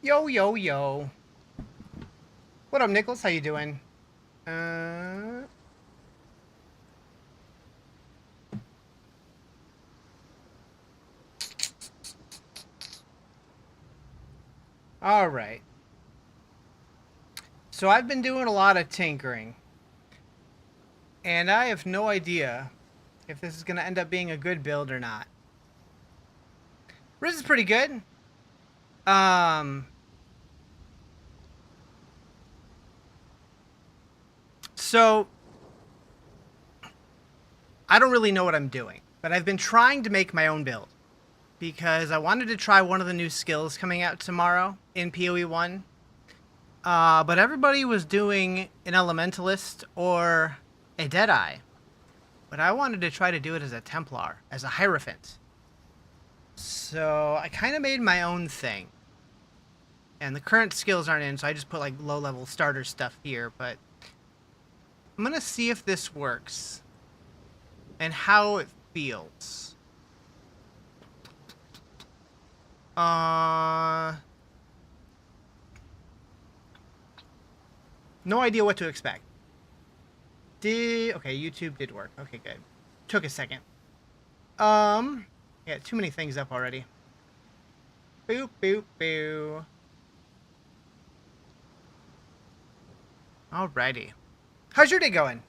Yo, yo, yo. What up, Nichols? How you doing? Uh... All right. So I've been doing a lot of tinkering. And I have no idea if this is going to end up being a good build or not. Riz is pretty good. So I don't really know what I'm doing, but I've been trying to make my own build because I wanted to try one of the new skills coming out tomorrow in PoE 1. But everybody was doing an Elementalist or a Deadeye. But I wanted to try to do it as a Templar, as a Hierophant. So I kind of made my own thing. And the current skills aren't in, so I just put like low-level starter stuff here. But I'm going to see if this works. And how it feels. No idea what to expect. Okay, YouTube did work. Okay, good. Took a second. Yeah, too many things up already. Boop, boop, boo. Alrighty. How's your day going?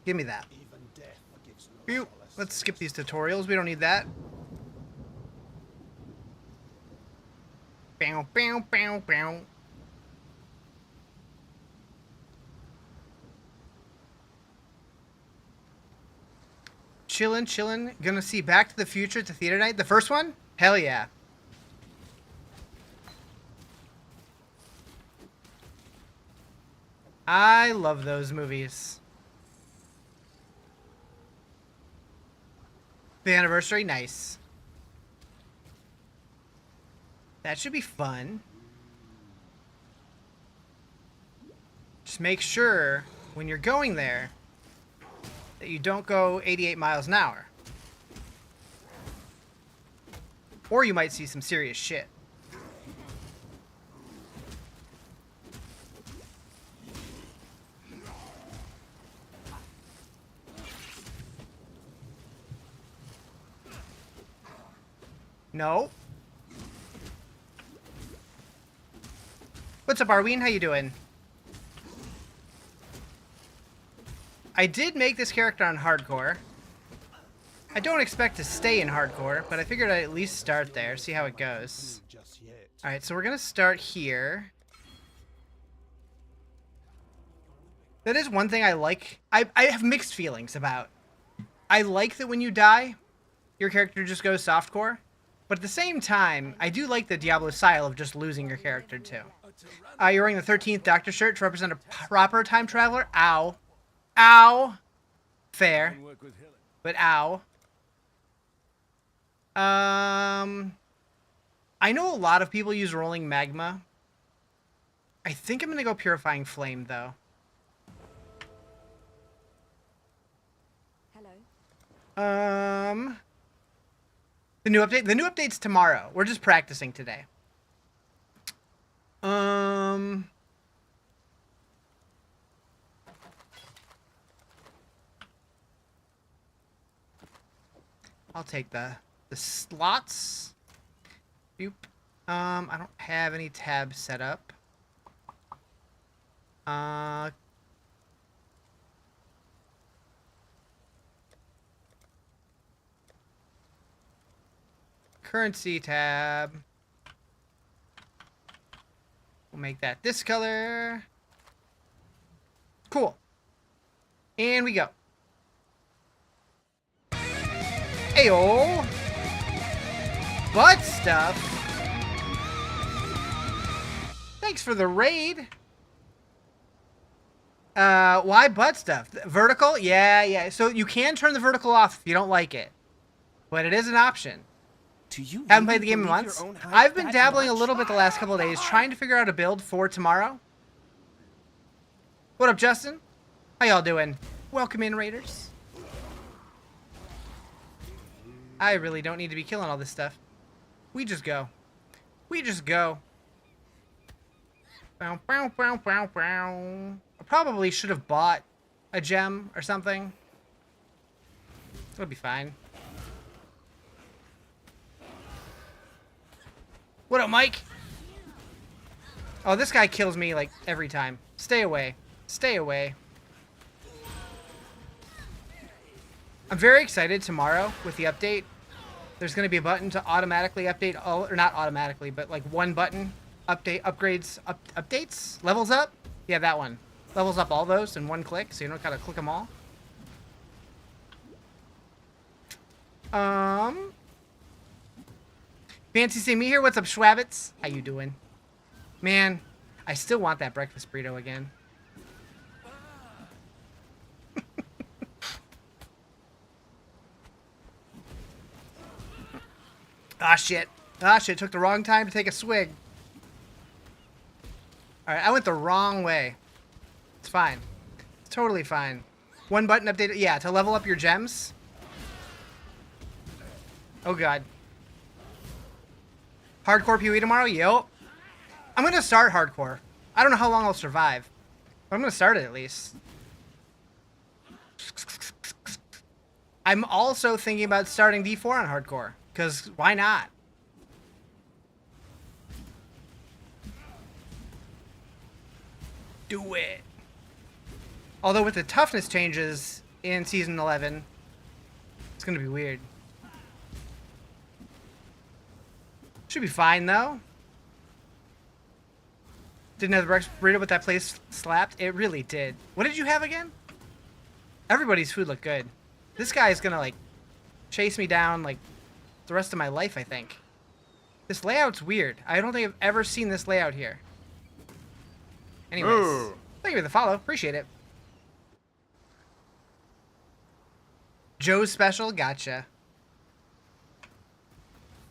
Give me that. Boop. Let's skip these tutorials. We don't need that. Bow, bow, bow, bow. Chillin', chillin'. Gonna see Back to the Future to theater night. The first one? Hell yeah. I love those movies. The anniversary? Nice. That should be fun. Just make sure when you're going there that you don't go 88 miles an hour. Or you might see some serious shit. No. What's up, Arween? How you doing? I did make this character on hardcore. I don't expect to stay in hardcore, but I figured I'd at least start there, see how it goes. Alright, so we're gonna start here. That is one thing I like. I have mixed feelings about. I like that when you die, your character just goes softcore. But at the same time, I do like the Diablo style of just losing your character too. You're wearing the 13th Doctor shirt to represent a proper time traveler. Ow. Ow. Fair. But ow. I know a lot of people use Rolling Magma. I think I'm going to go Purifying Flame, though. Hello. The new update? The new update's tomorrow. We're just practicing today. I'll take the slots. Boop. I don't have any tabs set up. Currency tab. We'll make that this color. Cool. And we go. Ayo! Butt stuff. Thanks for the raid. Why butt stuff? Vertical? Yeah. So you can turn the vertical off if you don't like it. But it is an option. Haven't played the game in months. I've been dabbling a little bit the last couple of days, trying to figure out a build for tomorrow. What up, Justin? How y'all doing? Welcome in, Raiders. I really don't need to be killing all this stuff. We just go. We just go. Bow, bow, bow, bow, bow. I probably should have bought a gem or something. It'll be fine. What up, Mike? Oh, this guy kills me, like, every time. Stay away. Stay away. I'm very excited tomorrow with the update. There's going to be a button to automatically update all, or not automatically, but like one button, update, upgrades, updates, levels up. Yeah, that one. Levels up all those in one click, so you don't gotta click them all. Fancy seeing me here. What's up, Schwabbits? How you doing? Man, I still want that breakfast burrito again. Ah, shit. Ah, shit. Took the wrong time to take a swig. Alright, I went the wrong way. It's fine. It's totally fine. One button update. Yeah, to level up your gems. Oh, God. Hardcore PoE tomorrow? Yo. I'm going to start hardcore. I don't know how long I'll survive. But I'm going to start it at least. I'm also thinking about starting D4 on hardcore. Because why not? Do it. Although with the toughness changes in Season 11, it's going to be weird. Should be fine, though. Didn't have the breakfast burrito, but that place slapped. It really did. What did you have again? Everybody's food looked good. This guy is going to, like, chase me down, like, the rest of my life, I think. This layout's weird. I don't think I've ever seen this layout here. Anyways, thank you for the follow. Appreciate it. Joe's special? Gotcha.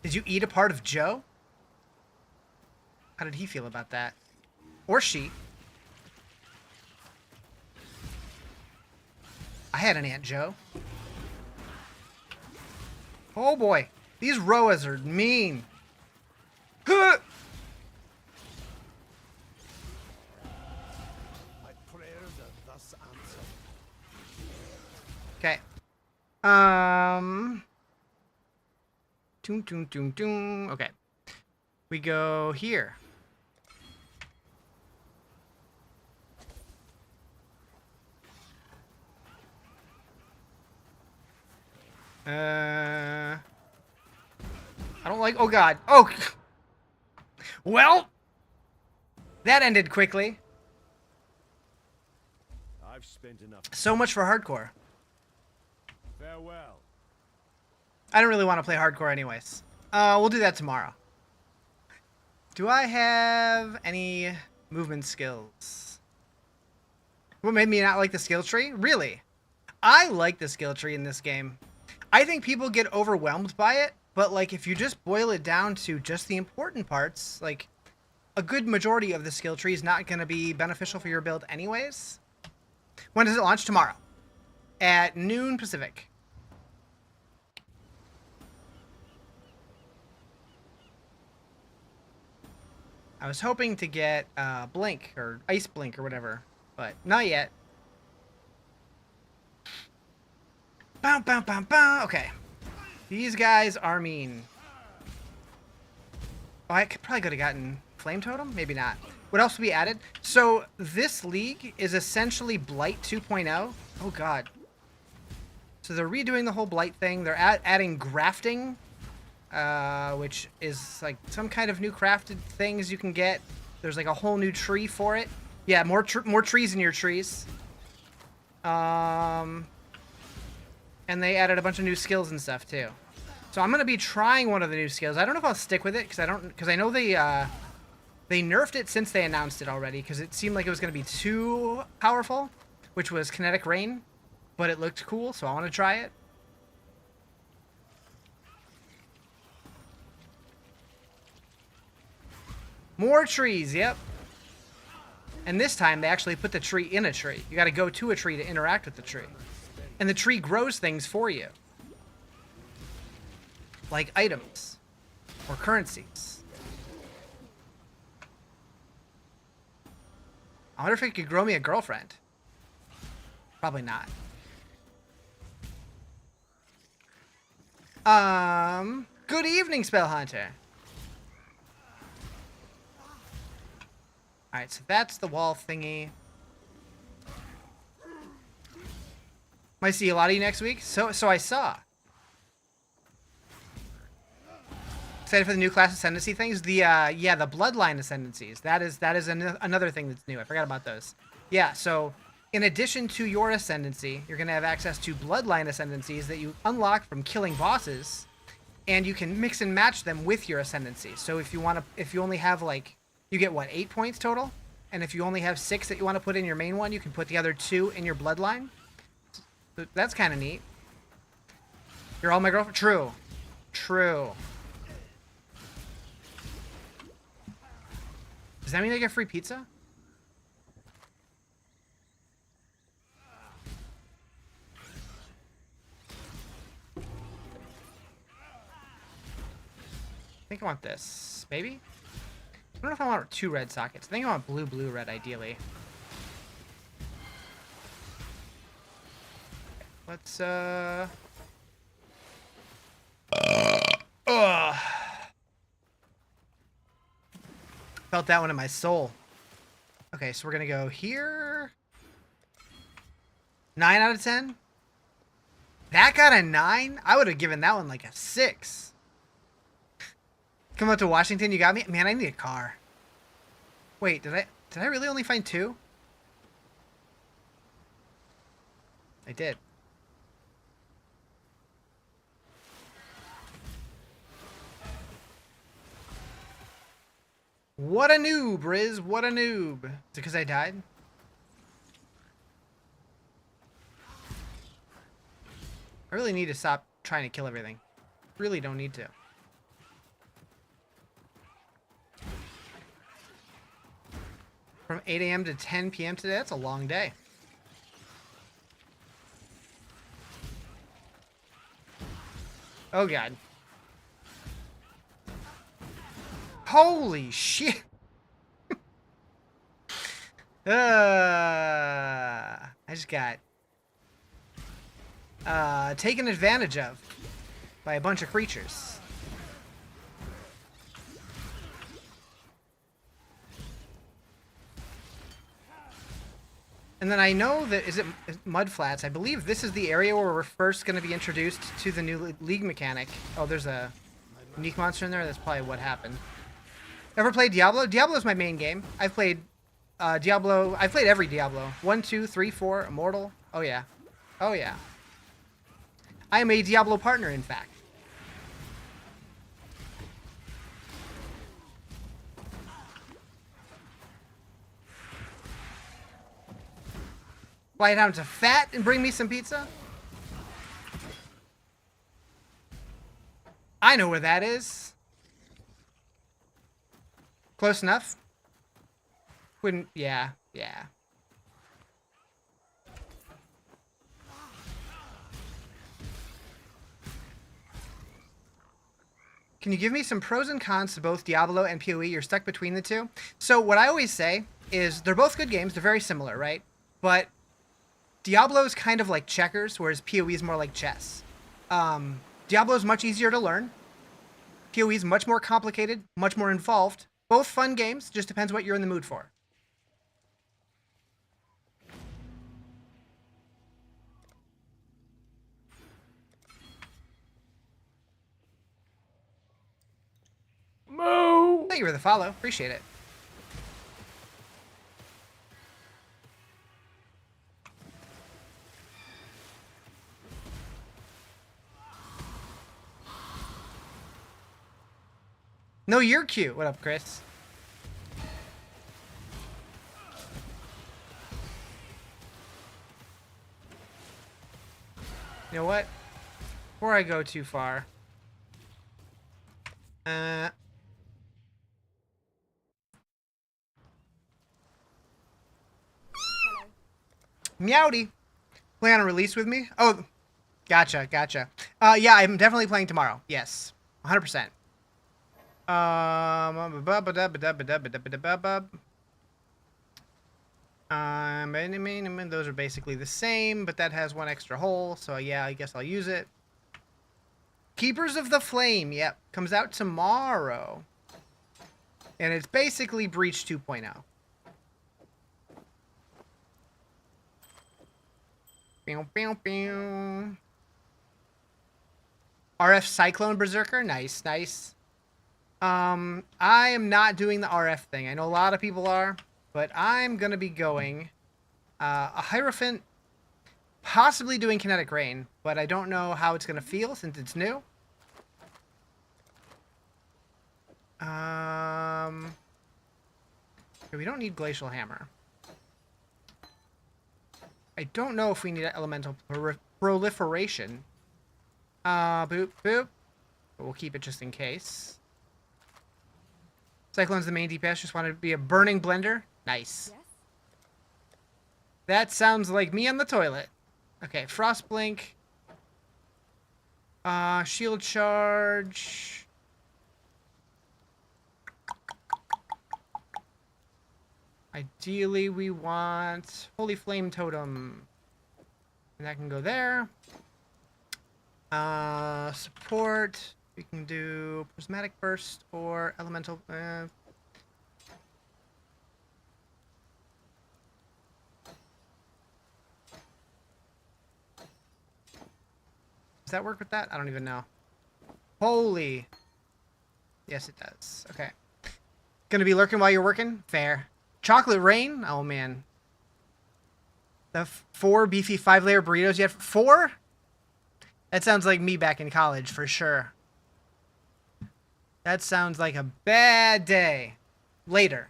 Did you eat a part of Joe? How did he feel about that? Or she? I had an Aunt Joe. Oh boy. These Roas are mean. Huh! Okay. Okay. We go here. I don't like... Oh, God. Oh! Well! That ended quickly. I've spent enough. So much for hardcore. Farewell. I don't really want to play hardcore anyways. We'll do that tomorrow. Do I have any movement skills? What made me not like the skill tree? Really? I like the skill tree in this game. I think people get overwhelmed by it, but like if you just boil it down to just the important parts, like a good majority of the skill tree is not going to be beneficial for your build anyways. When does it launch? Tomorrow. At noon Pacific. I was hoping to get Blink or Ice Blink or whatever, but not yet. Bow, bow, bow, bow. Okay. These guys are mean. Oh, I probably could have gotten Flame Totem? Maybe not. What else would be added? So this league is essentially Blight 2.0. Oh, God. So they're redoing the whole Blight thing. They're adding grafting. Which is like some kind of new crafted things you can get. There's like a whole new tree for it. Yeah, more trees in your trees. And they added a bunch of new skills and stuff too. So I'm gonna be trying one of the new skills. I don't know if I'll stick with it because I know they nerfed it since they announced it already because it seemed like it was gonna be too powerful, which was Kinetic Rain, but it looked cool, so I want to try it. More trees, yep. And this time, they actually put the tree in a tree. You got to go to a tree to interact with the tree. And the tree grows things for you. Like items. Or currencies. I wonder if it could grow me a girlfriend. Probably not. Good evening, Spellhunter. Alright, so that's the wall thingy. Might see a lot of you next week. So I saw. Excited for the new class ascendancy things? The the bloodline ascendancies. That is another thing that's new. I forgot about those. Yeah, so in addition to your ascendancy, you're gonna have access to bloodline ascendancies that you unlock from killing bosses, and you can mix and match them with your ascendancy. So if you only have like, you get what, 8 points total, and if you only have 6 that you want to put in your main one, you can put the other 2 in your bloodline. So that's kind of neat. You're all my girlfriend. True. Does that mean I get free pizza? I think I want this, maybe? I don't know if I want 2 red sockets. I think I want blue, red, ideally. Let's, Felt that one in my soul. Okay, so we're gonna go here. 9 out of 10? That got a 9? I would have given that one like a 6. Come up to Washington, you got me? Man, I need a car. Wait, did I really only find 2? I did. What a noob, Riz. What a noob. Is it because I died? I really need to stop trying to kill everything. Really don't need to. From 8 a.m. to 10 p.m. today, that's a long day. Oh, God. Holy shit. I just got taken advantage of by a bunch of creatures. And then I know that, is it Mudflats? I believe this is the area where we're first going to be introduced to the new league mechanic. Oh, there's a unique monster in there? That's probably what happened. Ever played Diablo? Diablo is my main game. I've played Diablo. I've played every Diablo. 1, 2, 3, 4, Immortal. Oh, yeah. Oh, yeah. I am a Diablo partner, in fact. Fly down to Fat and bring me some pizza? I know where that is. Close enough? Wouldn't... Yeah. Can you give me some pros and cons to both Diablo and PoE? You're stuck between the two. So what I always say is they're both good games. They're very similar, right? But Diablo is kind of like checkers, whereas PoE is more like chess. Diablo is much easier to learn. PoE is much more complicated, much more involved. Both fun games, just depends what you're in the mood for. Moo! Thank you for the follow. Appreciate it. No, you're cute. What up, Chris? You know what? Before I go too far. Meowdy. Plan on release with me? Oh, gotcha. Yeah, I'm definitely playing tomorrow. Yes, 100%. Those are basically the same, but that has one extra hole, so yeah, I guess I'll use it. Keepers of the Flame, yep, comes out tomorrow. And it's basically Breach 2.0. Pew, pew, pew. RF Cyclone Berserker, nice. I am not doing the RF thing. I know a lot of people are, but I'm gonna be going a Hierophant, possibly doing Kinetic Rain, but I don't know how it's gonna feel since it's new. We don't need Glacial Hammer. I don't know if we need Elemental Proliferation. Boop. But we'll keep it just in case. Cyclone's the main DPS. Just wanted to be a burning blender. Nice. Yes. That sounds like me on the toilet. Okay, Frost Blink. Shield Charge. Ideally, we want Holy Flame Totem. And that can go there. Support. We can do Prismatic Burst or Elemental. Does that work with that? I don't even know. Holy. Yes, it does. Okay. Gonna be lurking while you're working? Fair. Chocolate Rain? Oh, man. The 4 beefy 5-layer burritos you had? 4? That sounds like me back in college, for sure. That sounds like a bad day. Later.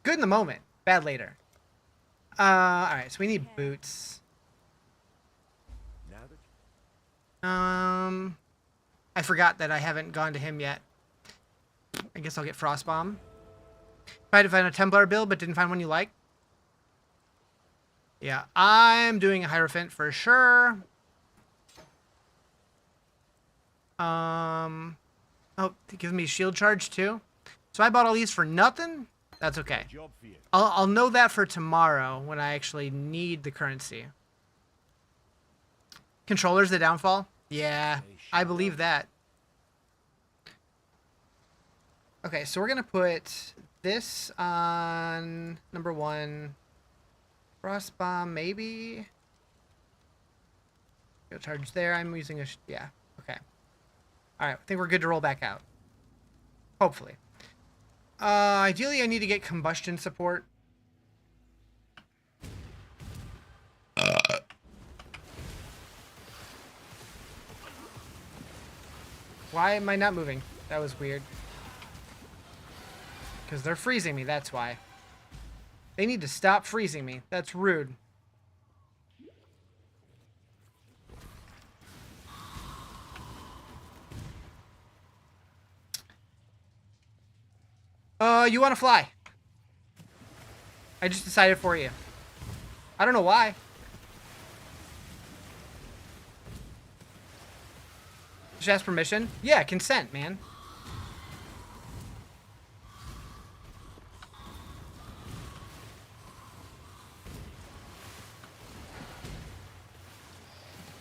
Good in the moment. Bad later. Alright, so we need boots. I forgot that I haven't gone to him yet. I guess I'll get Frostbomb. Tried to find a Templar build, but didn't find one you like. Yeah, I'm doing a Hierophant for sure. Oh, it gives me shield charge too. So I bought all these for nothing? That's okay. I'll know that for tomorrow when I actually need the currency. Controller's the downfall? Yeah, I believe that. Okay, so we're going to put this on number 1. Frost Bomb, maybe? Go charge there. I'm using a... yeah, okay. Alright, I think we're good to roll back out. Hopefully. Ideally, I need to get combustion support. Why am I not moving? That was weird. Because they're freezing me, that's why. They need to stop freezing me. That's rude. You want to fly. I just decided for you. I don't know why. Just ask permission? Yeah, consent, man.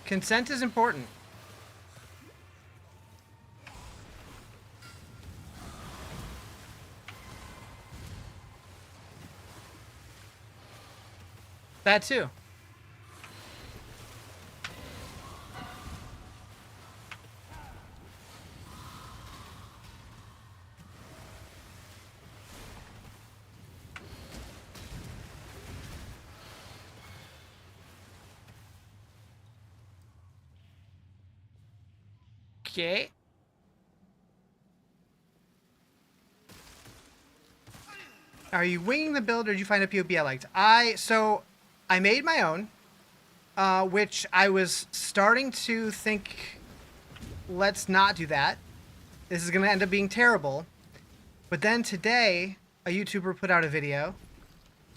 Consent is important. That too. Okay. Are you winging the build or did you find a POB I liked? So I made my own, which I was starting to think, let's not do that. This is going to end up being terrible. But then today, a YouTuber put out a video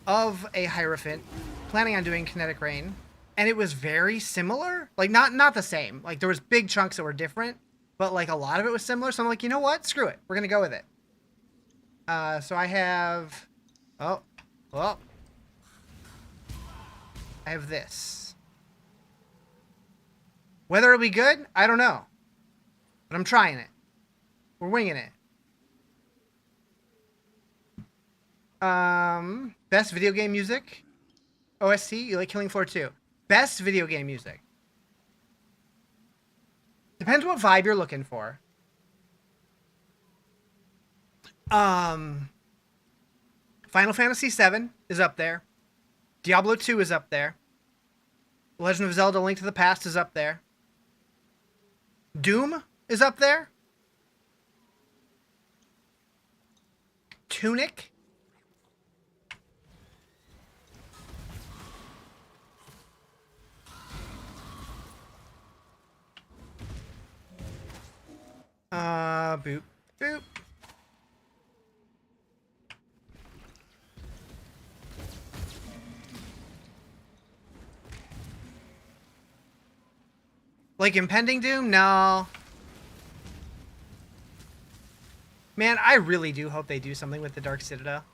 of a Hierophant, planning on doing Kinetic Rain, and it was very similar. Like, not the same. Like, there was big chunks that were different, but, like, a lot of it was similar. So I'm like, you know what? Screw it. We're going to go with it. So I have... Oh. Well. I have this. Whether it'll be good, I don't know. But I'm trying it. We're winging it. Best video game music? OST? You like Killing Floor 2. Best video game music. Depends what vibe you're looking for. Final Fantasy VII is up there. Diablo 2 is up there. Legend of Zelda: Link to the Past is up there. Doom is up there. Tunic. Boop, boop. Like Impending Doom? No. Man, I really do hope they do something with the Dark Citadel.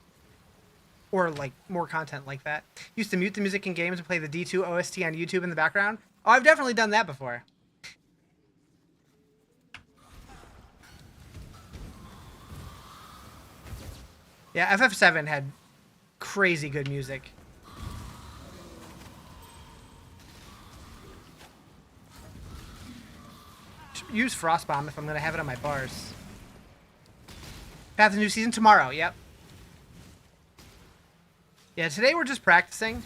Or, like, more content like that. Used to mute the music in games and play the D2 OST on YouTube in the background. Oh, I've definitely done that before. Yeah, FF7 had crazy good music. Use Frostbomb if I'm going to have it on my bars. Path of New Season tomorrow, yep. Yeah, today we're just practicing.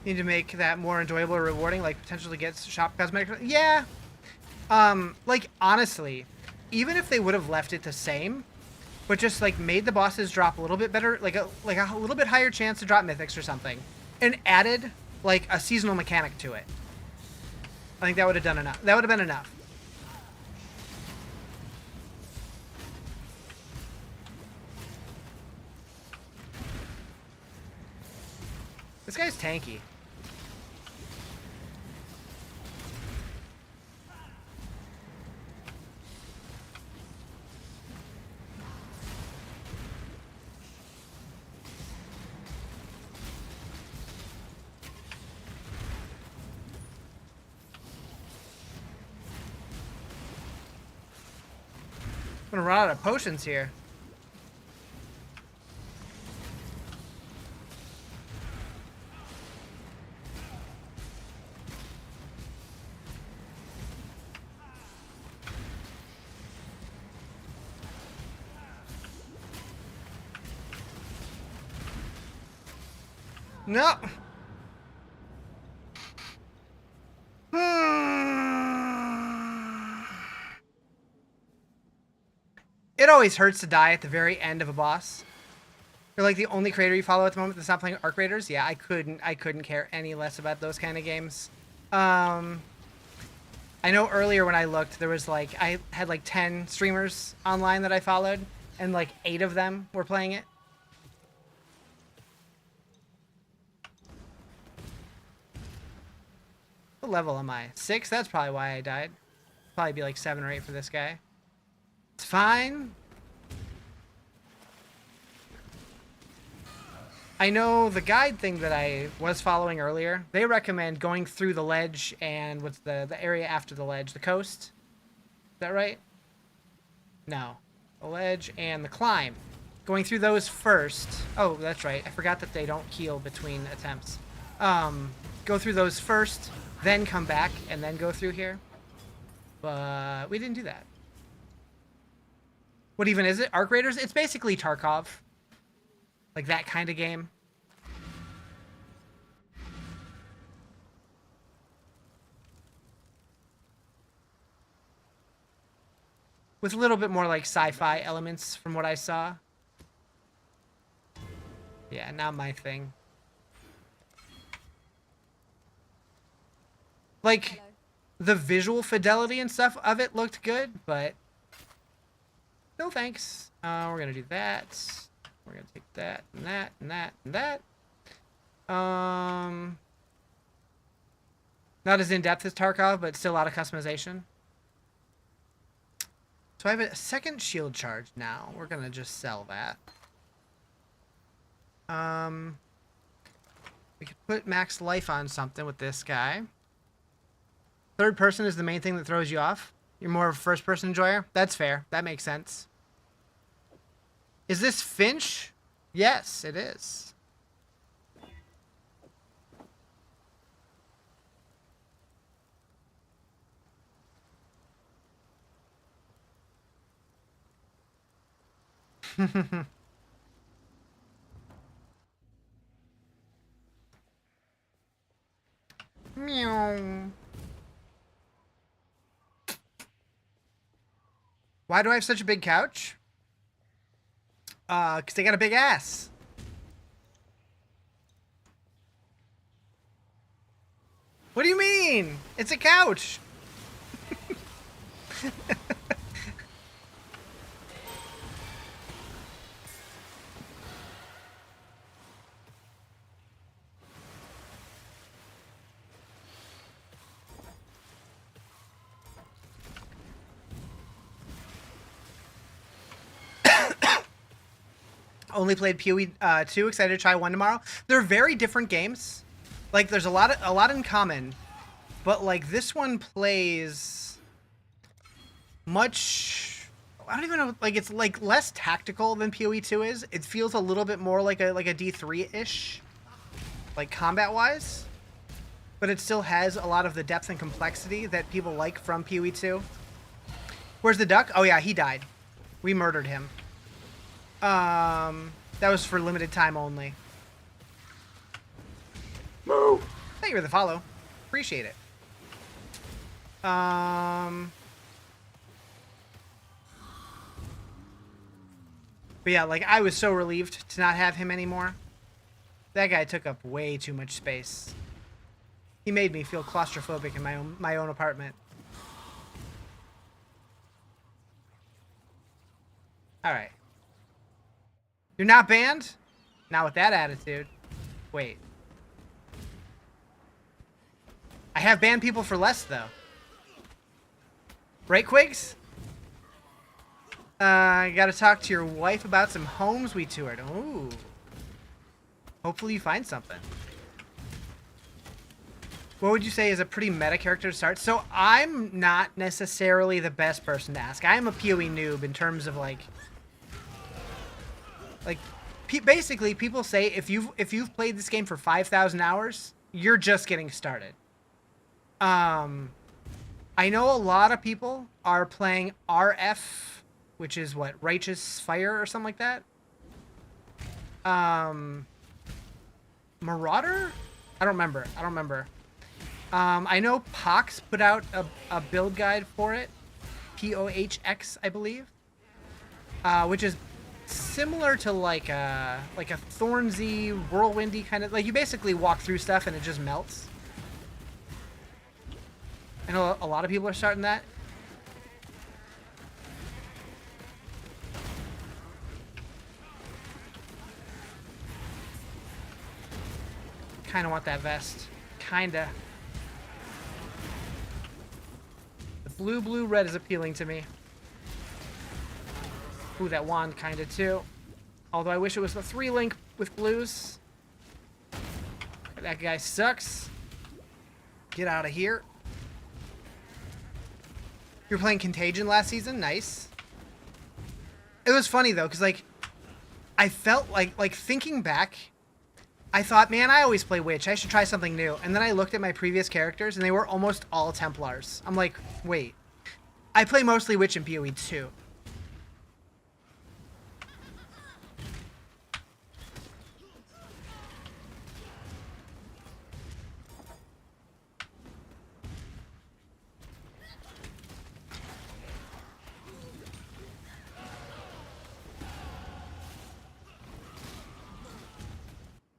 Need to make that more enjoyable or rewarding, like potentially get shop cosmetic. Yeah. Like, honestly, even if they would have left it the same, but just, like, made the bosses drop a little bit better, like a little bit higher chance to drop mythics or something, and added, like, a seasonal mechanic to it, I think that would have done enough. That would have been enough. This guy's tanky. I'm gonna run out of potions here. No. It always hurts to die at the very end of a boss. You're like the only creator you follow at the moment that's not playing Arc Raiders. Yeah, I couldn't care any less about those kind of games. I know earlier when I looked, there was like, I had like 10 streamers online that I followed, and like 8 of them were playing it. What level am I? 6? That's probably why I died. Probably be like 7 or 8 for this guy. It's fine. I know the guide thing that I was following earlier, they recommend going through the ledge and what's the area after the ledge? The coast? Is that right? No. The ledge and the climb. Going through those first. Oh, that's right. I forgot that they don't heal between attempts. Go through those first, then come back, and then go through here. But we didn't do that. What even is it? Arc Raiders? It's basically Tarkov. Like that kind of game. with a little bit more like sci-fi elements from what I saw. Yeah, not my thing. Like, Hello. the visual fidelity and stuff of it looked good, but no thanks. We're gonna do that. We're gonna take that and that and that and that. Not as in-depth as Tarkov, but still a lot of customization. So I have a second shield charge now. We're gonna just sell that. We could put max life on something with this guy. Third person is the main thing that throws you off. You're more of a first person enjoyer. That's fair. That makes sense. Is this Finch? Yes, it is. Meow. Why do I have such a big couch? Because they got a big ass. What do you mean? It's a couch. Only played PoE 2. Excited to try 1 tomorrow. They're very different games. Like, there's a lot in common, but like this one plays much. I don't even know. Like, it's like less tactical than PoE 2 is. It feels a little bit more like a D3 ish, like combat wise, but it still has a lot of the depth and complexity that people like from PoE 2. Where's the duck? Oh yeah, he died. We murdered him. That was for limited time only. Move. Thank you for the follow. Appreciate it. But yeah, like, I was so relieved to not have him anymore. That guy took up way too much space. He made me feel claustrophobic in my own apartment. Alright. You're not banned? Not with that attitude. Wait. I have banned people for less, though. Right, Quigs? Gotta talk to your wife about some homes we toured. Ooh. Hopefully you find something. What would you say is a pretty meta character to start? So I'm not necessarily the best person to ask. I am a PoE noob in terms of like basically people say if you've played this game for 5,000 hours, you're just getting started. I know a lot of people are playing RF, which is what, Righteous Fire or something like that. Marauder? I don't remember. I know Pox put out a build guide for it. POHX, I believe. Which is similar to like a Thornsy, whirlwindy kind of, like, you basically walk through stuff and it just melts. I know a lot of people are starting that. Kinda want that vest. Kinda. The blue red is appealing to me. Ooh, that wand kinda too. Although I wish it was a 3-link with blues. That guy sucks. Get out of here. You were playing Contagion last season? Nice. It was funny though, because like, I felt like thinking back, I thought, man, I always play Witch. I should try something new. And then I looked at my previous characters, and they were almost all Templars. I'm like, wait. I play mostly Witch and PoE too.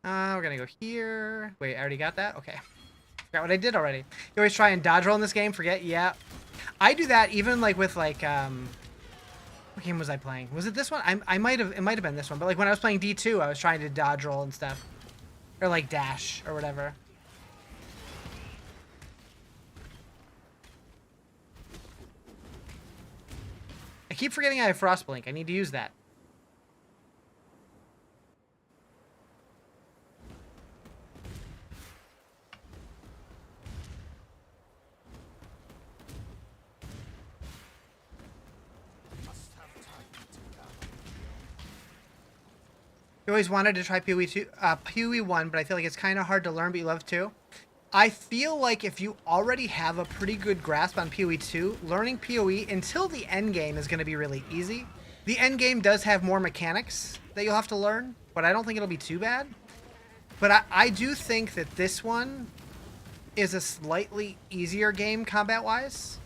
We're gonna go here. Wait, I already got that? Okay. Forgot what I did already. You always try and dodge roll in this game, forget? Yeah. I do that even like with like, what game was I playing? Was it this one? It might have been this one, but like when I was playing D2, I was trying to dodge roll and stuff. Or like dash or whatever. I keep forgetting I have Frostblink. I need to use that. You always wanted to try PoE 1, but I feel like it's kind of hard to learn, but you love to. I feel like if you already have a pretty good grasp on PoE 2, learning PoE until the end game is going to be really easy. The end game does have more mechanics that you'll have to learn, but I don't think it'll be too bad. But I do think that this one is a slightly easier game combat-wise.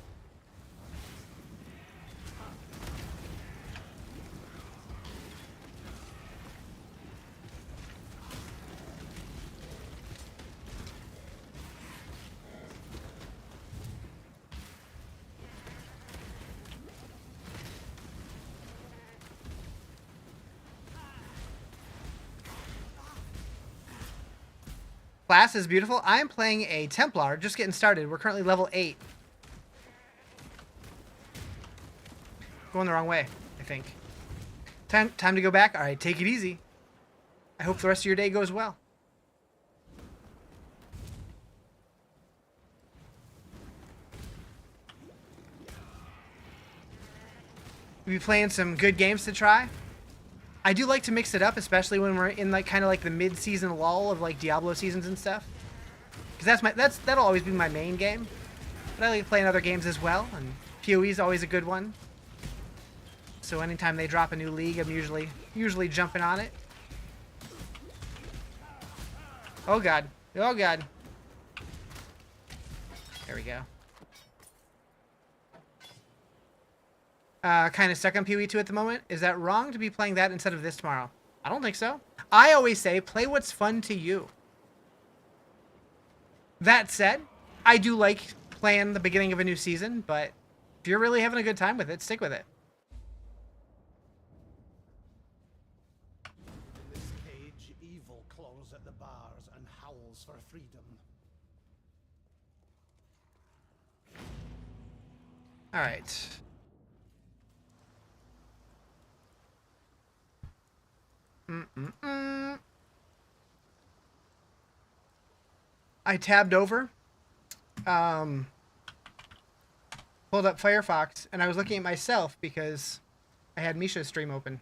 Class is beautiful. I'm playing a Templar, just getting started. We're currently level 8. Going the wrong way, I think. Time to go back. All right, take it easy. I hope the rest of your day goes well. We'll be playing some good games to try. I do like to mix it up, especially when we're in like kind of like the mid-season lull of like Diablo seasons and stuff. Because that'll always be my main game. But I like playing other games as well, and PoE is always a good one. So anytime they drop a new league, I'm usually jumping on it. Oh god. Oh god. There we go. Kind of stuck on PoE 2 at the moment. Is that wrong to be playing that instead of this tomorrow? I don't think so. I always say, play what's fun to you. That said, I do like playing the beginning of a new season, but if you're really having a good time with it, stick with it. In this cage, evil claws at the bars and howls for freedom. All right. I tabbed over, pulled up Firefox, and I was looking at myself because I had Misha's stream open.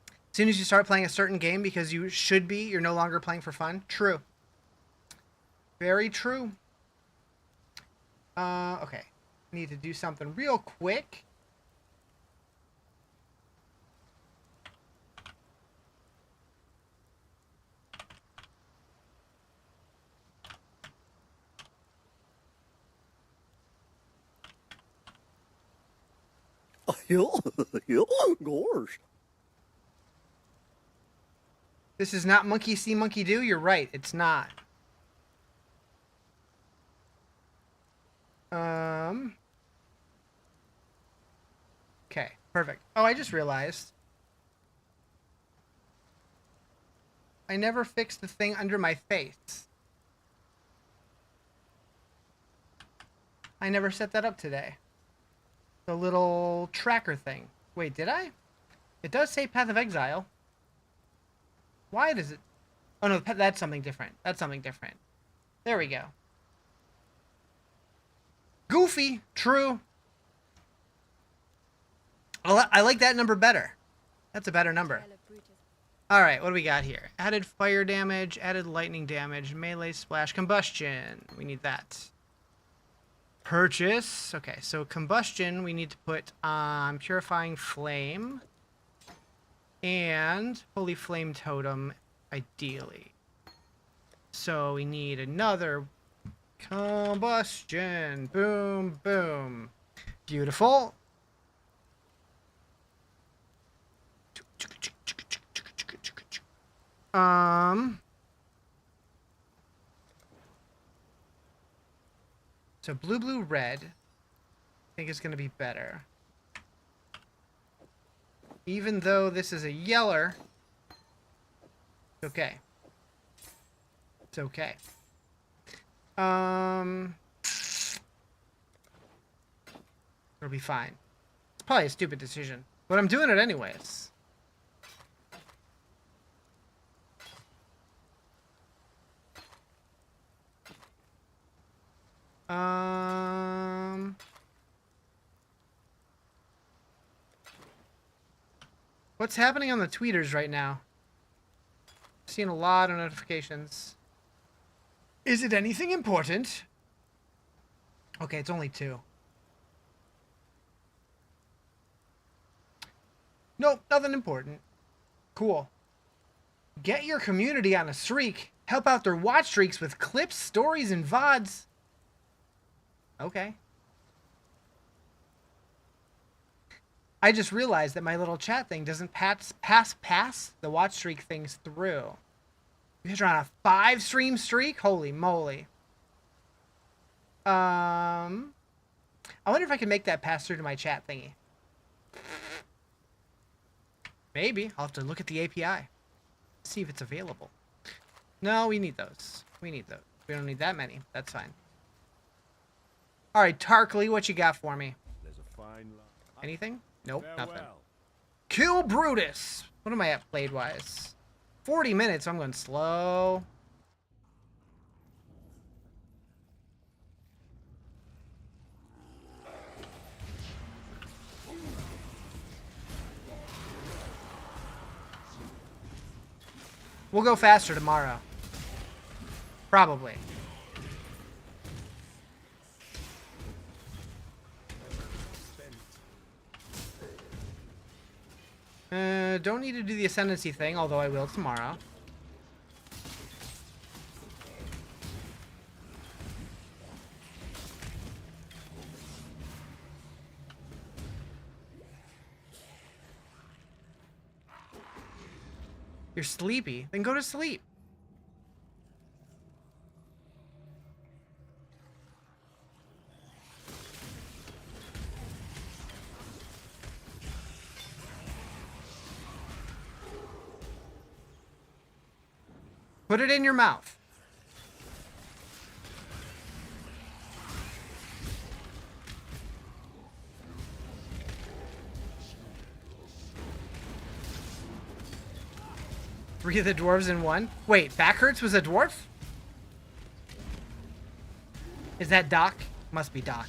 As soon as you start playing a certain game because you should be, you're no longer playing for fun. True. Very true. Okay. Need to do something real quick. Gosh. This is not monkey see, monkey do. You're right. It's not. Okay, perfect. Oh, I just realized. I never fixed the thing under my face. I never set that up today. The little tracker thing. Wait, did I? It does say Path of Exile. Why does it? Oh no, that's something different. That's something different. There we go. Goofy. True. I like that number better. That's a better number. Alright, what do we got here? Added fire damage, added lightning damage, melee splash, combustion. We need that. Purchase. Okay, so combustion we need to put on purifying flame. And holy flame totem, ideally. So we need another combustion. Boom, boom. Beautiful. So blue, blue, red. I think is going to be better. Even though this is a yeller. It's okay. It's okay. It'll be fine. It's probably a stupid decision, but I'm doing it anyways. What's happening on the tweeters right now? Seeing a lot of notifications. Is it anything important? Okay, it's only 2. Nope, nothing important. Cool. Get your community on a streak. Help out their watch streaks with clips, stories, and VODs. Okay. I just realized that my little chat thing doesn't pass the watch streak things through. You guys are on a 5-stream streak? Holy moly. I wonder if I can make that pass through to my chat thingy. Maybe. I'll have to look at the API. See if it's available. No, we need those. We need those. We don't need that many. That's fine. Alright, Tarkley, what you got for me? There's a fine line. Anything? Nope, Farewell. nothing. Kill Brutus! What am I at played-wise? 40 minutes, so I'm going slow. We'll go faster tomorrow. Probably. Don't need to do the ascendancy thing, although I will tomorrow. You're sleepy? Then go to sleep. Put it in your mouth. Three of the dwarves in one? Wait, Backhurts was a dwarf? Is that Doc? Must be Doc.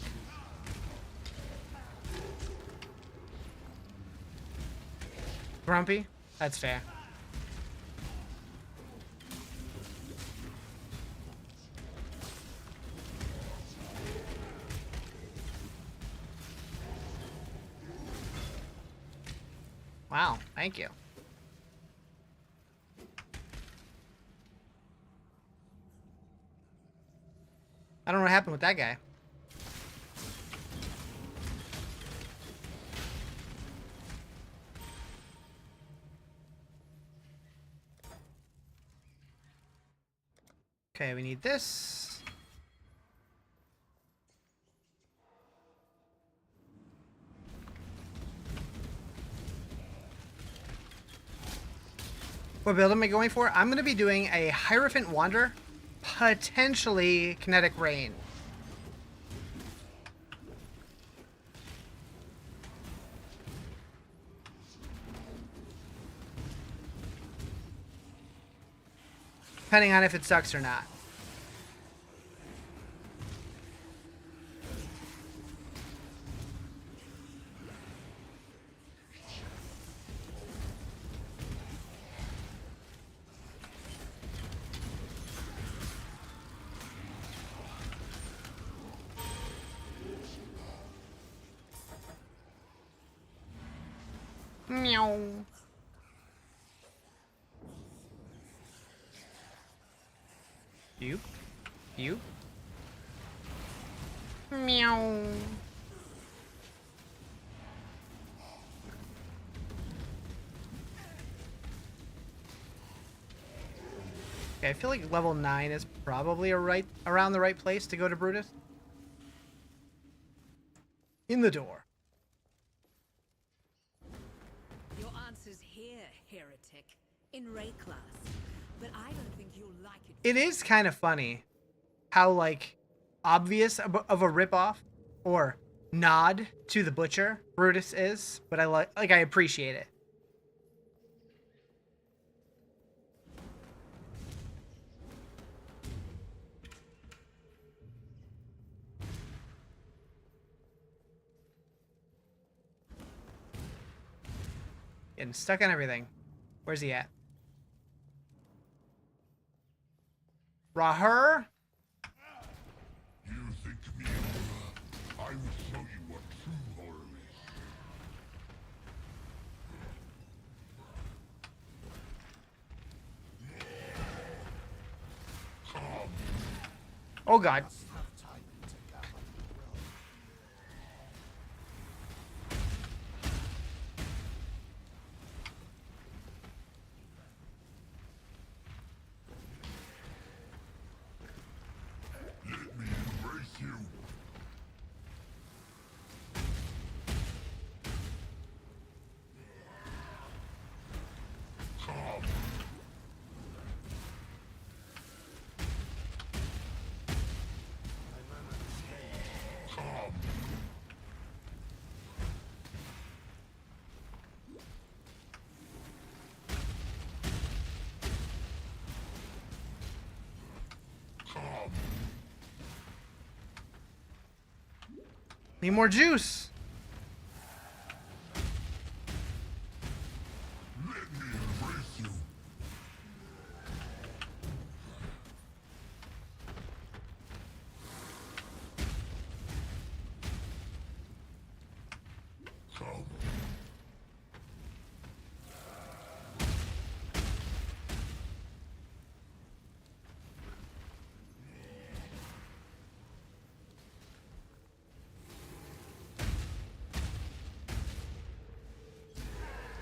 Grumpy? That's fair. Wow, thank you. I don't know what happened with that guy. Okay, we need this. What build am I going for? I'm going to be doing a Hierophant Wander, potentially Kinetic Rain. Depending on if it sucks or not. Meow. You? You? Meow. Okay, I feel like level 9 is probably around the right place to go to Brutus. In the door. Your answer's here, heretic. In Ray class. But I don't think you'll like it. It is kind of funny how, like, obvious of a ripoff or nod to the Butcher Brutus is, but I I appreciate it. Getting stuck on everything. Where's he at? Rahur? You think me horror? I will show you what true horror is. Come. Oh god. Have time to gather will. Let me embrace you. Come. Come. Come. Need more juice. Let me embrace you. Come.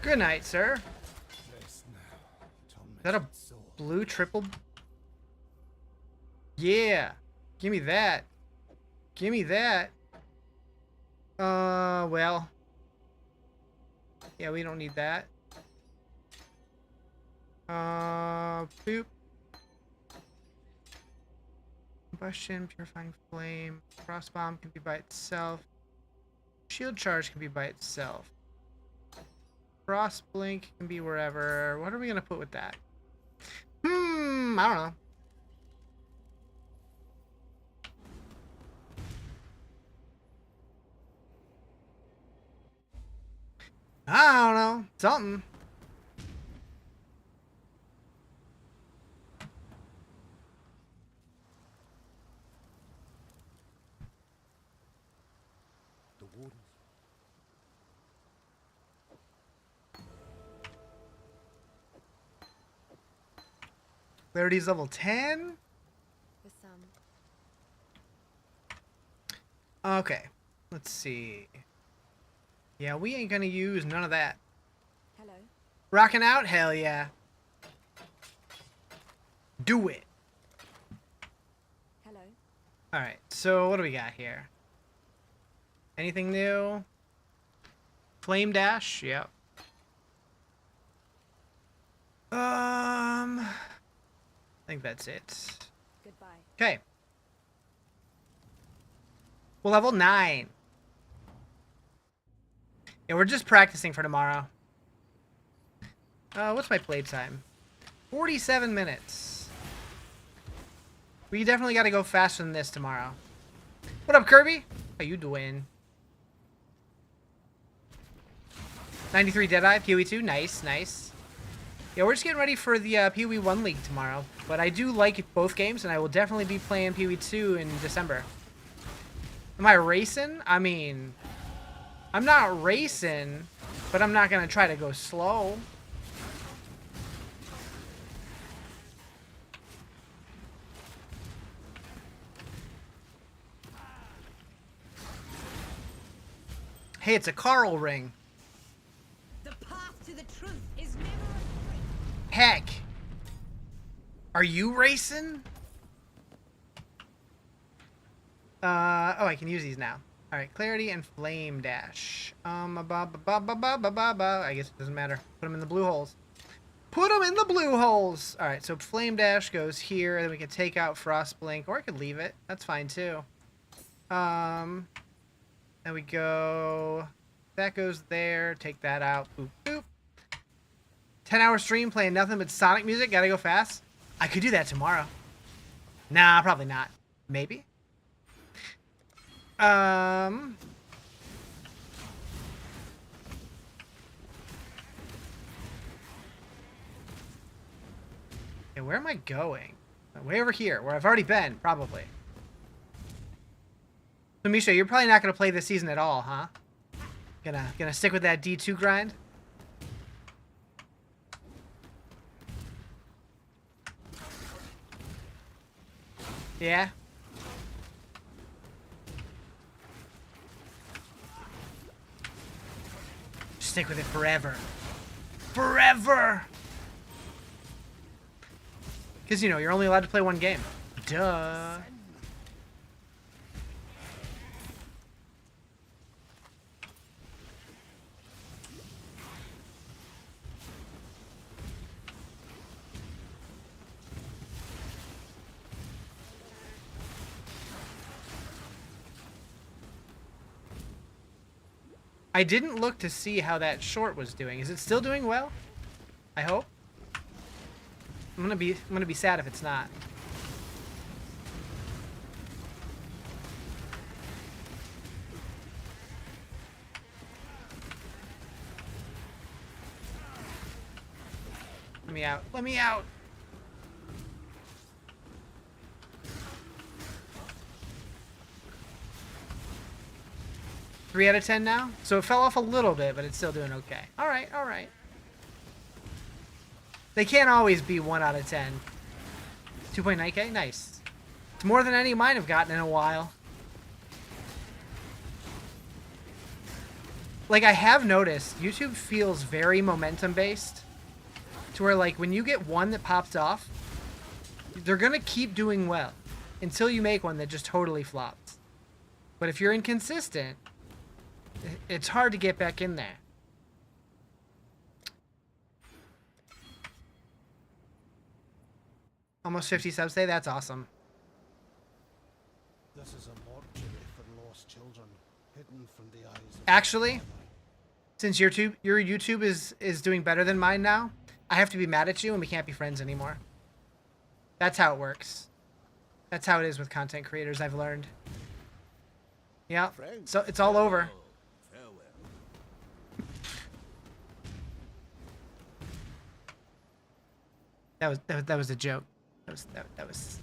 Good night, sir. Rest now, Is that a tormented soul. blue triple? Yeah. Give me that. Give me that. Well. Yeah, we don't need that. Boop. Combustion, purifying flame. Frost bomb can be by itself. Shield charge can be by itself. Frost blink can be wherever. What are we gonna put with that? I don't know. I don't know. Something. The wardens. Clarity's level 10? For some. Okay. Let's see. Yeah, we ain't gonna use none of that. Hello. Rocking out? Hell yeah. Do it. Hello. Alright, so what do we got here? Anything new? Flame dash? Yep. I think that's it. Goodbye. Okay. Well, level 9. Yeah, we're just practicing for tomorrow. What's my playtime? 47 minutes. We definitely got to go faster than this tomorrow. What up, Kirby? How you doing? 93 Deadeye, PoE 2. Nice, nice. Yeah, we're just getting ready for the PoE 1 League tomorrow. But I do like both games, and I will definitely be playing PoE 2 in December. Am I racing? I mean, I'm not racing, but I'm not going to try to go slow. Hey, it's a Carl ring. The path to the truth is never a straight. Heck. Are you racing? Oh, I can use these now. All right, clarity and flame dash. I guess it doesn't matter. Put them in the blue holes. Put them in the blue holes. All right, so flame dash goes here, and then we can take out frost blink, or I could leave it. That's fine too. Then we go. That goes there. Take that out. Boop boop. 10-hour stream playing nothing but Sonic music. Gotta go fast. I could do that tomorrow. Nah, probably not. Maybe. Okay, where am I going? Way over here, where I've already been, probably. So Misha, you're probably not gonna play this season at all, huh? Gonna stick with that D2 grind? Yeah. Stick with it forever. Forever! Because, you know, you're only allowed to play one game. Duh. I didn't look to see how that short was doing. Is it still doing well? I hope. I'm gonna be sad if it's not. Let me out. Let me out. Three out of 10 now? So it fell off a little bit, but it's still doing okay. Alright, alright. They can't always be 1 out of 10. 2.9k? Nice. It's more than any of mine have gotten in a while. Like, I have noticed, YouTube feels very momentum-based. To where, like, when you get one that pops off, they're gonna keep doing well. Until you make one that just totally flops. But if you're inconsistent, it's hard to get back in there. Almost 50 subs today? That's awesome. This is a mortuary for lost children, hidden from the eyes of... Actually, since your YouTube is doing better than mine now, I have to be mad at you and we can't be friends anymore. That's how it works. That's how it is with content creators, I've learned. Yeah, so it's all over. That was a joke. That was.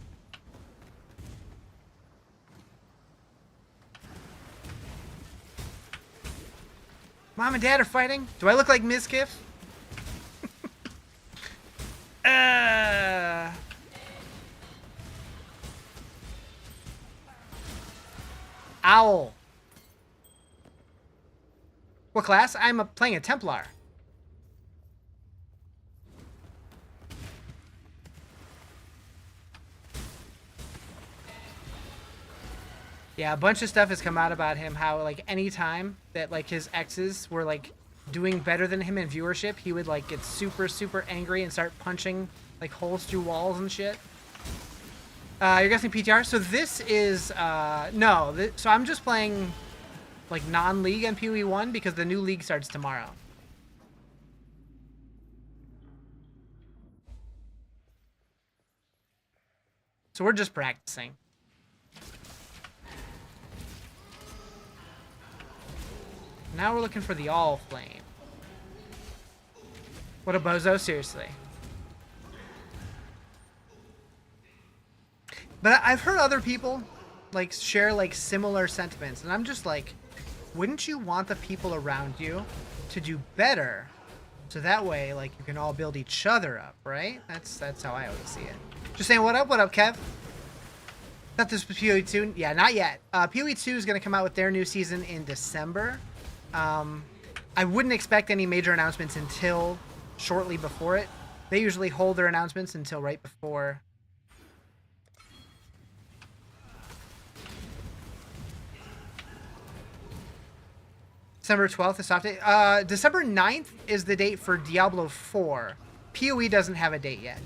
Mom and Dad are fighting. Do I look like Mizkif? Owl. What class? I'm playing a Templar. Yeah, a bunch of stuff has come out about him, how, like, any time that, like, his exes were, like, doing better than him in viewership, he would, like, get super, super angry and start punching, like, holes through walls and shit. You're guessing PTR? So this is, no. So I'm just playing, like, non-league on PoE 1 because the new league starts tomorrow. So we're just practicing. Now we're looking for the all flame. What a bozo, seriously. But I've heard other people like share like similar sentiments, and I'm just like, wouldn't you want the people around you to do better, so that way like you can all build each other up, right? That's how I always see it. Just saying, what up, Kev? Thought this was PoE 2. Yeah, not yet. PoE 2 is gonna come out with their new season in December. I wouldn't expect any major announcements until shortly before it. They usually hold their announcements until right before. December 12th is soft date. December 9th is the date for Diablo 4. PoE doesn't have a date yet.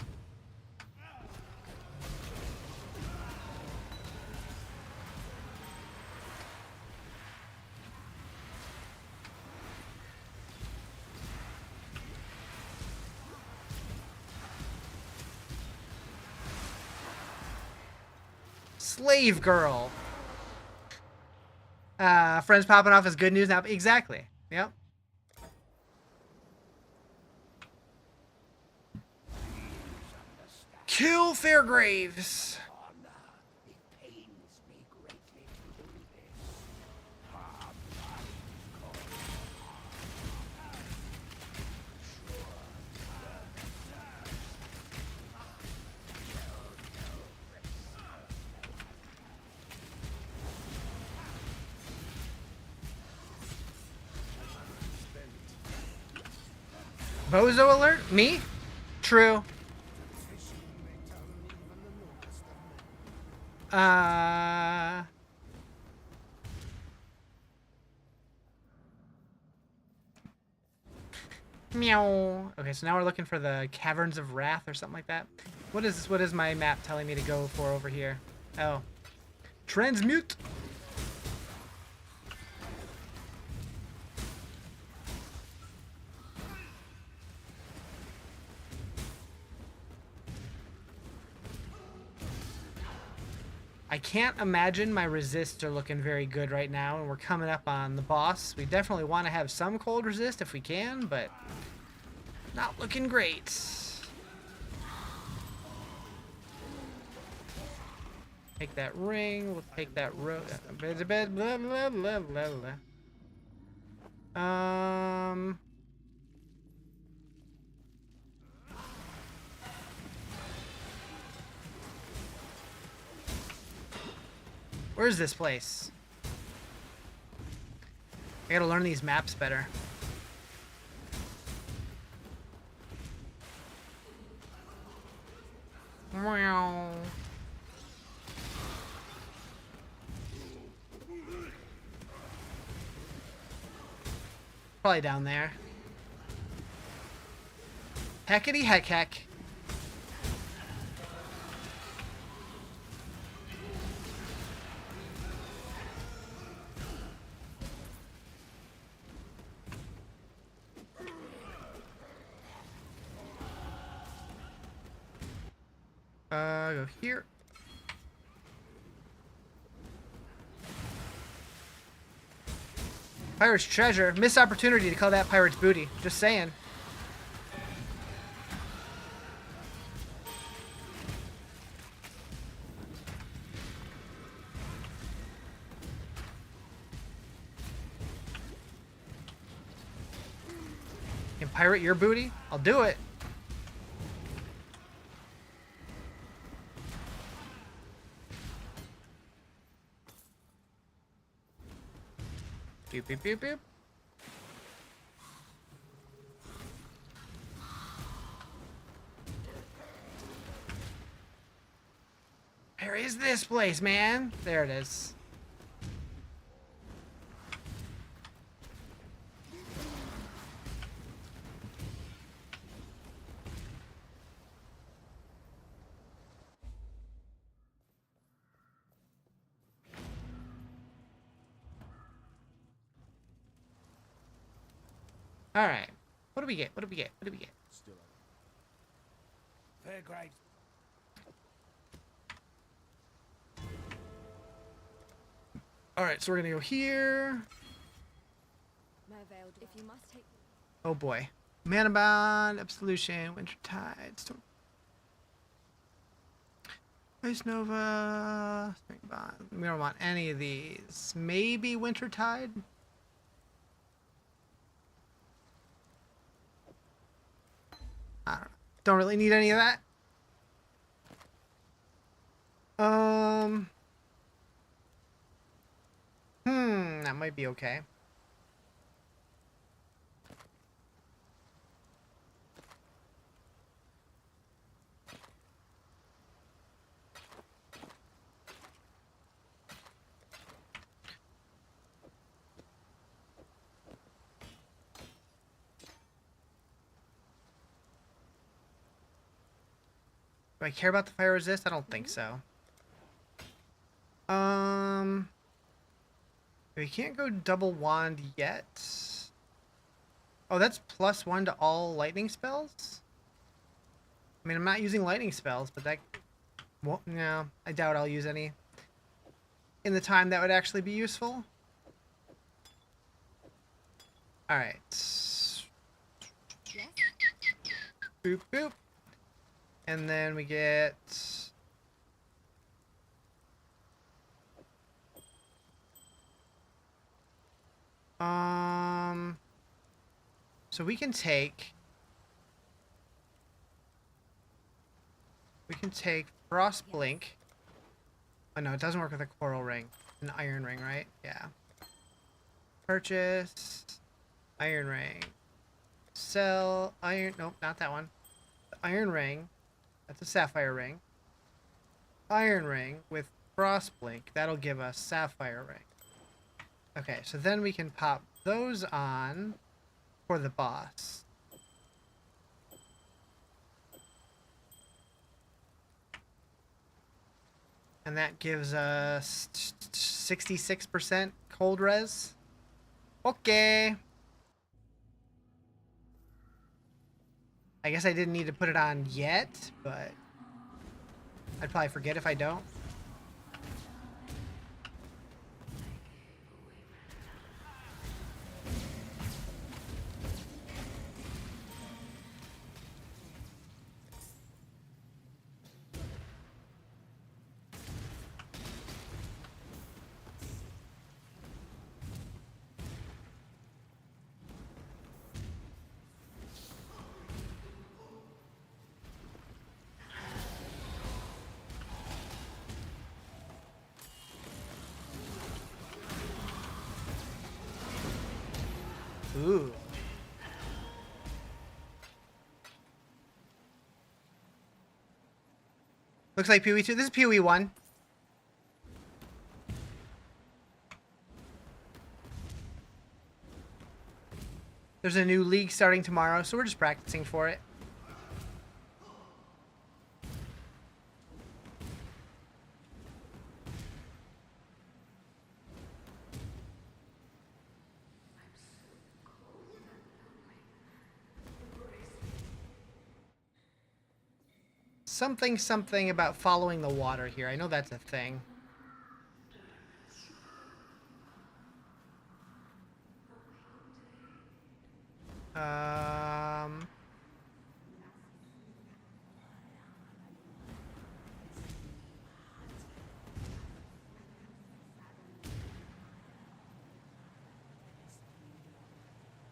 Slave girl. Friends popping off is good news now. Exactly. Yep. Kill Fairgraves. Bozo alert? Me? True. Meow. Okay, so now we're looking for the Caverns of Wrath or something like that. What is this? What is my map telling me to go for over here? Oh. Transmute. I can't imagine my resists are looking very good right now, and we're coming up on the boss. We definitely want to have some cold resist if we can, but not looking great. Take that ring, we'll take that road. Blah, blah, blah, blah, blah. Where's this place? I gotta learn these maps better. Meow. Probably down there. Heckity heck heck. Go here. Pirate's treasure. Missed opportunity to call that pirate's booty. Just saying. Can pirate your booty? I'll do it. Boop, boop, boop, boop. Where is this place, man? There it is. All right. What do we get? What do we get? What do we get? Still fair grade. All right, so we're gonna go here. If you must take Oh boy. Mana Bond, Absolution, Wintertide, Storm. Ice Nova, Spring Bond. We don't want any of these. Maybe Wintertide? I don't know. Don't really need any of that. That might be okay. Do I care about the fire resist? I don't think so. We can't go double wand yet. Oh, that's +1 to all lightning spells? I mean, I'm not using lightning spells, but that... Well, no, I doubt I'll use any in the time that would actually be useful. Alright. Boop, boop. And then we get... So we can take Frost Blink. Oh no, it doesn't work with a Coral Ring. An Iron Ring, right? Yeah. Purchase. Iron Ring. Sell. Iron. Nope, not that one. The Iron Ring. That's a Sapphire Ring. Iron Ring with Frost Blink. That'll give us Sapphire Ring. Okay, so then we can pop those on for the boss. And that gives us 66% cold res. Okay. I guess I didn't need to put it on yet, but I'd probably forget if I don't. Ooh. Looks like PoE 2. This is PoE 1. There's a new league starting tomorrow, so we're just practicing for it. Something about following the water here. I know that's a thing.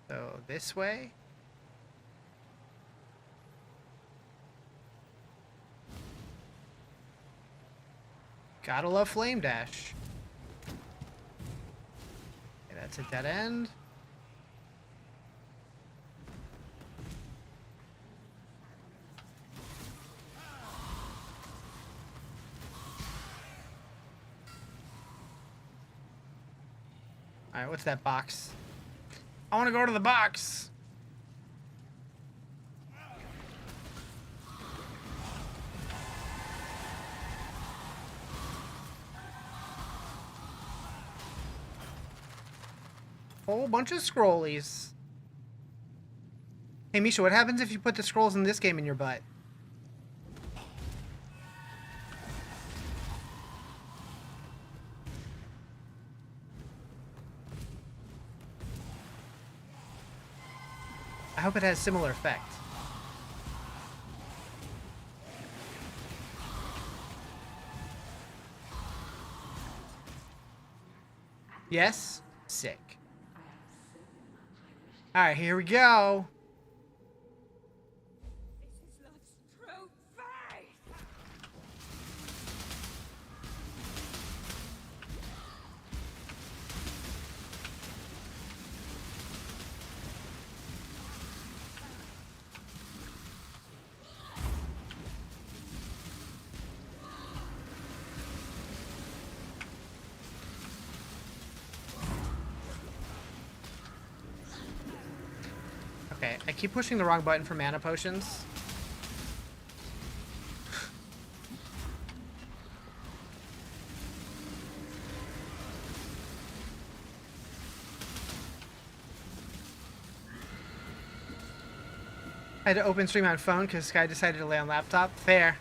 So this way. Gotta love Flame Dash. Okay, that's a dead end. Alright, what's that box? I want to go to the box! Whole bunch of scrollies. Hey Misha, what happens if you put the scrolls in this game in your butt? I hope it has similar effect. Yes? Sick. Alright, here we go. This is love's true faith. Okay, I keep pushing the wrong button for mana potions. I had to open stream on phone because Sky decided to lay on laptop. Fair.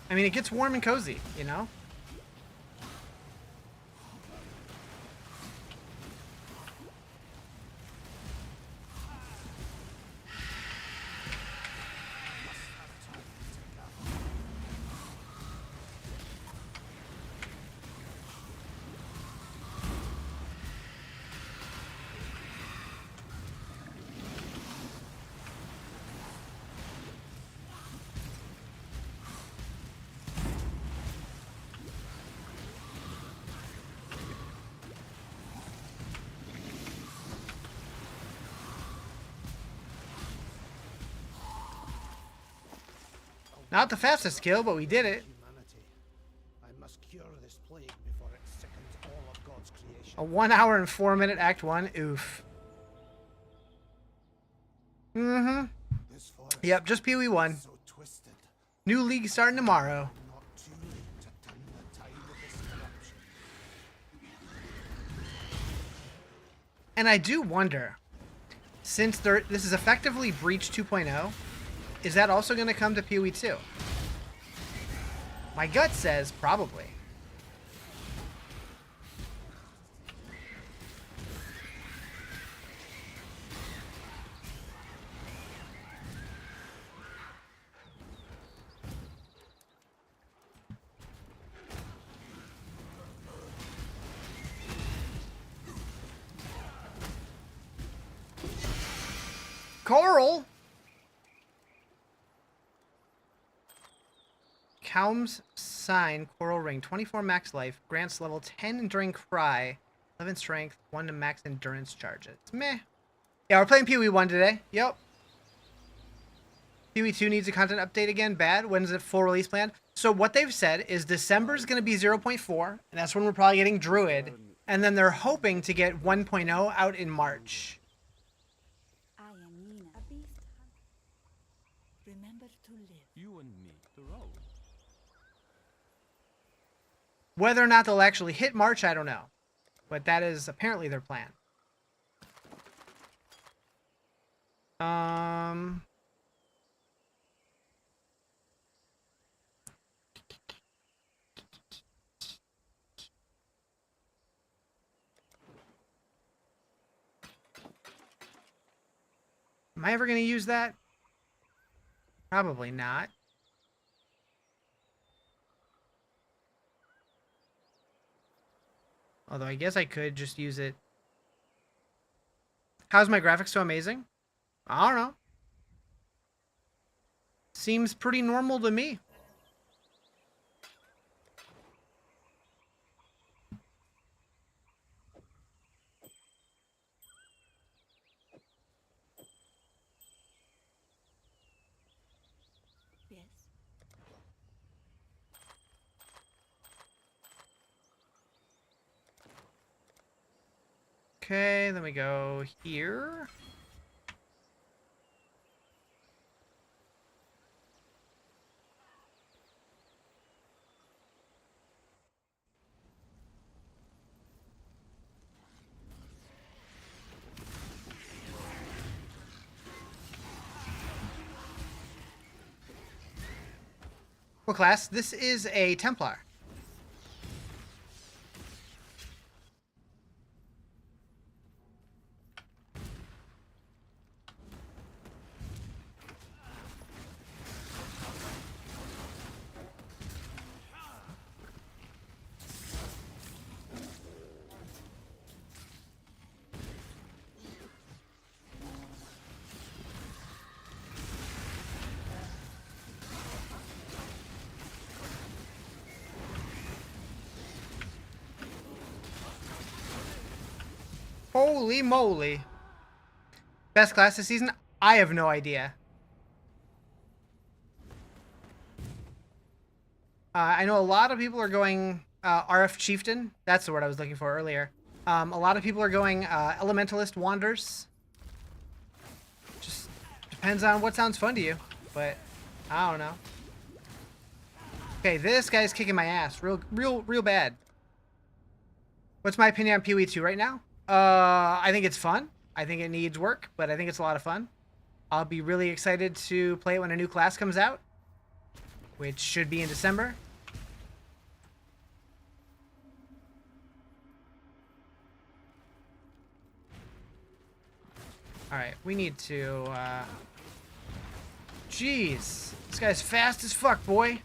I mean, it gets warm and cozy, you know? Not the fastest kill, but we did it. Humanity. I must cure this plague before it sickens all of God's creation. A 1 hour and 4 minute Act 1. Oof. Mm-hmm. This forest Yep, just Pee Wee 1. so twisted. New league starting tomorrow. Not too late to turn the tide of this corruption. And I do wonder, since this is effectively Breach 2.0, is that also going to come to PoE 2? My gut says probably. Coral! Calm's Sign, Coral Ring, 24 max life, grants level 10 Enduring Cry, 11 strength, 1 to max endurance charges. Meh. Yeah, we're playing PoE 1 today. Yep. PoE 2 needs a content update again. Bad. When's the full release plan? So what they've said is December is going to be 0.4, and that's when we're probably getting Druid. And then they're hoping to get 1.0 out in March. I am Nina, a beast hunter. Remember to live. You and me, the road. Whether or not they'll actually hit March, I don't know. But that is apparently their plan. Am I ever going to use that? Probably not. Although I guess I could just use it. How's my graphics so amazing? I don't know. Seems pretty normal to me. Yes. Okay, then we go here. What class? This is a Templar. Holy moly. Best class this season? I have no idea. I know a lot of people are going RF Chieftain. That's the word I was looking for earlier. A lot of people are going Elementalist Wanders. Just depends on what sounds fun to you. But I don't know. Okay, this guy's kicking my ass real bad. What's my opinion on PoE 2 right now? I think it's fun. I think it needs work, but I think it's a lot of fun. I'll be really excited to play it when a new class comes out, which should be in December. Alright, we need to, Jeez. This guy's fast as fuck, boy.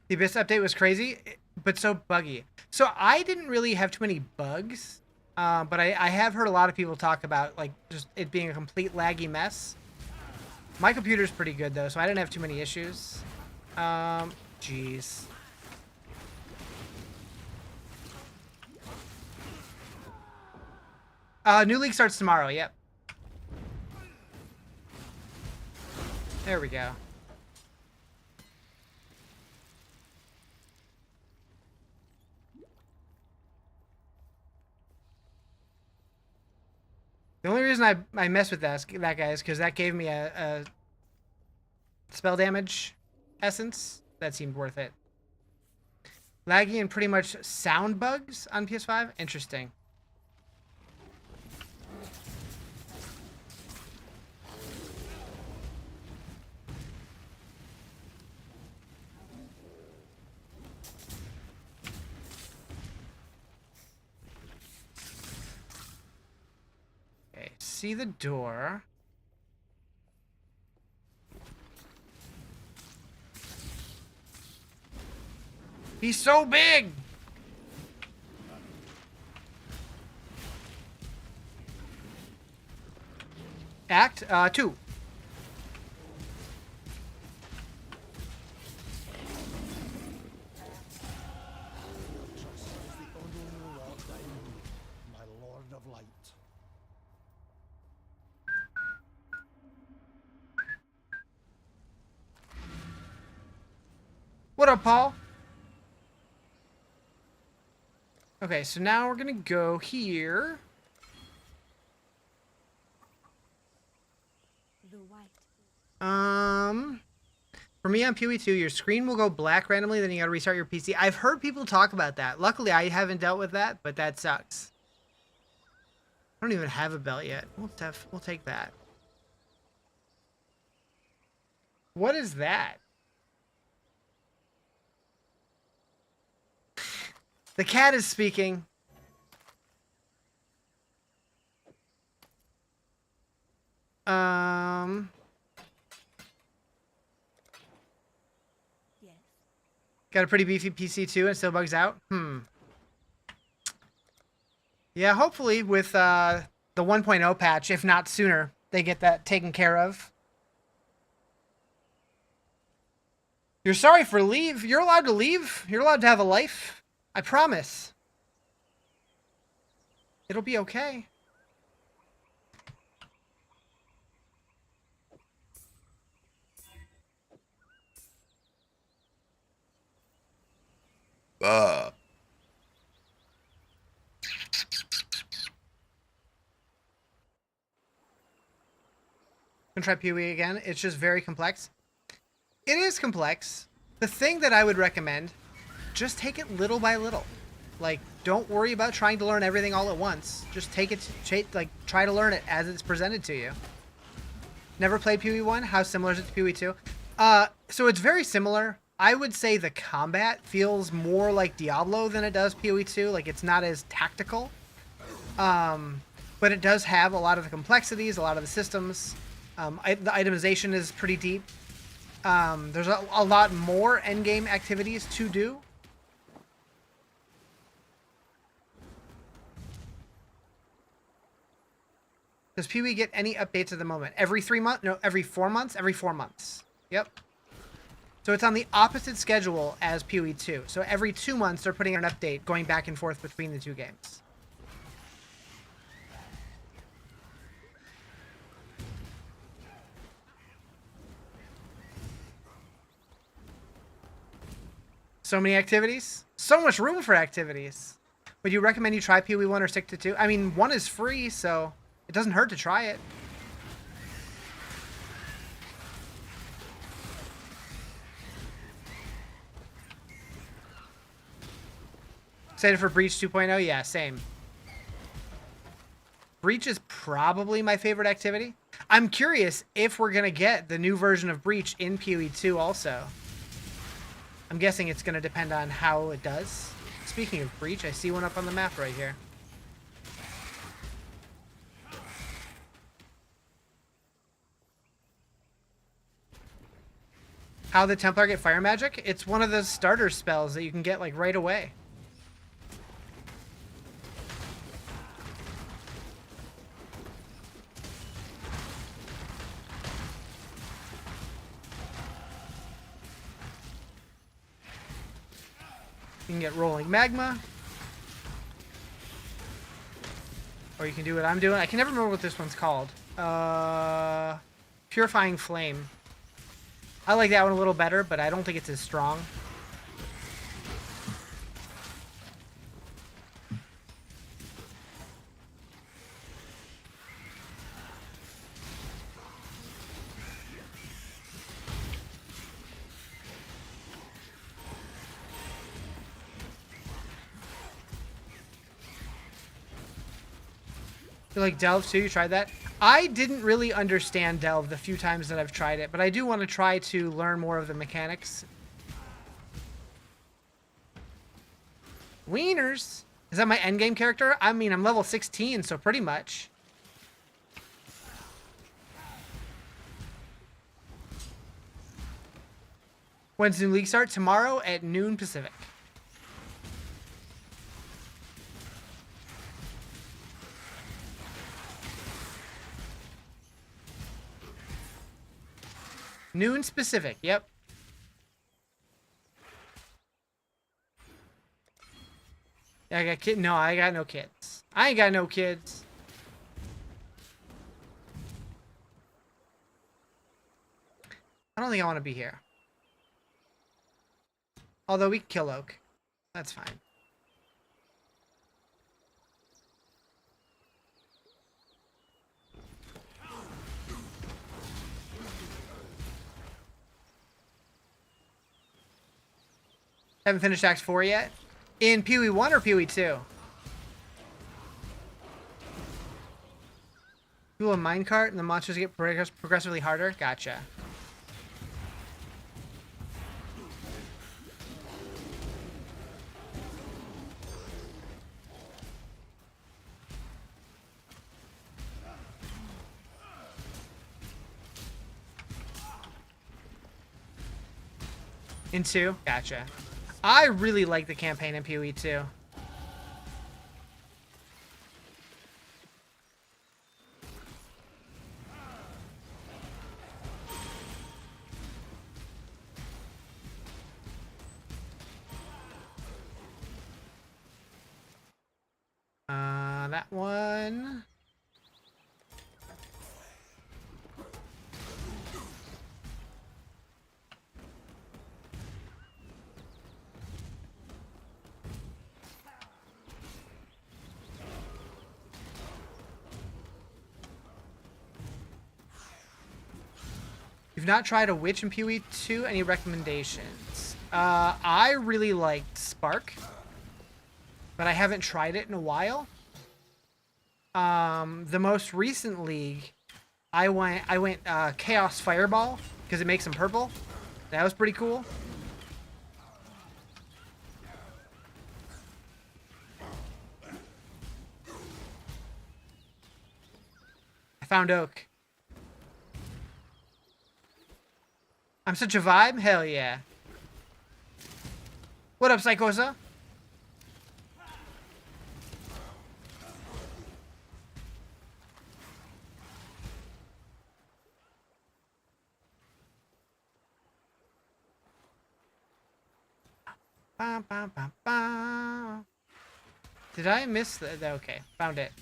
The Abyss update was crazy, but so buggy. So I didn't really have too many bugs, but I have heard a lot of people talk about, like, just it being a complete laggy mess. My computer's pretty good, though, so I didn't have too many issues. Jeez. New league starts tomorrow, yep. There we go. The only reason I mess with that guy is because that gave me a spell damage essence. That seemed worth it. Laggy and pretty much sound bugs on PS5? Interesting. See the door. He's so big. Act 2. What up, Paul? Okay, so now we're gonna go here. The white. For me on PoE2, your screen will go black randomly, then you gotta restart your PC. I've heard people talk about that. Luckily, I haven't dealt with that, but that sucks. I don't even have a belt yet. We'll take that. What is that? The cat is speaking. Yes. Got a pretty beefy PC too and still bugs out? Yeah, hopefully with the 1.0 patch, if not sooner, they get that taken care of. You're sorry for leave. You're allowed to leave. You're allowed to have a life. I promise. It'll be okay. Gonna try PoE again. It's just very complex. It is complex. The thing that I would recommend, just take it little by little. Like, don't worry about trying to learn everything all at once. Just take it, try to learn it as it's presented to you. Never played PoE 1? How similar is it to PoE 2? So it's very similar. I would say the combat feels more like Diablo than it does PoE 2. Like, it's not as tactical. But it does have a lot of the complexities, a lot of the systems. The itemization is pretty deep. There's a lot more endgame activities to do. Does PoE get any updates at the moment? Every 3 months? No, every 4 months? Every 4 months. Yep. So it's on the opposite schedule as PoE 2. So every 2 months they're putting an update going back and forth between the two games. So many activities. So much room for activities. Would you recommend you try PoE 1 or stick to 2? I mean, 1 is free, so it doesn't hurt to try it. Excited for Breach 2.0? Yeah, same. Breach is probably my favorite activity. I'm curious if we're going to get the new version of Breach in PoE 2 also. I'm guessing it's going to depend on how it does. Speaking of Breach, I see one up on the map right here. How the Templar get fire magic? It's one of those starter spells that you can get like right away. You can get rolling magma. Or you can do what I'm doing. I can never remember what this one's called. Purifying flame. I like that one a little better, but I don't think it's as strong. You like Delve too? You tried that? I didn't really understand Delve the few times that I've tried it, but I do want to try to learn more of the mechanics. Wieners? Is that my endgame character? I mean, I'm level 16, so pretty much. When's the new league start? Tomorrow at noon Pacific. Noon specific, yep. I got kid. No, I got no kids. I ain't got no kids. I don't think I want to be here. Although we can kill Oak. That's fine. Haven't finished Act 4 yet? In PoE 1 or PoE 2? Do a minecart and the monsters get progressively harder? Gotcha. In 2? Gotcha. I really like the campaign in PoE 2. That one. You've not tried a witch in PoE 2? Any recommendations? I really liked Spark, but I haven't tried it in a while. The most recent league, I went Chaos Fireball because it makes them purple. That was pretty cool. I found Oak. I'm such a vibe? Hell yeah. What up, Psychosa? Ba, ba, ba, ba. Did I miss that? Okay, found it.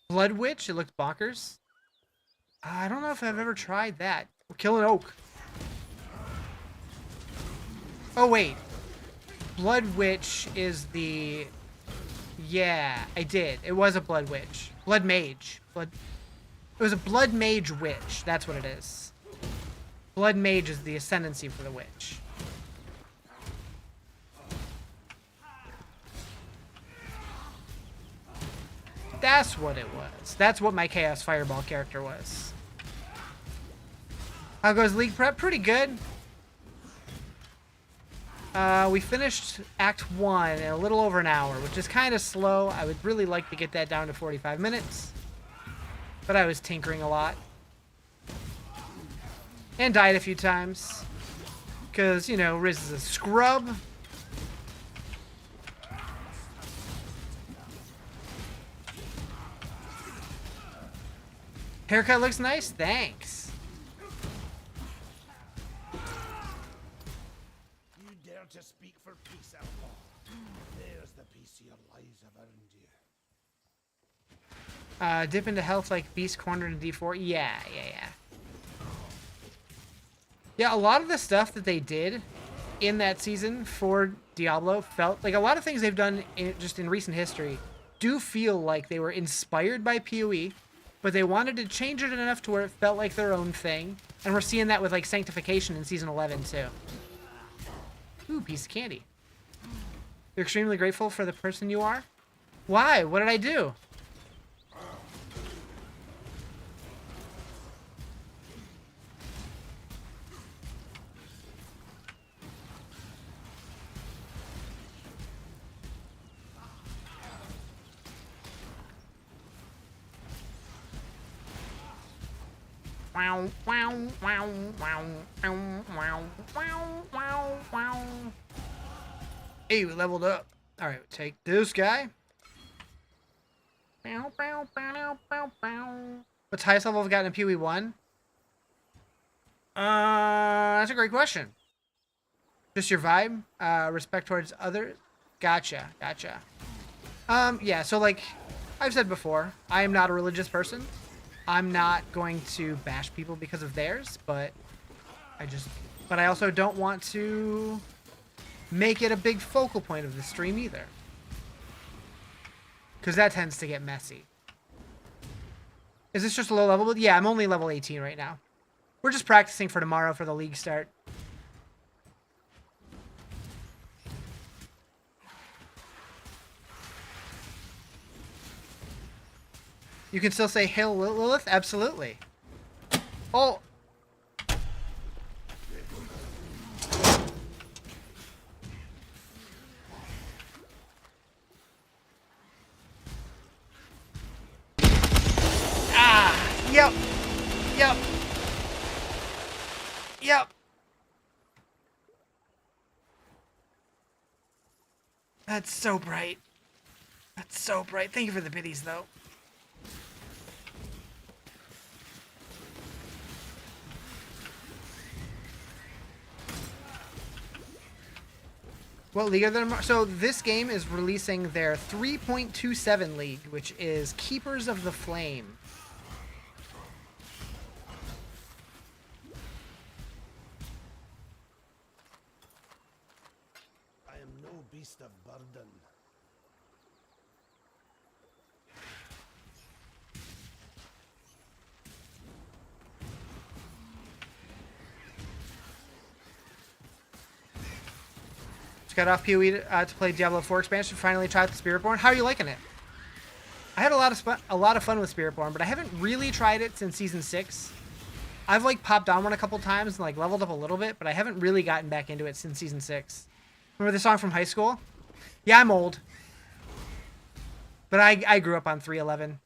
Blood Witch, it looked bonkers. I don't know if I've ever tried that. We're killing Oak. Oh, wait. Blood Witch is the... Yeah, I did. It was a Blood Witch. Blood Mage. It was a Blood Mage Witch. That's what it is. Blood Mage is the ascendancy for the Witch. That's what it was. That's what my Chaos Fireball character was. How goes League Prep? Pretty good. We finished Act 1 in a little over an hour, which is kind of slow. I would really like to get that down to 45 minutes. But I was tinkering a lot. And died a few times. Because, you know, Riz is a scrub. Haircut looks nice? Thanks. You dare to speak for peace, outlaw? There's the peace your lives have earned you. Dip into health like Beast cornered in D4. Yeah. Yeah, a lot of the stuff that they did in that season for Diablo felt like a lot of things they've done just in recent history do feel like they were inspired by PoE, but they wanted to change it enough to where it felt like their own thing. And we're seeing that with like Sanctification in Season 11 too. Ooh, piece of candy. You're extremely grateful for the person you are? Why? What did I do? Hey, we leveled up. Alright, take this guy. What's highest level I've gotten in PoE 1? That's a great question. Just your vibe? Respect towards others? Gotcha. Yeah, so like I've said before, I am not a religious person. I'm not going to bash people because of theirs, but I also don't want to make it a big focal point of the stream either. Because that tends to get messy. Is this just a low level? Yeah, I'm only level 18 right now. We're just practicing for tomorrow for the league start. You can still say Hail Lilith? Absolutely. Oh! Ah! Yep! That's so bright. Thank you for the biddies, though. What league are there? So this game is releasing their 3.27 league, which is Keepers of the Flame. I am no beast of burden. Just got off PoE to play Diablo 4 expansion. Finally tried the Spiritborn. How are you liking it? I had a lot of fun with Spiritborn, but I haven't really tried it since Season 6. I've like popped on one a couple times and like leveled up a little bit, but I haven't really gotten back into it since Season 6. Remember the song from high school? Yeah, I'm old. But I grew up on 311.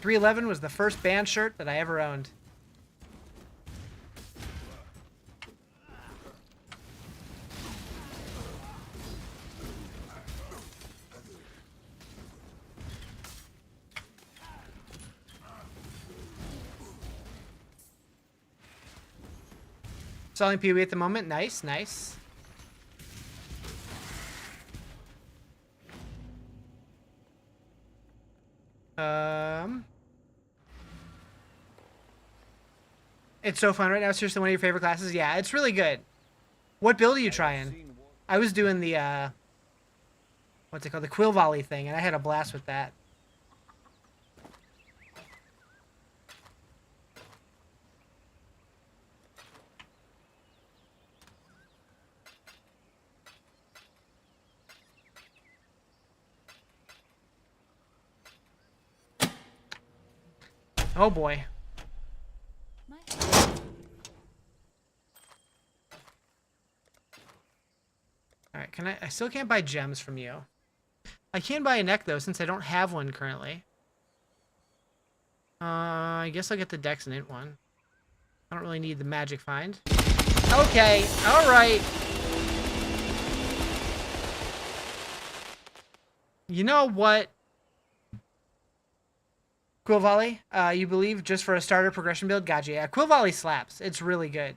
.311 was the first band shirt that I ever owned. Selling PoE at the moment. Nice. It's so fun right now. Seriously, one of your favorite classes? Yeah, it's really good. What build are you trying? I was doing the, what's it called? The Quill Volley thing, and I had a blast with that. Oh boy. Alright, I still can't buy gems from you. I can buy a neck though, since I don't have one currently. I guess I'll get the Dex and Int one. I don't really need the magic find. Okay, alright. You know what? Quill Volley, you believe just for a starter progression build? Gotcha. Yeah, Quill Volley slaps. It's really good.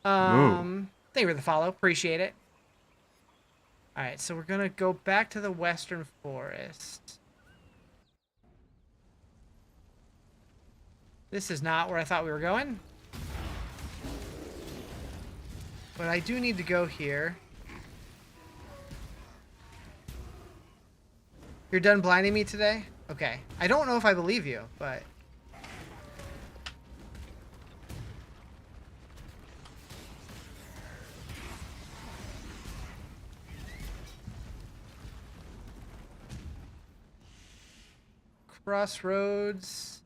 Thank you for the follow. Appreciate it. Alright, so we're gonna go back to the Western Forest. This is not where I thought we were going. But I do need to go here. You're done blinding me today? Okay. I don't know if I believe you, but... Crossroads...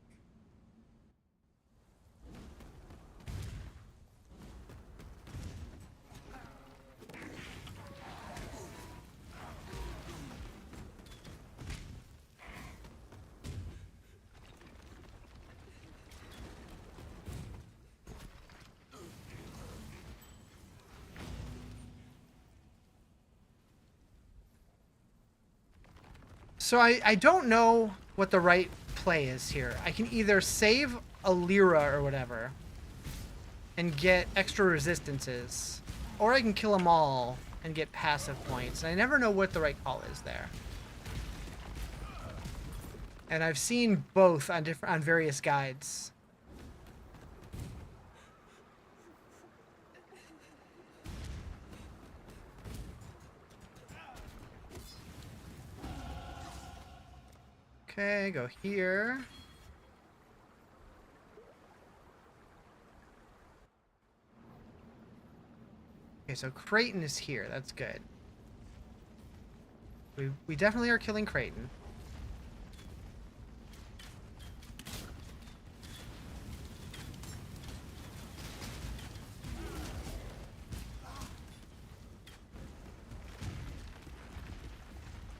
So I don't know what the right play is here. I can either save a Lyra or whatever and get extra resistances, or I can kill them all and get passive points. I never know what the right call is there. And I've seen both on various guides. Okay, go here. Okay, so Creighton is here. That's good. We definitely are killing Creighton.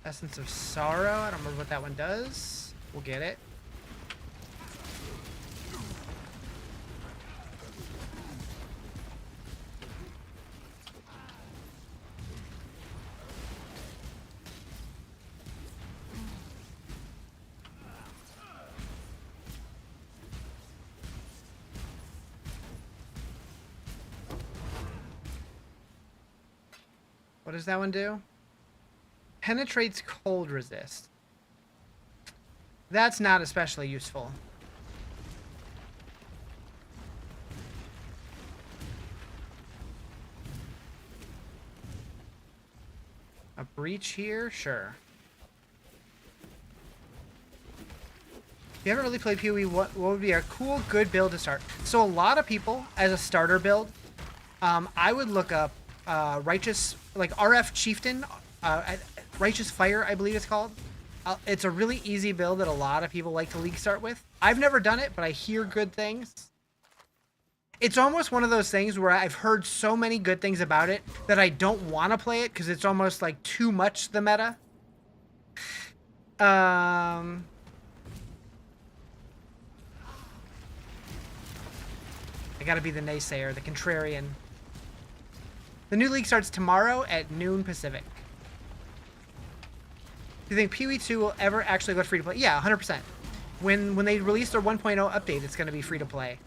Essence of Sorrow. I don't remember what that one does. We'll get it. What does that one do? Penetrates cold resist. That's not especially useful. A breach here? Sure. If you haven't really played PoE, what would be a cool, good build to start? So a lot of people, as a starter build, I would look up Righteous, like RF Chieftain, Righteous Fire, I believe it's called. It's a really easy build that a lot of people like to league start with. I've never done it, but I hear good things. It's almost one of those things where I've heard so many good things about it that I don't want to play it because it's almost like too much the meta. I gotta be the naysayer, the contrarian. The new league starts tomorrow at noon Pacific. Do you think PoE 2 will ever actually go free to play? Yeah, 100%. When they release their 1.0 update, it's going to be free to play,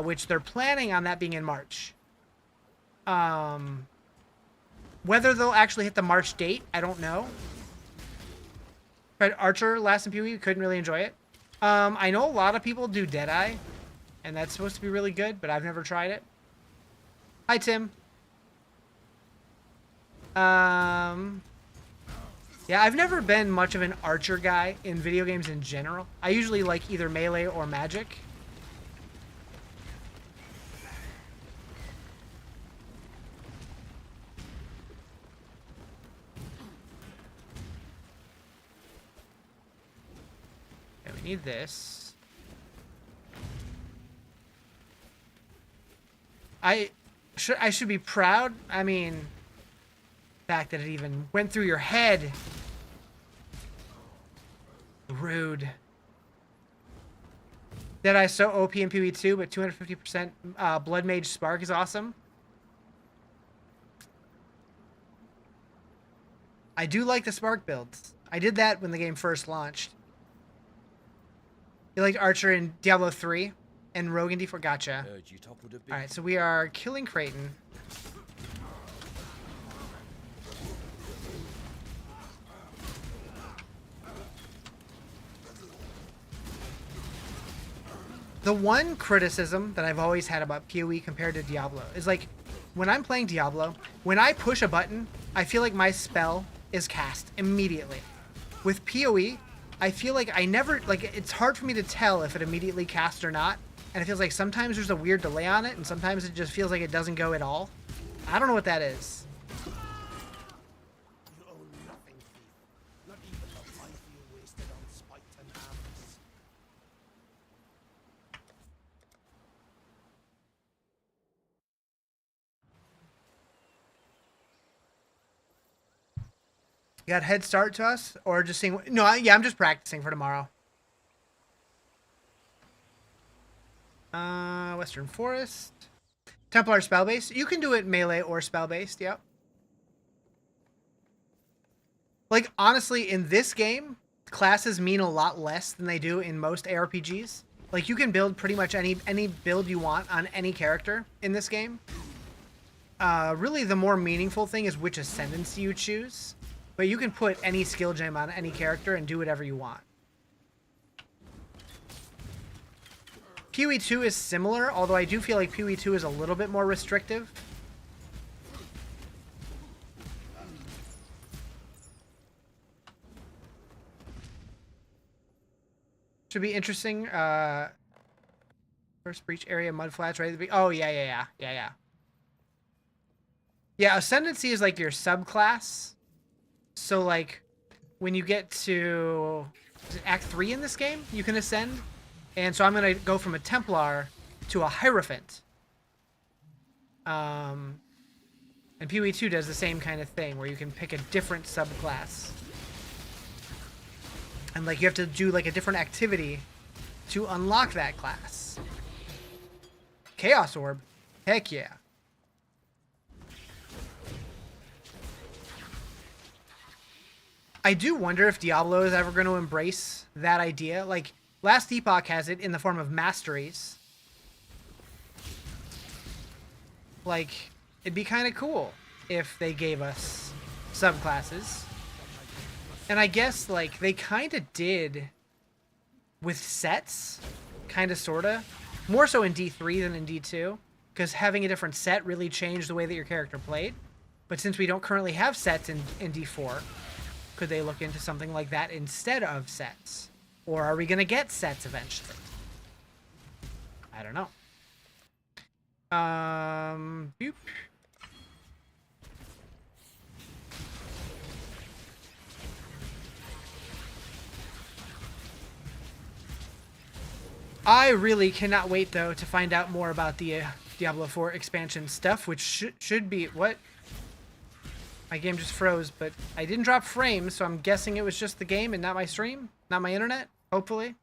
which they're planning on that being in March. Whether they'll actually hit the March date, I don't know. But Archer last in PoE, couldn't really enjoy it. I know a lot of people do Deadeye, and that's supposed to be really good, but I've never tried it. Hi, Tim. Yeah, I've never been much of an Archer guy in video games in general. I usually like either melee or magic. Okay, we need this. I should be proud. I mean, the fact that it even went through your head. Rude. That I so OP in PvE2, but 250% Blood Mage Spark is awesome. I do like the Spark builds. I did that when the game first launched. You liked Archer in Diablo 3 and Rogue in D4? Gotcha. Alright, so we are killing Creighton. The one criticism that I've always had about PoE compared to Diablo is like, when I'm playing Diablo, when I push a button, I feel like my spell is cast immediately. With PoE, I feel like I never, like, it's hard for me to tell if it immediately casts or not. And it feels like sometimes there's a weird delay on it, and sometimes it just feels like it doesn't go at all. I don't know what that is. You owe nothing, thief. Not even the life you wasted on spite and avarice. You got head start to us, or just seeing? No, yeah, I'm just practicing for tomorrow. Western Forest, Templar spell based. You can do it melee or spell based. Yep. Like honestly, in this game, classes mean a lot less than they do in most ARPGs. Like you can build pretty much any build you want on any character in this game. Really, the more meaningful thing is which ascendancy you choose. But you can put any skill gem on any character and do whatever you want. PoE 2 is similar, although I do feel like PoE 2 is a little bit more restrictive. Should be interesting. First breach area, mud flats, right? Oh, yeah. Yeah, Ascendancy is like your subclass. So, like, when you get to Act 3 in this game, you can ascend. And so I'm going to go from a Templar to a Hierophant. And PoE 2 does the same kind of thing, where you can pick a different subclass. And, like, you have to do, like, a different activity to unlock that class. Chaos Orb? Heck yeah. I do wonder if Diablo is ever going to embrace that idea. Like, Last Epoch has it in the form of masteries. Like, it'd be kind of cool if they gave us subclasses. And I guess, like, they kind of did with sets. Kind of, sort of. More so in D3 than in D2. Because having a different set really changed the way that your character played. But since we don't currently have sets in D4, could they look into something like that instead of sets? Or are we going to get sets eventually? I don't know. Boop. I really cannot wait, though, to find out more about the Diablo 4 expansion stuff, which should be... What? My game just froze, but I didn't drop frames, so I'm guessing it was just the game and not my stream? Not my internet? Hopefully.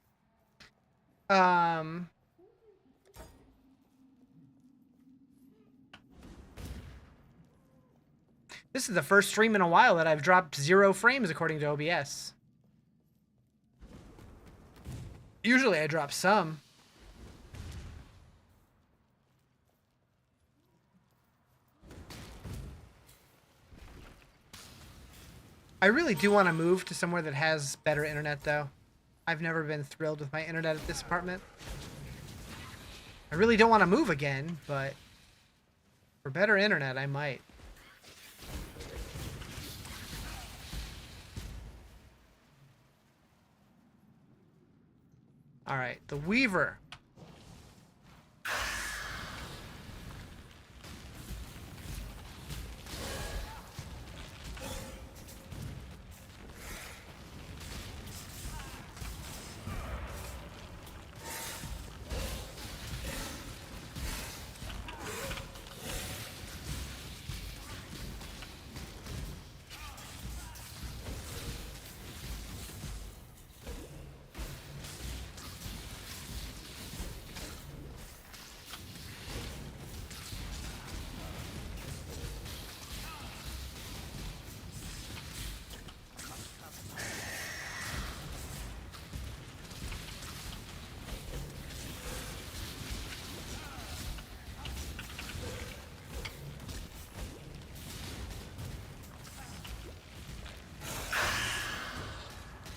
This is the first stream in a while that I've dropped 0 frames according to OBS. Usually I drop some. I really do want to move to somewhere that has better internet, though. I've never been thrilled with my internet at this apartment. I really don't want to move again, but for better internet, I might. All right, the Weaver.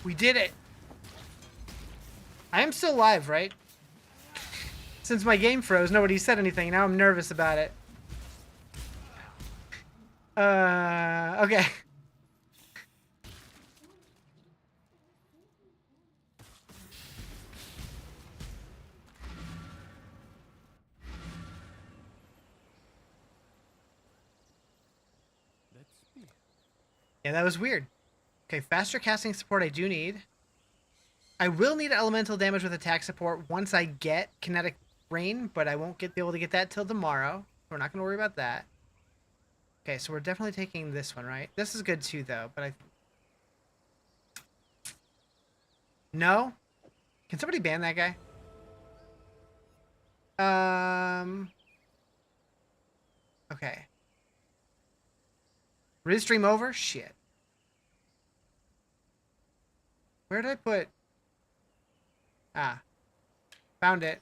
We did it. I am still live, right? Since my game froze, nobody said anything. Now I'm nervous about it. Okay. Yeah, that was weird. Okay, faster casting support I do need. I will need elemental damage with attack support once I get kinetic rain, but I won't be able to get that till tomorrow. We're not going to worry about that. Okay, so we're definitely taking this one, right? This is good too, though, but No? Can somebody ban that guy? Okay. Riz stream over? Shit. Where did I put... Ah. Found it.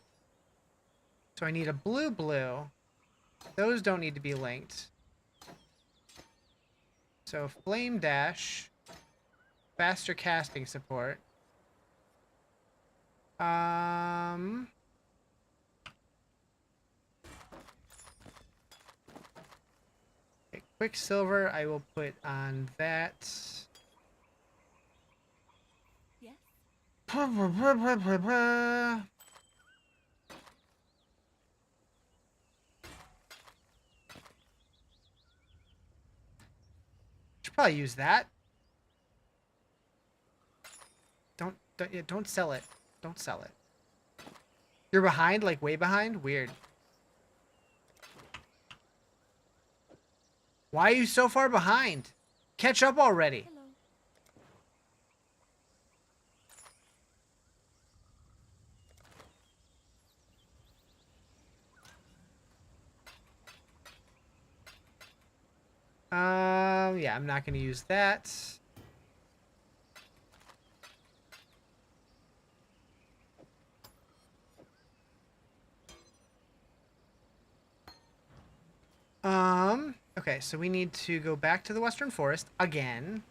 So I need a blue. Those don't need to be linked. So Flame Dash. Faster casting support. Okay, Quicksilver I will put on that. Yes. Should probably use that. Don't sell it. Don't sell it. You're behind, like way behind? Weird. Why are you so far behind? Catch up already. Yeah, I'm not going to use that. Okay, so we need to go back to the Western Forest again.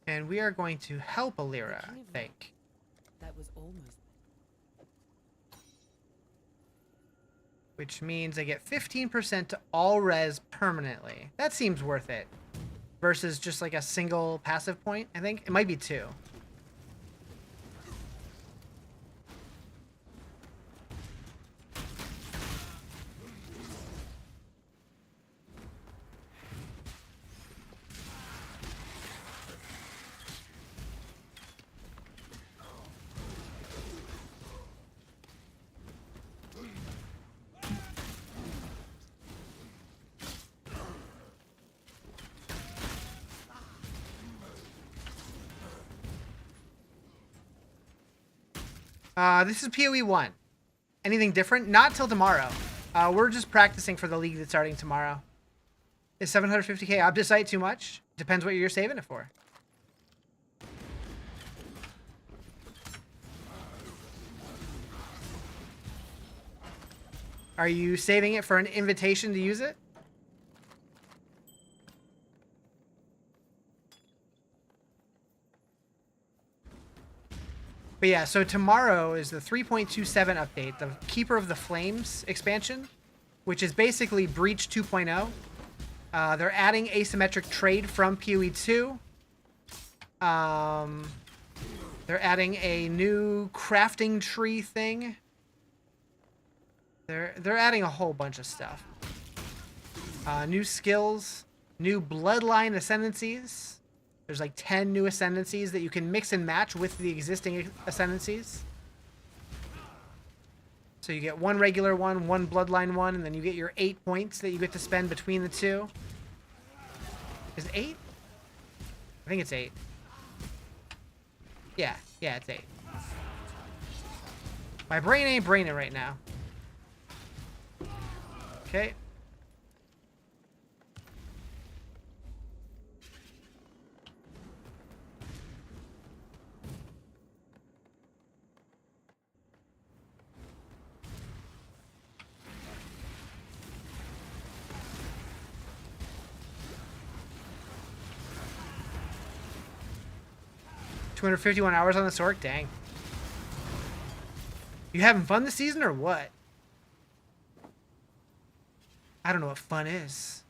And we are going to help Alira, I think. That was almost. Which means I get 15% to all res permanently. That seems worth it. Versus just like a single passive point, I think. It might be 2. This is PoE 1. Anything different? Not till tomorrow. We're just practicing for the league that's starting tomorrow. Is 750k Obdicite too much? Depends what you're saving it for. Are you saving it for an invitation to use it? But yeah, so tomorrow is the 3.27 update, the Keeper of the Flames expansion, which is basically Breach 2.0. They're adding asymmetric trade from PoE 2. They're adding a new crafting tree thing. They're adding a whole bunch of stuff. New skills, new bloodline ascendancies. There's like 10 new ascendancies that you can mix and match with the existing ascendancies. So you get one regular one, one bloodline one, and then you get your 8 points that you get to spend between the two. Is it 8? I think it's 8. Yeah, it's 8. My brain ain't braining right now. Okay. 251 hours on this orc? Dang. You having fun this season or what? I don't know what fun is.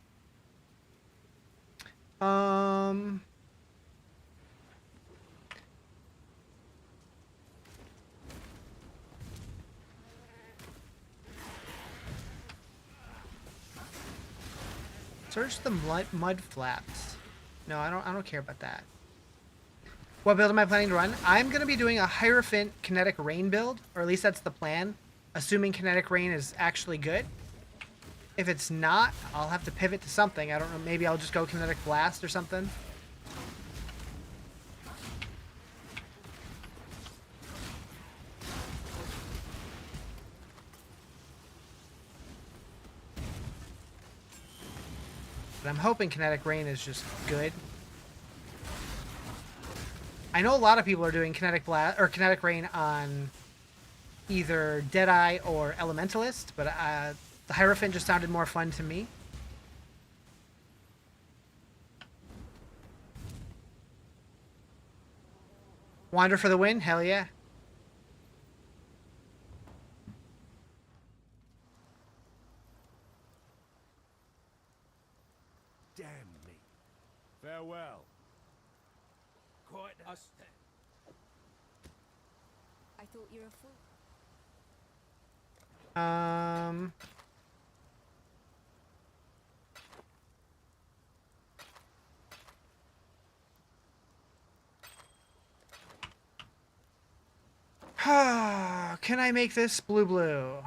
Search the mud flaps. No, I don't care about that. What build am I planning to run? I'm going to be doing a Hierophant Kinetic Rain build, or at least that's the plan, assuming Kinetic Rain is actually good. If it's not, I'll have to pivot to something. I don't know, maybe I'll just go Kinetic Blast or something. But I'm hoping Kinetic Rain is just good. I know a lot of people are doing Kinetic Blast or Kinetic Rain on either Deadeye or Elementalist, but the Hierophant just sounded more fun to me. Wander for the win? Hell yeah. Damn me. Farewell. Quite a I thought you were a fool. Can I make this blue?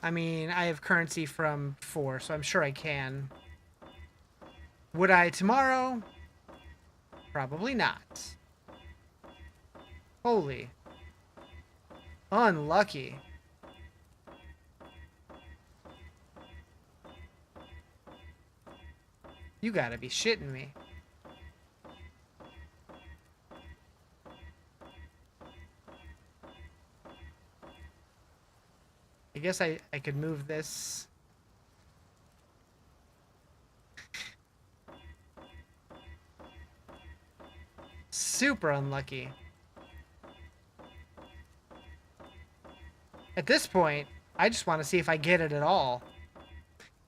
I mean, I have currency from 4, so I'm sure I can. Would I tomorrow? Probably not. Holy. Unlucky. You gotta be shitting me. I guess I could move this. Super unlucky. At this point, I just want to see if I get it at all.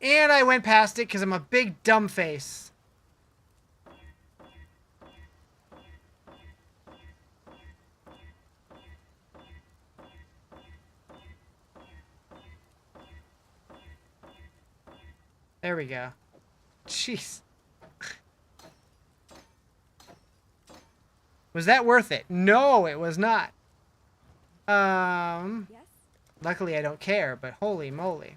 And I went past it because I'm a big dumb face. There we go. Jeez. Was that worth it? No, it was not. Yes? Luckily I don't care, but holy moly.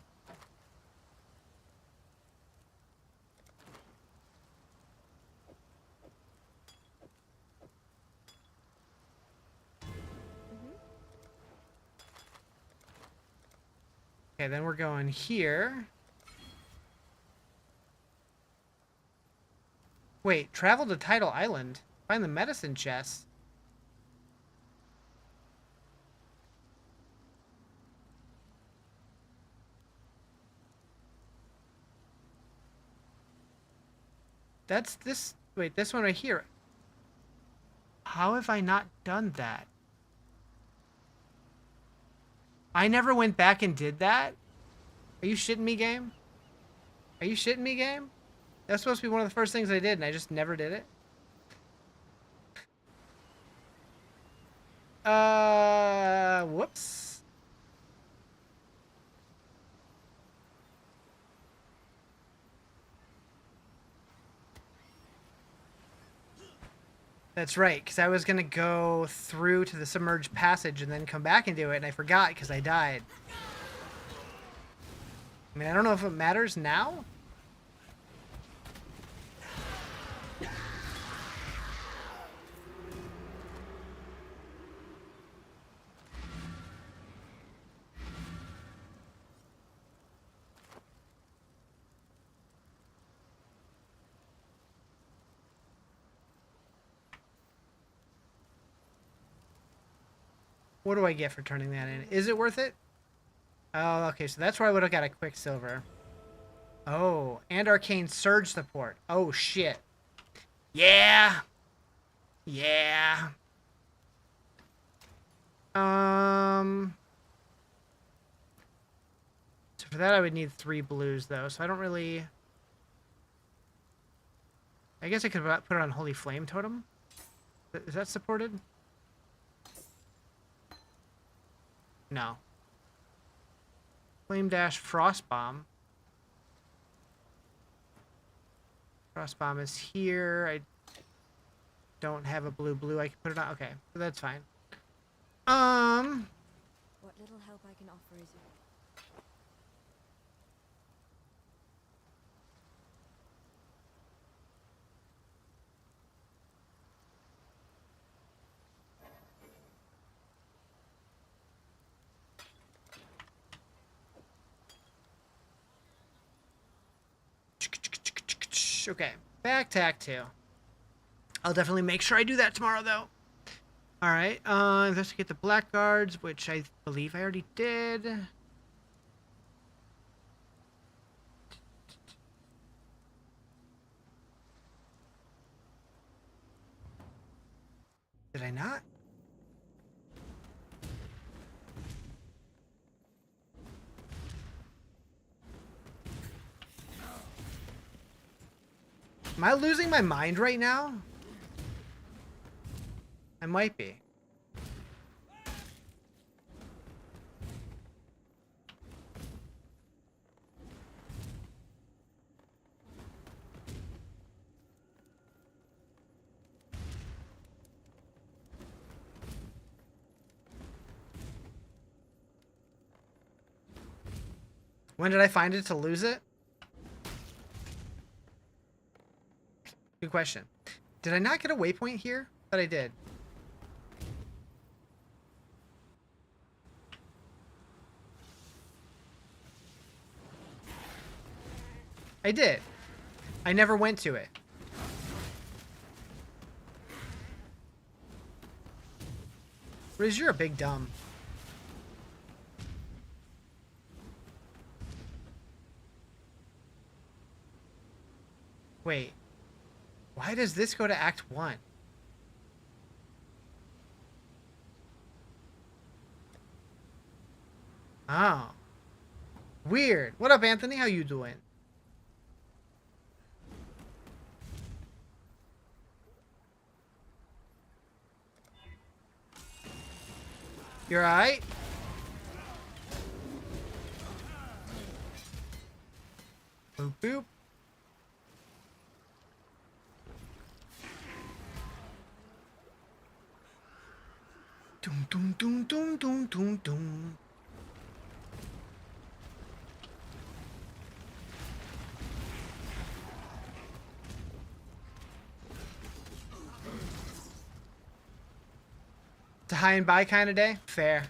Okay, then we're going here. Wait, travel to Tidal Island. Find the medicine chest. That's this. Wait, this one right here. How have I not done that? I never went back and did that? Are you shitting me, game? Are you shitting me, game? That's supposed to be one of the first things I did, and I just never did it. Whoops. That's right, because I was going to go through to the submerged passage and then come back and do it, and I forgot because I died. I mean, I don't know if it matters now. What do I get for turning that in? Is it worth it? Oh, okay, so that's where I would have got a Quicksilver. Oh, and Arcane Surge support. Oh, shit. Yeah! Yeah. So for that I would need 3 blues though, so I don't really... I guess I could put it on Holy Flame Totem. Is that supported? No. Flame Dash Frost Bomb. Frost Bomb is here. I don't have a blue. I can put it on. Okay, so that's fine. What little help I can offer is Okay, back to Act 2. I'll definitely make sure I do that tomorrow, though. All right, investigate the blackguards, which I believe I already did. Did I not? Am I losing my mind right now? I might be. When did I find it to lose it? Good question. Did I not get a waypoint here? But I did. I did. I never went to it. Riz, you're a big dumb. Wait. Why does this go to Act 1? Oh. Weird. What up, Anthony? How you doing? You're alright? Boop boop. Dum dum dum dum dum dum dum. It's a high and by kind of day? Fair.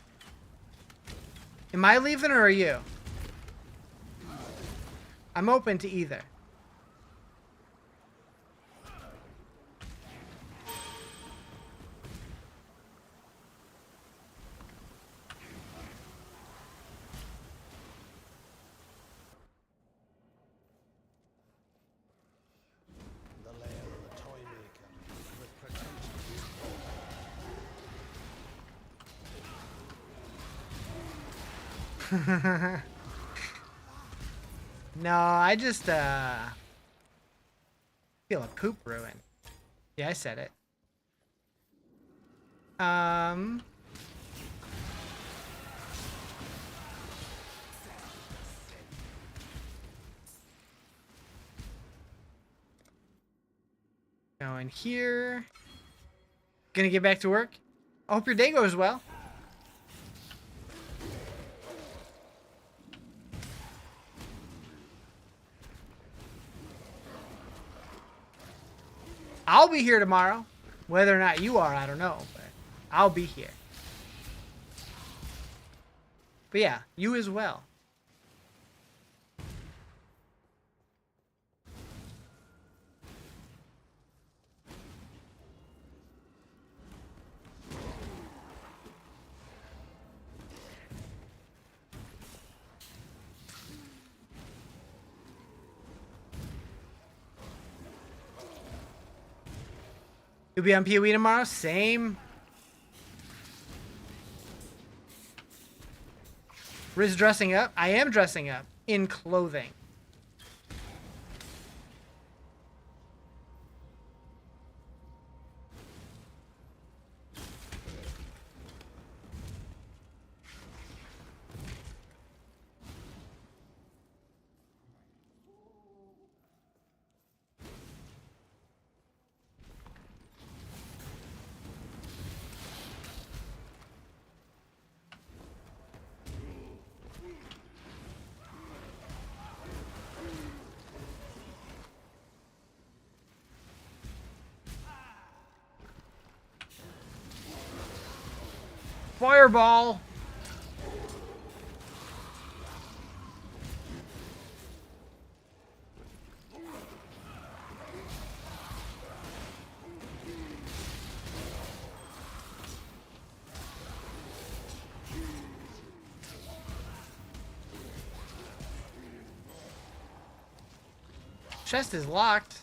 Am I leaving or are you? I'm open to either. The lair of the toy maker with pretensions. No, I just feel a poop ruin. Yeah, I said it. Going here. Gonna get back to work. I hope your day goes well. I'll be here tomorrow. Whether or not you are, I don't know, but I'll be here. But yeah, you as well. You'll be on PoE tomorrow? Same. Riz dressing up? I am dressing up. In clothing. Fireball! Chest is locked.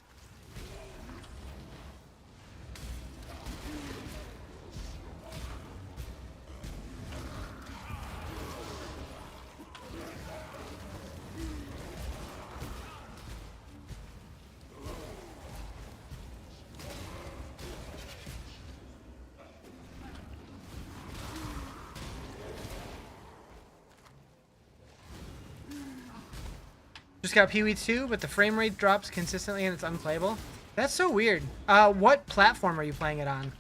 Just got PoE 2, but the frame rate drops consistently and it's unplayable. That's so weird. What platform are you playing it on?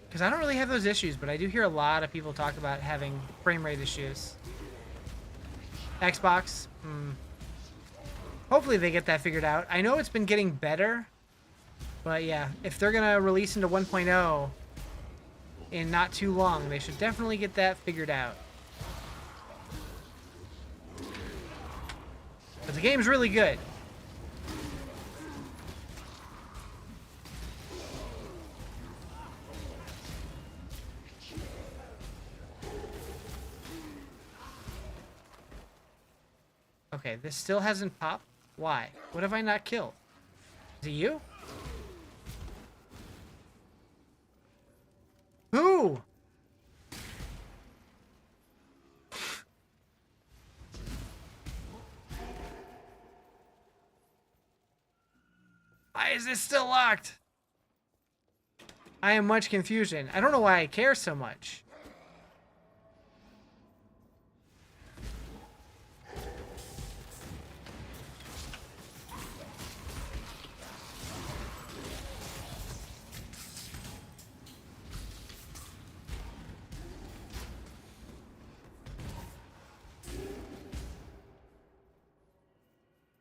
Because I don't really have those issues, but I do hear a lot of people talk about having frame rate issues. Xbox? Hopefully they get that figured out. I know it's been getting better, but yeah, if they're going to release into 1.0 in not too long, they should definitely get that figured out. But the game's really good. Okay, this still hasn't popped. Why? What have I not killed? Is it you? Who? Why is this still locked? I am much confusion. I don't know why I care so much.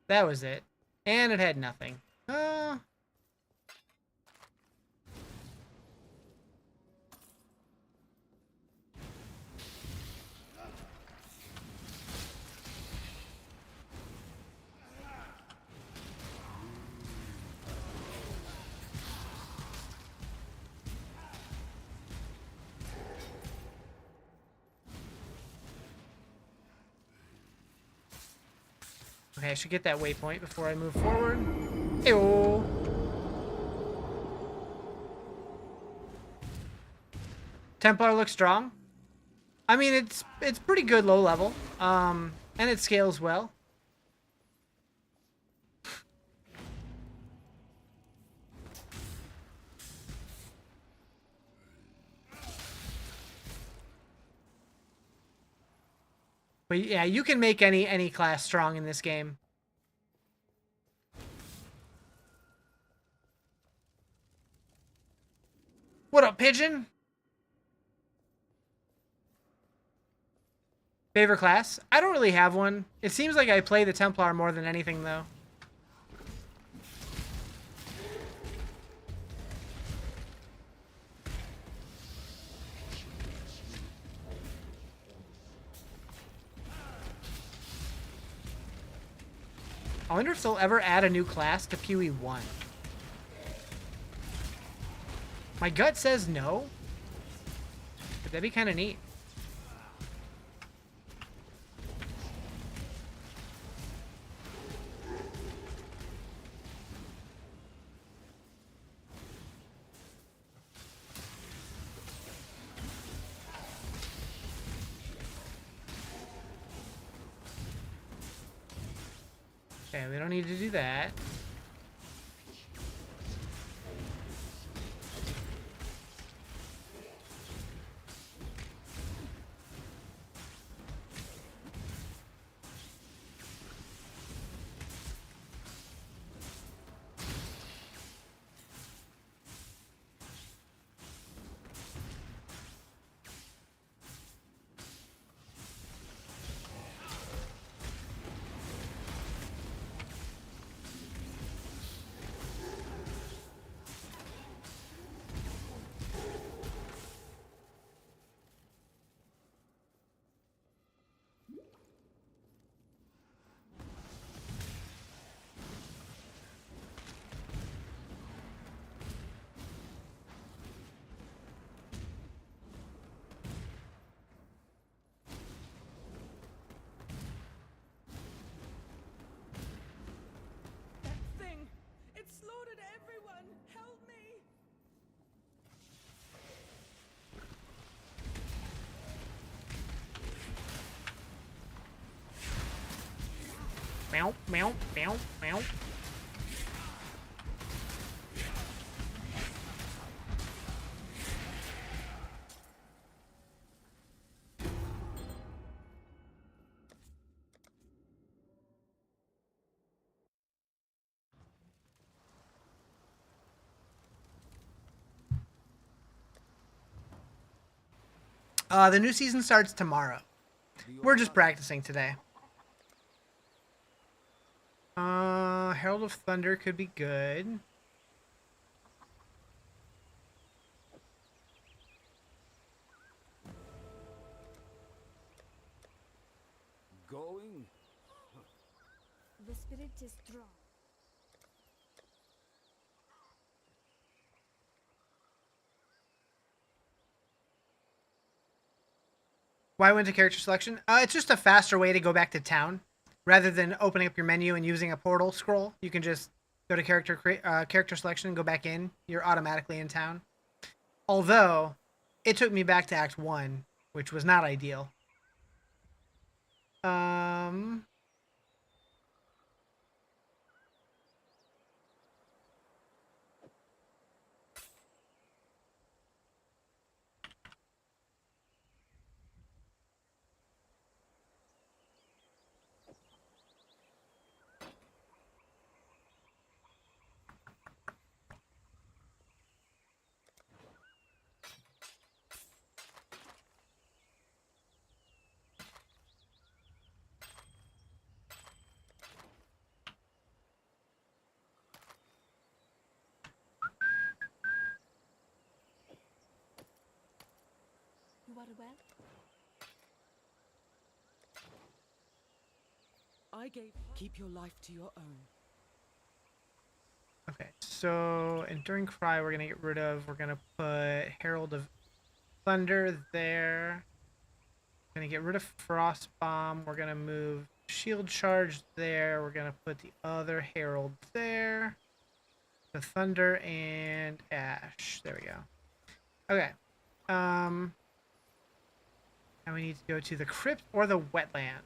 That was it. And it had nothing. Okay, I should get that waypoint before I move forward. Ew. Templar looks strong. I mean, it's pretty good low level. And it scales well. But yeah, you can make any class strong in this game. What up, Pigeon? Favorite class? I don't really have one. It seems like I play the Templar more than anything, though. I wonder if they'll ever add a new class to PoE 1. My gut says no, but that'd be kind of neat. Okay, we don't need to do that. That thing! It slaughtered everyone! Help me! Meow, meow, meow, meow. The new season starts tomorrow. We're just practicing today. Herald of Thunder could be good. Going? The spirit is strong. Why went to character selection? It's just a faster way to go back to town. Rather than opening up your menu and using a portal scroll, you can just go to character selection and go back in. You're automatically in town. Although, it took me back to Act 1, which was not ideal. You are well? I gave. Keep your life to your own. Okay, so Enduring Cry we're going to get rid of. We're going to put Herald of Thunder there. We're going to get rid of Frost Bomb. We're going to move Shield Charge there. We're going to put the other Herald there. The Thunder and Ash. There we go. Okay. Now we need to go to the Crypt or the Wetlands.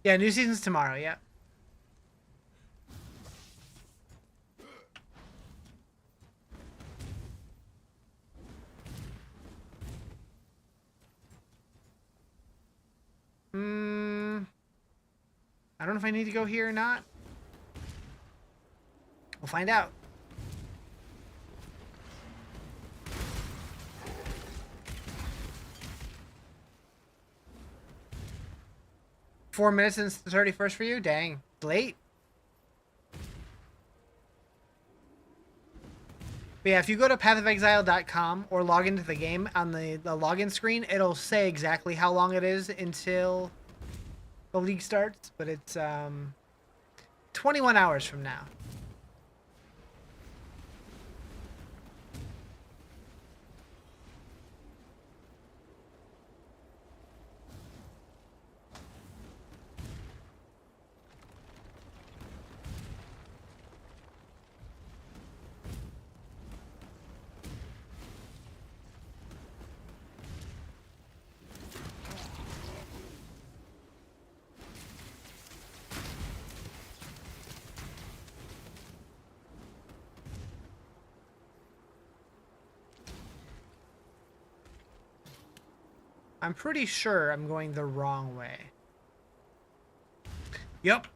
Yeah, new season's tomorrow, yeah. I don't know if I need to go here or not. We'll find out. Four minutes since the 31st for you? Dang. Late. But yeah, if you go to pathofexile.com or log into the game on the login screen, it'll say exactly how long it is until the league starts. But it's 21 hours from now. I'm pretty sure I'm going the wrong way. Yep.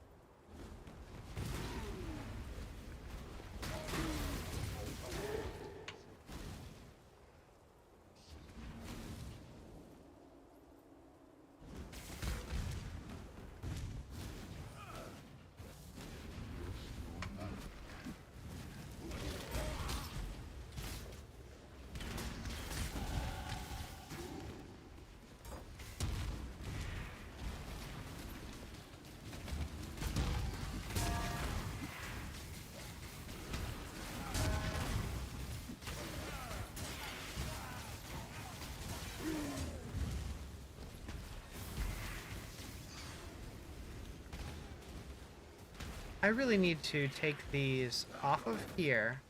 I really need to take these off of here,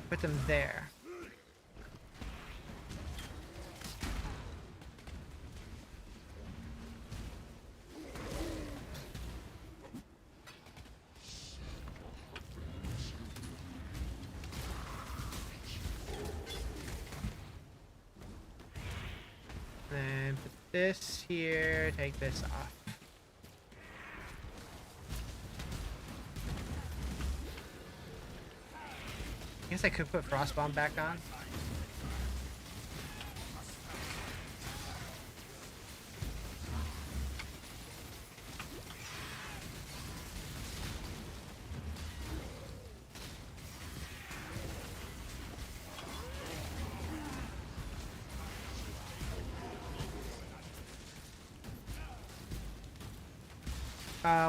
put them there. Then put this here, take this off. I guess I could put Frostbomb back on.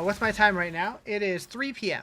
What's my time right now? It is 3 p.m.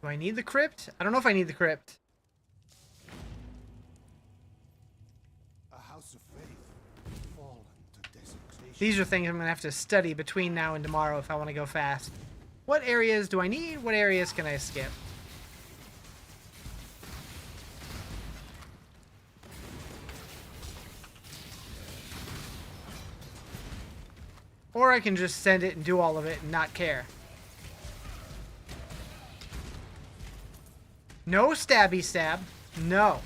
Do I need the crypt? I don't know if I need the crypt. A house of faith, fallen to desecration. These are things I'm going to have to study between now and tomorrow if I want to go fast. What areas do I need? What areas can I skip? Or I can just send it and do all of it and not care. No stabby stab. No.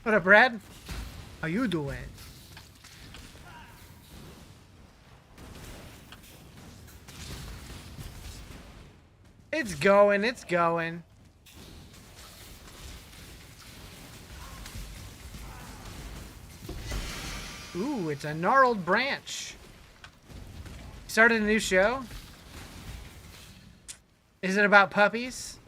What up, Brad? How you doing? It's going, it's going. Ooh, it's a gnarled branch. Started a new show? Is it about puppies?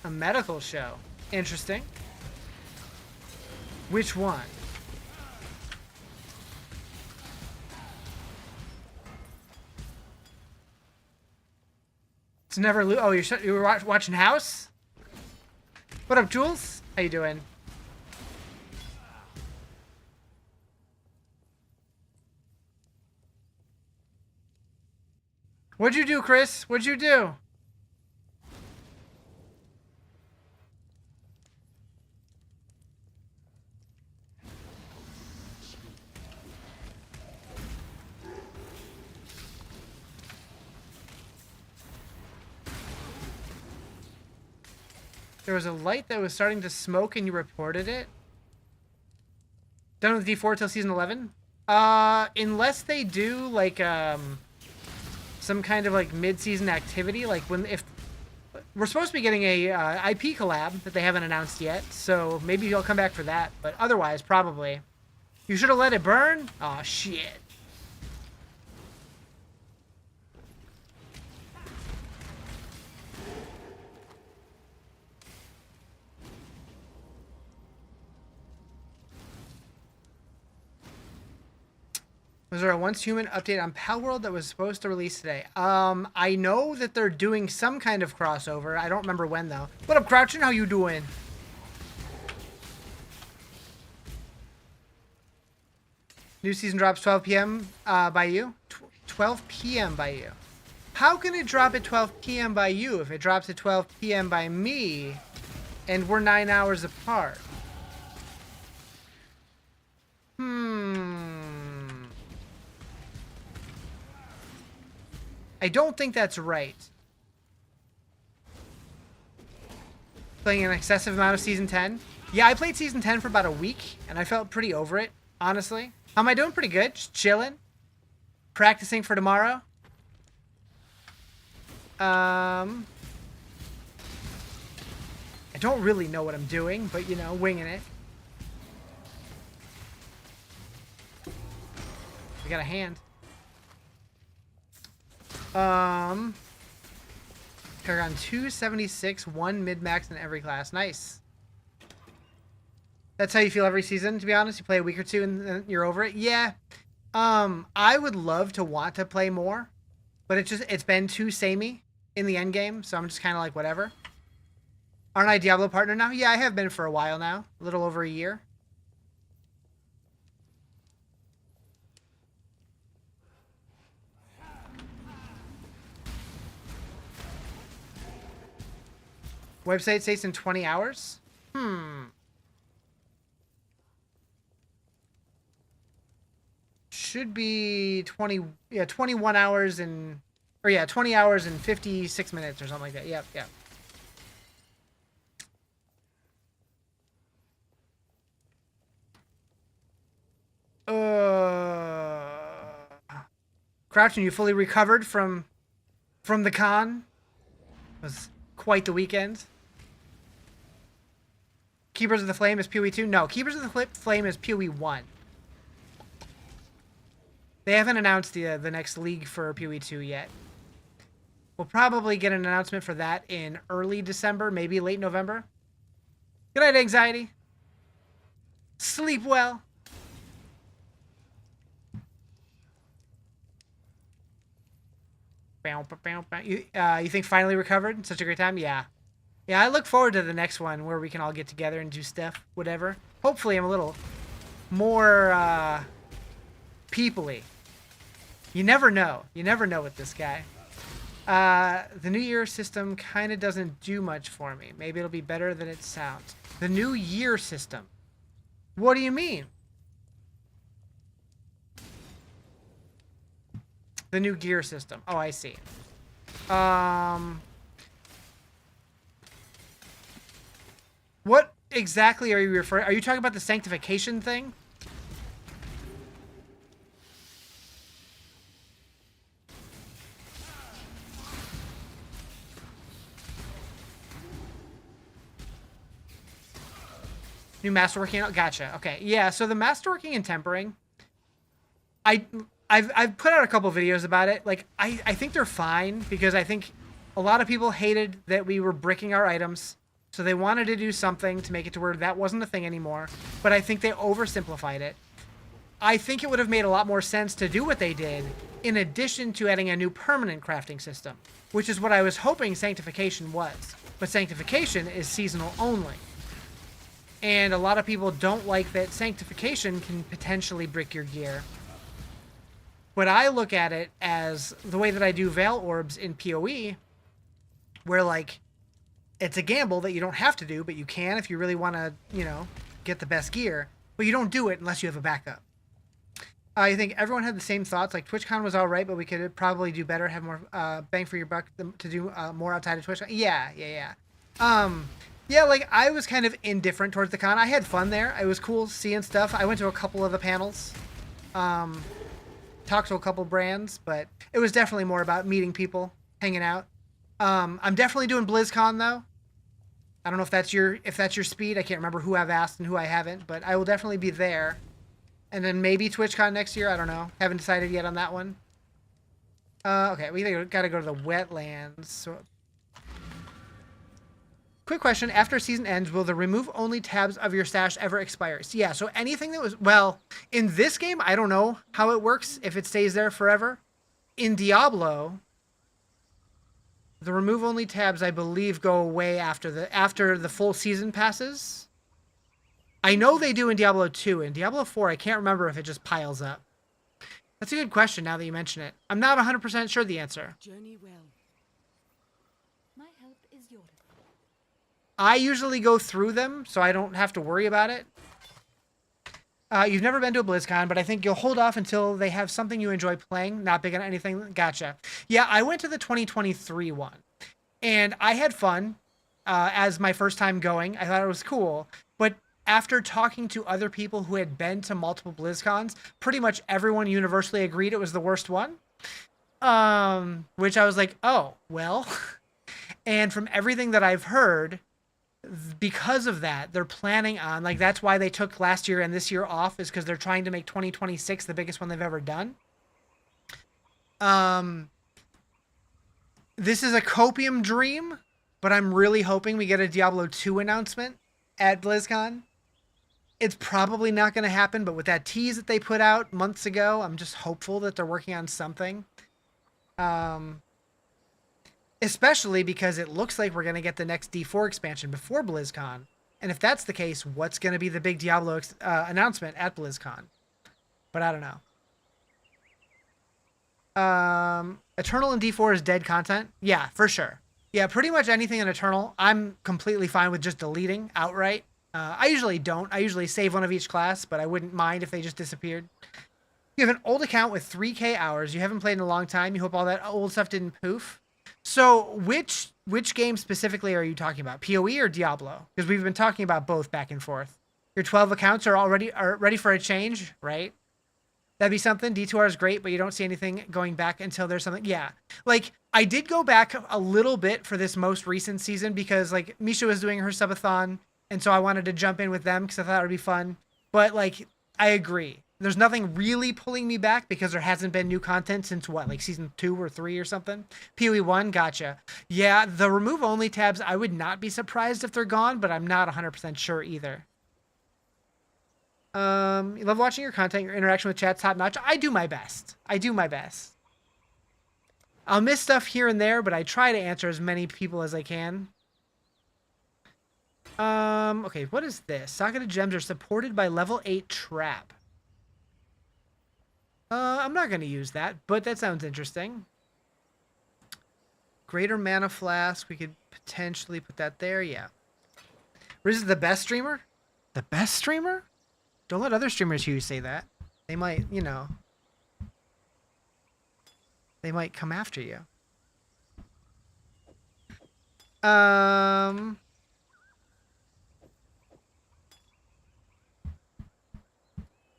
A medical show. Interesting. Which one? It's never oh, you're watching House? What up, Jules? How you doing? What'd you do, Chris? What'd you do? There was a light that was starting to smoke and you reported it? Done with D4 till season 11? Unless they do, like, some kind of, like, mid-season activity, like, if... We're supposed to be getting a IP collab that they haven't announced yet, so maybe you'll come back for that, but otherwise, probably. You should have let it burn? Aw, shit. Was there a Once Human update on Pal World that was supposed to release today? I know that they're doing some kind of crossover. I don't remember when, though. What up, Crouchin'? How you doing? New season drops 12 p.m. By you? 12 p.m. by you. How can it drop at 12 p.m. by you if it drops at 12 p.m. by me and we're 9 hours apart? I don't think that's right. Playing an excessive amount of Season 10? Yeah, I played Season 10 for about a week, and I felt pretty over it, honestly. How am I doing? Pretty good. Just chilling. Practicing for tomorrow. I don't really know what I'm doing, but, you know, winging it. We got a hand. Paragon 276, 1 mid-max in every class. Nice. That's how you feel every season, to be honest? You play a week or two and then you're over it? Yeah. I would love to want to play more, but it's been too samey in the end game, so I'm just kind of like, whatever. Aren't I Diablo partner now? Yeah, I have been for a while now. A little over a year. Website states in 20 hours? Should be 21 hours and... Or yeah, 20 hours and 56 minutes or something like that. Yep. Crouching, you fully recovered from the con? It was quite the weekend. Keepers of the Flame is PoE 2? No, Keepers of the Flame is PoE 1. They haven't announced the next league for PoE 2 yet. We'll probably get an announcement for that in early December, maybe late November. Good night, Anxiety. Sleep well. You think finally recovered? Such a great time? Yeah. Yeah, I look forward to the next one where we can all get together and do stuff, whatever. Hopefully I'm a little more people-y. You never know. You never know with this guy. The New Year system kind of doesn't do much for me. Maybe it'll be better than it sounds. The New Year system? What do you mean? The new gear system. Oh, I see. What exactly are you referring? Are you talking about the sanctification thing? New masterworking out? Gotcha. Okay. Yeah, so the masterworking and tempering, I've put out a couple videos about it. Like, I think they're fine because I think a lot of people hated that we were bricking our items. So they wanted to do something to make it to where that wasn't a thing anymore. But I think they oversimplified it. I think it would have made a lot more sense to do what they did in addition to adding a new permanent crafting system, which is what I was hoping Sanctification was. But Sanctification is seasonal only. And a lot of people don't like that Sanctification can potentially brick your gear. But I look at it as the way that I do Veil Orbs in PoE, where, like, it's a gamble that you don't have to do, but you can if you really want to, you know, get the best gear. But you don't do it unless you have a backup. I think everyone had the same thoughts. Like, TwitchCon was all right, but we could probably do better, have more bang for your buck to do more outside of TwitchCon. Yeah. Yeah, like, I was kind of indifferent towards the con. I had fun there. It was cool seeing stuff. I went to a couple of the panels. Talked to a couple brands, but it was definitely more about meeting people, hanging out. I'm definitely doing BlizzCon, though. I don't know if that's your speed. I can't remember who I've asked and who I haven't, but I will definitely be there. And then maybe TwitchCon next year. I don't know. Haven't decided yet on that one. Okay, we got to go to the wetlands. So Quick question. After season ends, will the remove only tabs of your stash ever expire? So yeah, so anything that was, well, in this game, I don't know how it works, if it stays there forever. In Diablo, the remove only tabs, I believe, go away after the full season passes. I know they do in Diablo 2. In Diablo 4, I can't remember if it just piles up. That's a good question now that you mention it. I'm not 100% sure the answer. Journey well. My help is yours. I usually go through them, so I don't have to worry about it. You've never been to a BlizzCon, but I think you'll hold off until they have something you enjoy playing. Not big on anything. Gotcha. Yeah, I went to the 2023 one, and I had fun as my first time going. I thought it was cool, but after talking to other people who had been to multiple BlizzCons, pretty much everyone universally agreed it was the worst one. Which I was like, oh, well. And from everything that I've heard, because of that, they're planning on, like, that's why they took last year and this year off, is because they're trying to make 2026 the biggest one they've ever done. This is a copium dream, but I'm really hoping we get a Diablo 2 announcement at BlizzCon. It's probably not going to happen, but with that tease that they put out months ago, I'm just hopeful that they're working on something. Especially because it looks like we're going to get the next D4 expansion before BlizzCon. And if that's the case, what's going to be the big Diablo announcement at BlizzCon? But I don't know. Eternal and D4 is dead content? Yeah, for sure. Yeah, pretty much anything in Eternal, I'm completely fine with just deleting outright. I usually don't. I usually save one of each class, but I wouldn't mind if they just disappeared. You have an old account with 3K hours. You haven't played in a long time. You hope all that old stuff didn't poof. So which game specifically are you talking about? PoE or Diablo? Because we've been talking about both back and forth. Your 12 accounts are ready for a change, right? That'd be something. D2R is great, but you don't see anything going back until there's something. Yeah. Like, I did go back a little bit for this most recent season because, like, Misha was doing her subathon, and so I wanted to jump in with them because I thought it would be fun. But, like, I agree. There's nothing really pulling me back because there hasn't been new content since, what, like season 2 or 3 or something? PoE 1, gotcha. Yeah, the remove only tabs, I would not be surprised if they're gone, but I'm not 100% sure either. You love watching your content, your interaction with chat's top notch. I do my best. I'll miss stuff here and there, but I try to answer as many people as I can. Okay, what is this? Socketed gems are supported by level 8 trap. I'm not going to use that, but that sounds interesting. Greater mana flask. We could potentially put that there. Yeah. Riz is the best streamer? The best streamer? Don't let other streamers hear you say that. They might, you know. They might come after you. But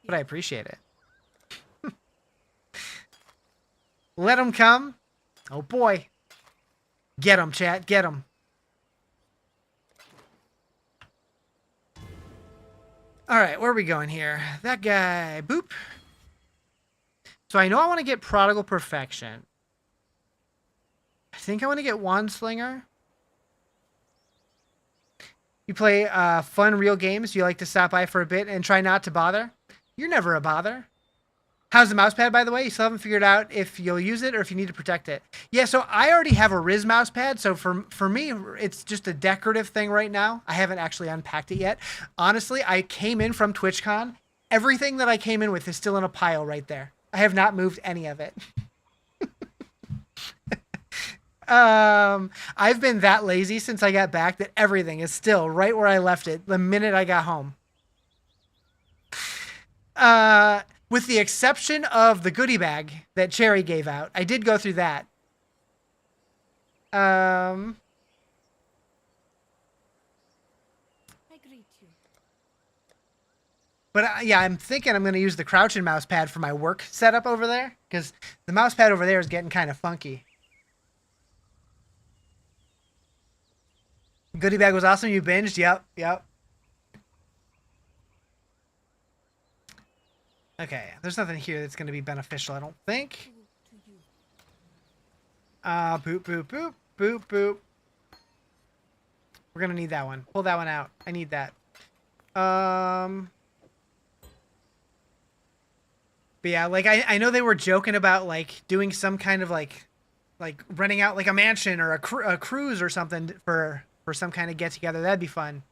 I appreciate it. Let them come. Oh boy. Get them, chat. Get them. All right, where are we going here? That guy. Boop. So I know I want to get Prodigal Perfection. I think I want to get Wandslinger. You play fun, real games. You like to stop by for a bit and try not to bother. You're never a bother. How's the mouse pad, by the way? You still haven't figured out if you'll use it or if you need to protect it. Yeah, so I already have a Riz mouse pad, so for me, it's just a decorative thing right now. I haven't actually unpacked it yet. Honestly, I came in from TwitchCon. Everything that I came in with is still in a pile right there. I have not moved any of it. I've been that lazy since I got back that everything is still right where I left it the minute I got home. With the exception of the goodie bag that Cherry gave out. I did go through that. I greet you. But yeah, I'm thinking I'm going to use the crouching mouse pad for my work setup over there. Because the mouse pad over there is getting kind of funky. Goodie bag was awesome. You binged? Yep. Okay, there's nothing here that's going to be beneficial, I don't think. Boop. We're gonna need that one. Pull that one out. I need that. But yeah, like I know they were joking about like doing some kind of like renting out like a mansion or a cruise or something for some kind of get together. That'd be fun.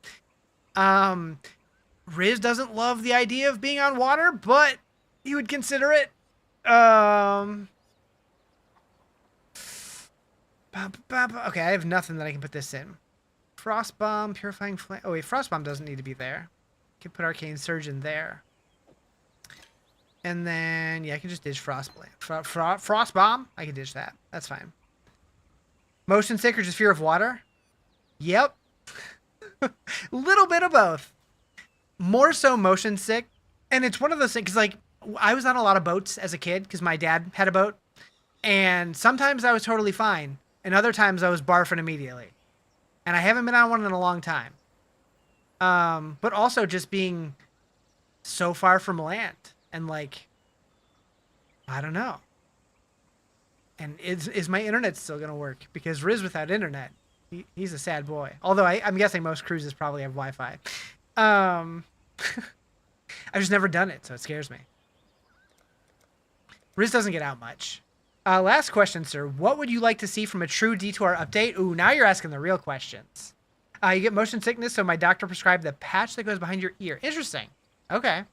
Riz doesn't love the idea of being on water, but he would consider it. Okay, I have nothing that I can put this in. Frost Bomb, Purifying Flame. Oh wait, Frost Bomb doesn't need to be there. Can put Arcane Surge in there. And then, yeah, I can just ditch Frost Bomb. I can ditch that. That's fine. Motion Sick or just Fear of Water? Yep. Little bit of both. More so Motion Sick. And it's one of those things, because, like, I was on a lot of boats as a kid, because my dad had a boat. And sometimes I was totally fine. And other times I was barfing immediately. And I haven't been on one in a long time. But also just being so far from land. And like, I don't know. And is my internet still going to work? Because Riz without internet, he's a sad boy. Although I'm guessing most cruises probably have Wi-Fi. I've just never done it, so it scares me. Riz doesn't get out much. Last question, sir. What would you like to see from a true D2R update? Ooh, now you're asking the real questions. You get motion sickness, so my doctor prescribed the patch that goes behind your ear. Interesting. Okay.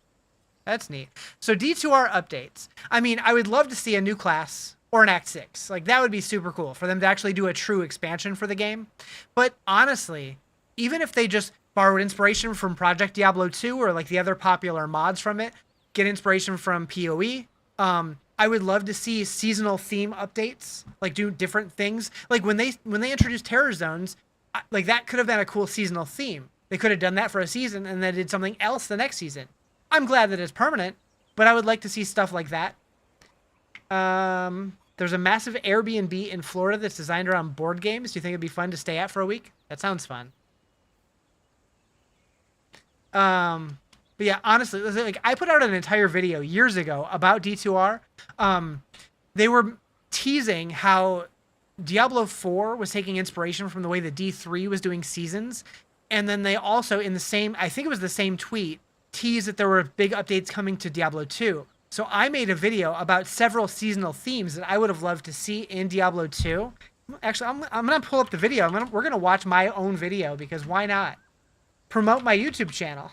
That's neat. So D2R updates. I mean, I would love to see a new class or an Act 6. Like, that would be super cool for them to actually do a true expansion for the game. But honestly, even if they just borrowed inspiration from Project Diablo 2 or like the other popular mods from it, get inspiration from PoE, I would love to see seasonal theme updates, like do different things. Like when they introduced Terror Zones, like that could have been a cool seasonal theme. They could have done that for a season and then did something else the next season. I'm glad that it's permanent, but I would like to see stuff like that. There's a massive Airbnb in Florida that's designed around board games. Do you think it'd be fun to stay at for a week? That sounds fun. But yeah, honestly, like I put out an entire video years ago about D2R. They were teasing how Diablo 4 was taking inspiration from the way the D3 was doing seasons. And then they also, in the same, I think it was the same tweet, teased that there were big updates coming to Diablo 2. So I made a video about several seasonal themes that I would have loved to see in Diablo 2. Actually, I'm going to pull up the video. We're going to watch my own video because why not? Promote my YouTube channel.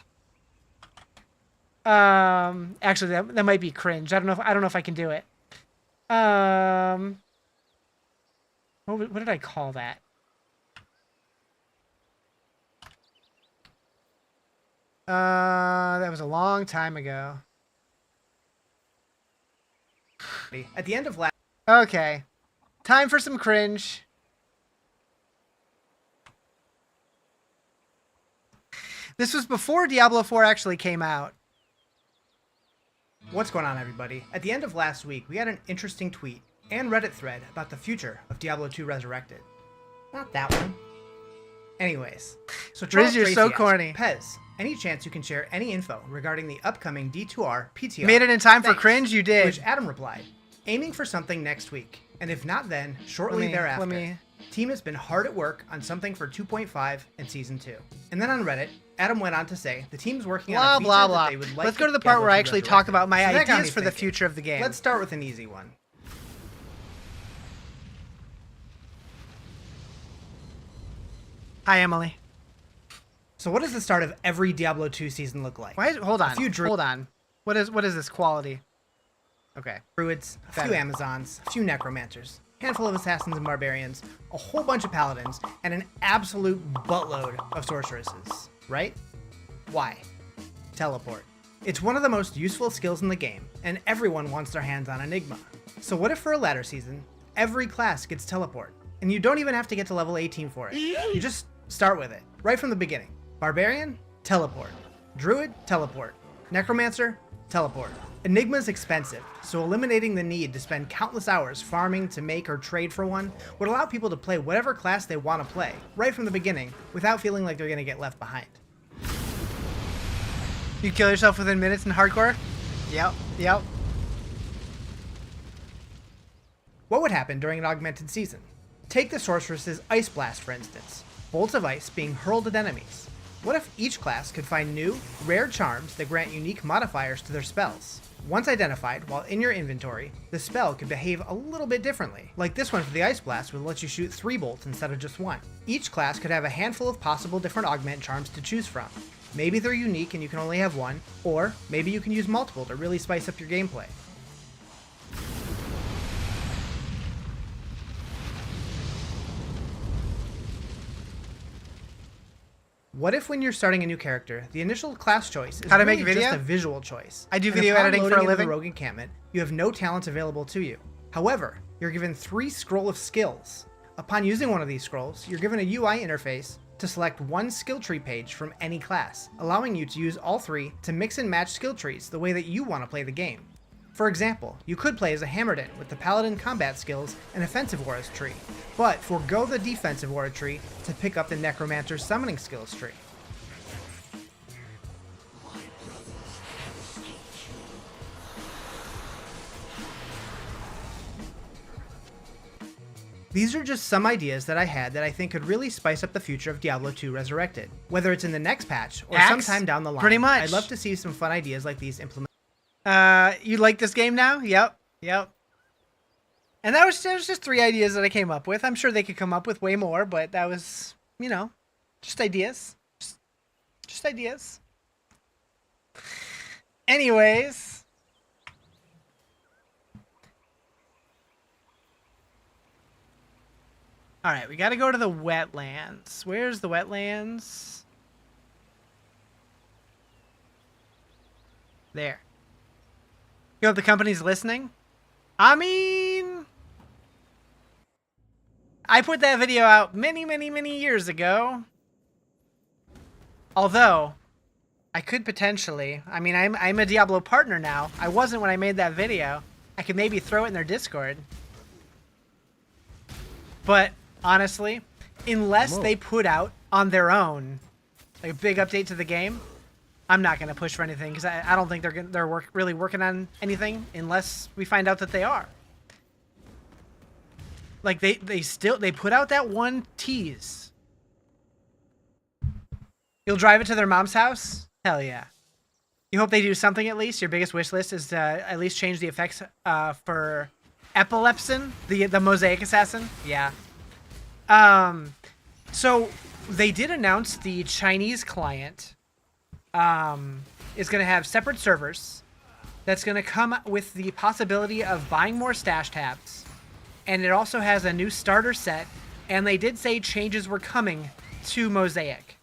Actually, that might be cringe. I don't know if I can do it. What did I call that? That was a long time ago. At the end of last... Okay. Time for some cringe. This was before Diablo 4 actually came out. What's going on, everybody? At the end of last week, we had an interesting tweet and Reddit thread about the future of Diablo 2 Resurrected. Not that one. Anyways, so Charles Riz, you're Tracy so asked, corny. Pez, any chance you can share any info regarding the upcoming D2R PTR? Made it in time for Thanks. cringe, you did. Which Adam replied, aiming for something next week. And if not then, shortly thereafter. Team has been hard at work on something for 2.5 and Season 2. And then on Reddit, Adam went on to say the team's working on a feature that they would like Let's go to the Diablo part where I 2 actually Resurrected. talk about my So that got ideas me for the thinking. future of the game. Let's start with an easy one. Hi, Emily. So what does the start of every Diablo 2 season look like? Hold on. A few Hold on. What is this quality? Okay. Druids, a few Better. Amazons, a few Necromancers, handful of Assassins and Barbarians, a whole bunch of Paladins, and an absolute buttload of Sorceresses. Right? Why? Teleport. It's one of the most useful skills in the game, and everyone wants their hands on Enigma. So what if for a ladder season, every class gets Teleport, and you don't even have to get to level 18 for it. You just start with it, right from the beginning. Barbarian? Teleport. Druid? Teleport. Necromancer? Teleport. Enigma's expensive, so eliminating the need to spend countless hours farming to make or trade for one would allow people to play whatever class they want to play, right from the beginning, without feeling like they're going to get left behind. You kill yourself within minutes in hardcore? Yep. What would happen during an augmented season? Take the Sorceress's Ice Blast, for instance. bolts of ice being hurled at enemies. What if each class could find new, rare charms that grant unique modifiers to their spells? Once identified, while in your inventory, the spell could behave a little bit differently. Like this one for the Ice Blast would let you shoot 3 bolts instead of just 1. Each class could have a handful of possible different augment charms to choose from. Maybe they're unique and you can only have one, or maybe you can use multiple to really spice up your gameplay. What if when you're starting a new character, the initial class choice is How to really make video? just a visual choice? I do And video upon editing for loading a into living. the rogue encampment, you have no talents available to you. However, you're given 3 scroll of skills. Upon using one of these scrolls, you're given a UI interface to select one skill tree page from any class, allowing you to use all 3 to mix and match skill trees the way that you want to play the game. For example, you could play as a Hammerden with the Paladin combat skills and Offensive Aura's tree, but forego the Defensive Aura tree to pick up the Necromancer's summoning skills tree. These are just some ideas that I had that I think could really spice up the future of Diablo 2 Resurrected, whether it's in the next patch or Axe? sometime down the line. Pretty much. I'd love to see some fun ideas like these implemented. You like this game now? Yep. And that was just 3 ideas that I came up with. I'm sure they could come up with way more, but that was, you know, just ideas. Just ideas. Anyways. All right, we got to go to the wetlands. Where's the wetlands? There. You hope the company's listening? I mean, I put that video out many years ago. Although, I could potentially, I mean, I'm a Diablo partner now. I wasn't when I made that video. I could maybe throw it in their Discord. But honestly, unless they put out on their own like a big update to the game, I'm not going to push for anything because I don't think they're really working on anything unless we find out that they are. Like they put out that one tease. You'll drive it to their mom's house? Hell yeah. You hope they do something at least. Your biggest wish list is to at least change the effects for Epilepsin, the Mosaic Assassin. Yeah. So they did announce the Chinese client is going to have separate servers that's going to come with the possibility of buying more stash tabs. And it also has a new starter set. And they did say changes were coming to Mosaic.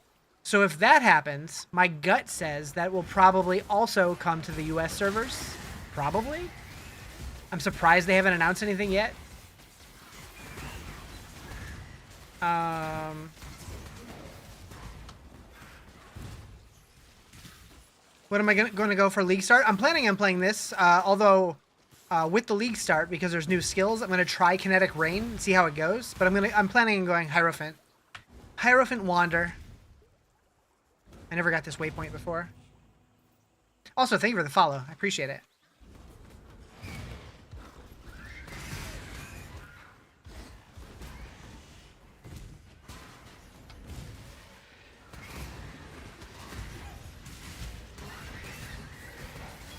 So if that happens, my gut says that will probably also come to the US servers. Probably. I'm surprised they haven't announced anything yet. What am I going to go for League Start? I'm planning on playing this, although with the League Start, because there's new skills, I'm going to try Kinetic Rain and see how it goes. But I'm planning on going Hierophant. Hierophant Wander. I never got this waypoint before. Also, thank you for the follow. I appreciate it.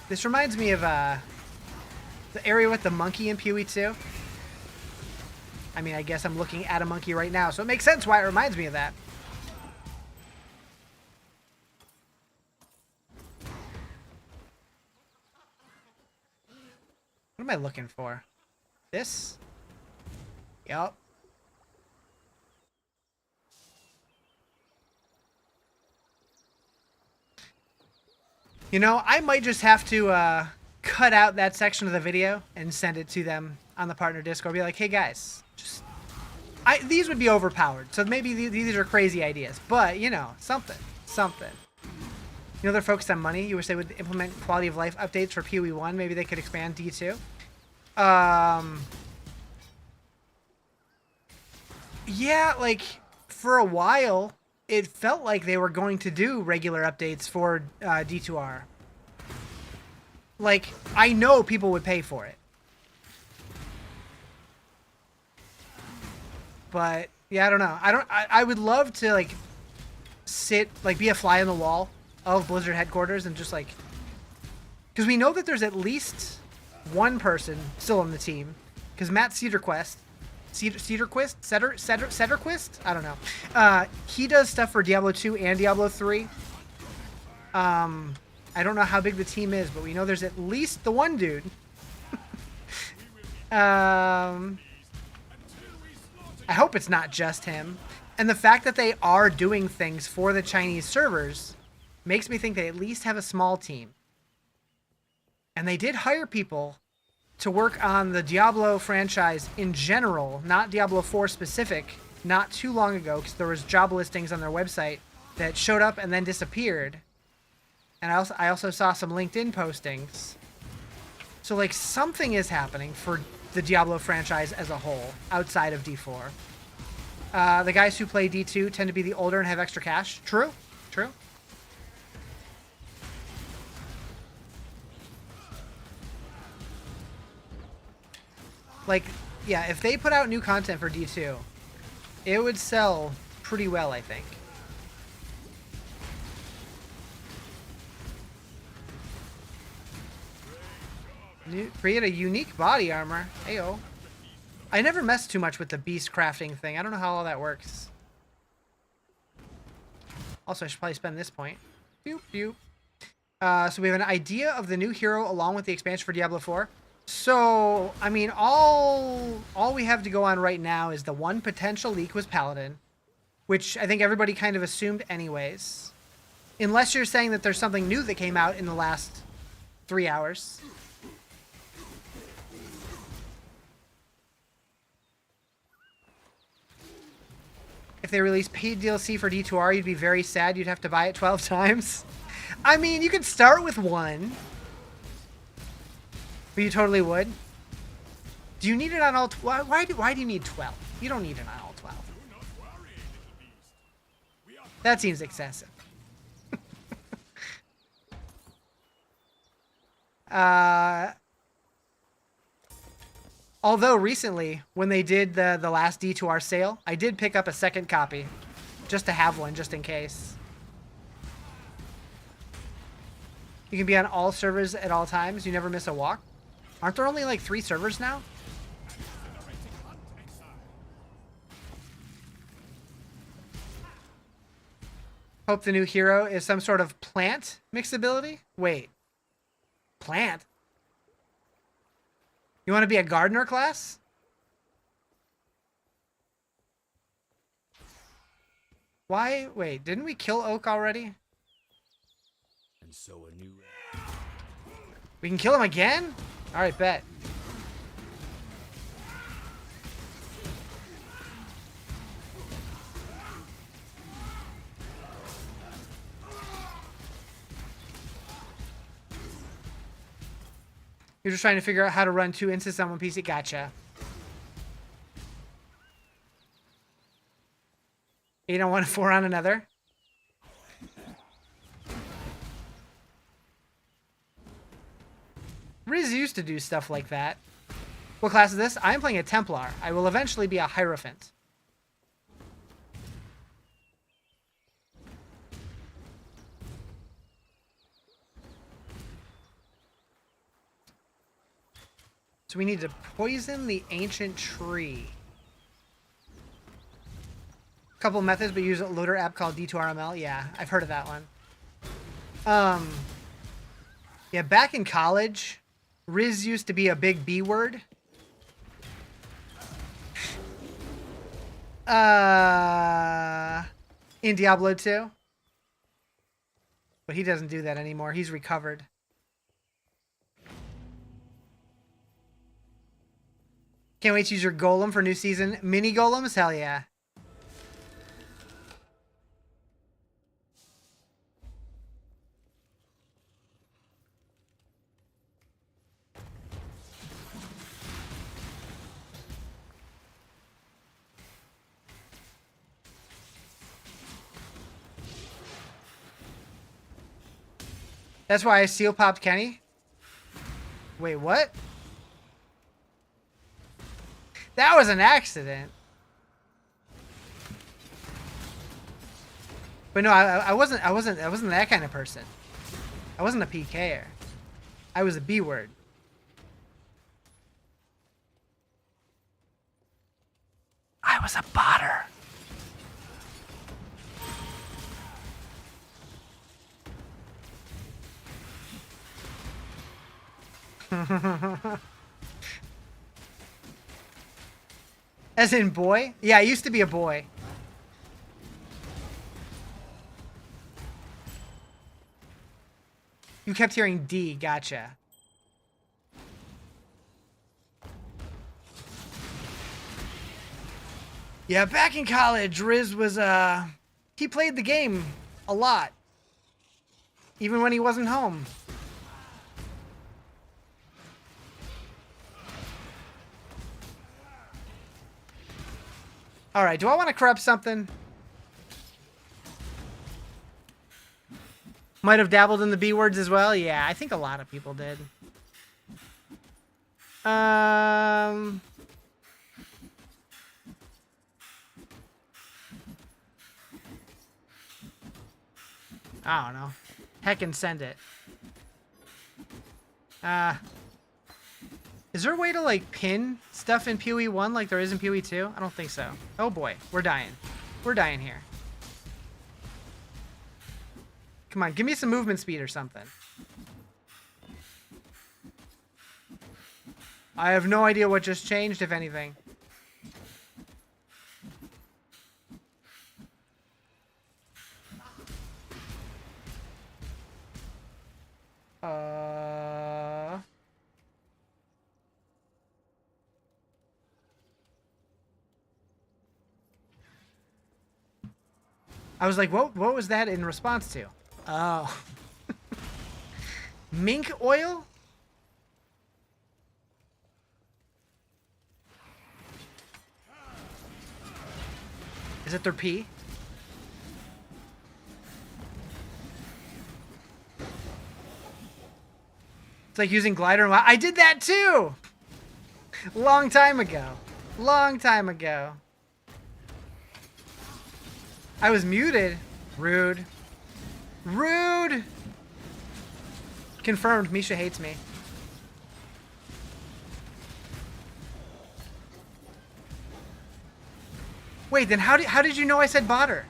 This reminds me of the area with the monkey in PoE 2. I mean, I guess I'm looking at a monkey right now, so it makes sense why it reminds me of that. What am I looking for? This? Yup. You know, I might just have to cut out that section of the video and send it to them on the partner Discord. Be like, hey guys, just these would be overpowered. So maybe these are crazy ideas, but you know, something. You know, they're focused on money. You wish they would implement quality of life updates for PoE 1. Maybe they could expand D2. Yeah, like for a while, it felt like they were going to do regular updates for D2R. Like, I know people would pay for it. But Yeah, I don't know. I would love to like sit like be a fly on the wall of Blizzard headquarters and just like, because we know that there's at least one person still on the team, because Matt Cedarquist, I don't know. He does stuff for Diablo 2 and Diablo 3. I don't know how big the team is, but we know there's at least the one dude. I hope it's not just him. And the fact that they are doing things for the Chinese servers makes me think they at least have a small team. And they did hire people to work on the Diablo franchise in general, not Diablo 4 specific, not too long ago, because there was job listings on their website that showed up and then disappeared. And I also saw some LinkedIn postings. So like something is happening for the Diablo franchise as a whole, outside of D4. The guys who play D2 tend to be the older and have extra cash. True. True. Like, yeah, if they put out new content for D2, it would sell pretty well, I think. Create a unique body armor. Ayo. I never messed too much with the beast crafting thing. I don't know how all that works. Also, I should probably spend this point. Boop, boop. So we have an idea of the new hero along with the expansion for Diablo 4. So, I mean, all we have to go on right now is the one potential leak was Paladin, which I think everybody kind of assumed anyways. Unless you're saying that there's something new that came out in the last 3 hours. If they release paid DLC for D2R, you'd be very sad. You'd have to buy it 12 times. I mean, you could start with one. But you totally would. Do you need it on all... Why do you need 12? You don't need it on all 12. That seems excessive. Although recently, when they did the last D2R sale, I did pick up a second copy. Just to have one, just in case. You can be on all servers at all times. You never miss a walk. Aren't there only like 3 servers now? Hope the new hero is some sort of plant mixability? Wait. Plant? You want to be a gardener class? Why? Wait, didn't we kill Oak already? And so a new... We can kill him again? Alright, bet. You're just trying to figure out how to run 2 instances on one PC. Gotcha. 8 on one, 4 on another. Riz used to do stuff like that. What class is this? I'm playing a Templar. I will eventually be a Hierophant. So we need to poison the ancient tree. A couple methods, but use a loader app called D2RML. Yeah, I've heard of that one. Yeah, back in college, Riz used to be a big B word. In Diablo 2. But he doesn't do that anymore. He's recovered. Can't wait to use your golem for new season. Mini golems? Hell yeah. That's why I seal popped Kenny? Wait, what? That was an accident. But no, I wasn't that kind of person. I wasn't a PKer. I was a B word. I was a botter. As in boy? Yeah, I used to be a boy. You kept hearing D, gotcha. Yeah, back in college, Riz was, he played the game a lot. Even when he wasn't home. Alright, do I want to corrupt something? Might have dabbled in the B words as well? Yeah, I think a lot of people did. I don't know. Heck and send it. Is there a way to, like, pin stuff in PoE 1 like there is in PoE 2? I don't think so. Oh boy, we're dying. We're dying here. Come on, give me some movement speed or something. I have no idea what just changed, if anything. I was like, what was that in response to? Oh. Mink oil? Is it their pee? It's like using glider. I did that too! Long time ago. Long time ago. I was muted. Rude. Rude! Confirmed, Misha hates me. Wait, then how did you know I said botter?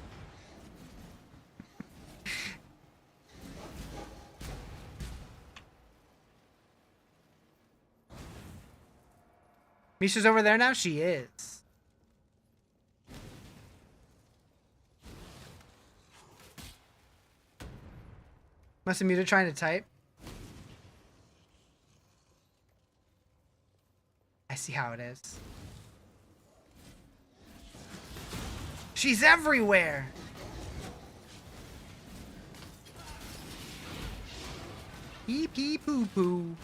Misha's over there now? She is. Must have muted trying to type. I see how it is. She's everywhere! Pee pee poo poo.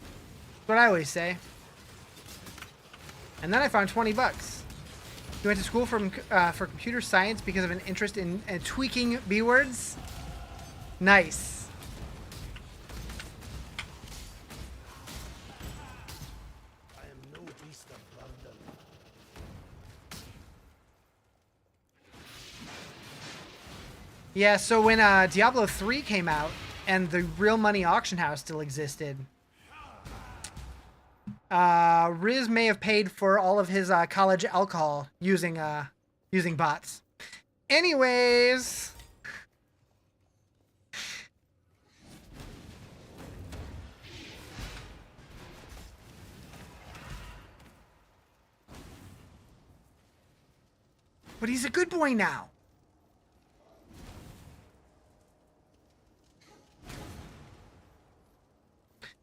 That's what I always say. And then I found 20 bucks. You went to school for computer science because of an interest in tweaking B words? Nice. I am no beast of burden. Yeah, so when Diablo 3 came out and the real money auction house still existed, Riz may have paid for all of his college alcohol using bots. Anyways, but he's a good boy now.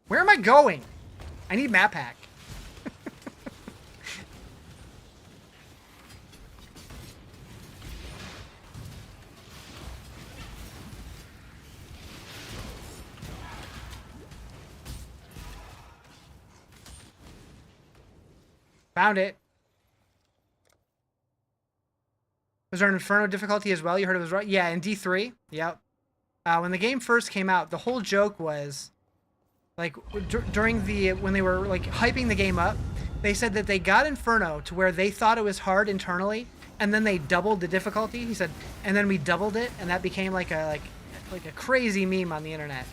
Where am I going? I need map hack. Found it. Was there an Inferno difficulty as well? You heard it was right? Yeah, in D3. Yep. When the game first came out, the whole joke was, like, during when they were, like, hyping the game up, they said that they got Inferno to where they thought it was hard internally, and then they doubled the difficulty. He said, and then we doubled it, and that became like a crazy meme on the internet.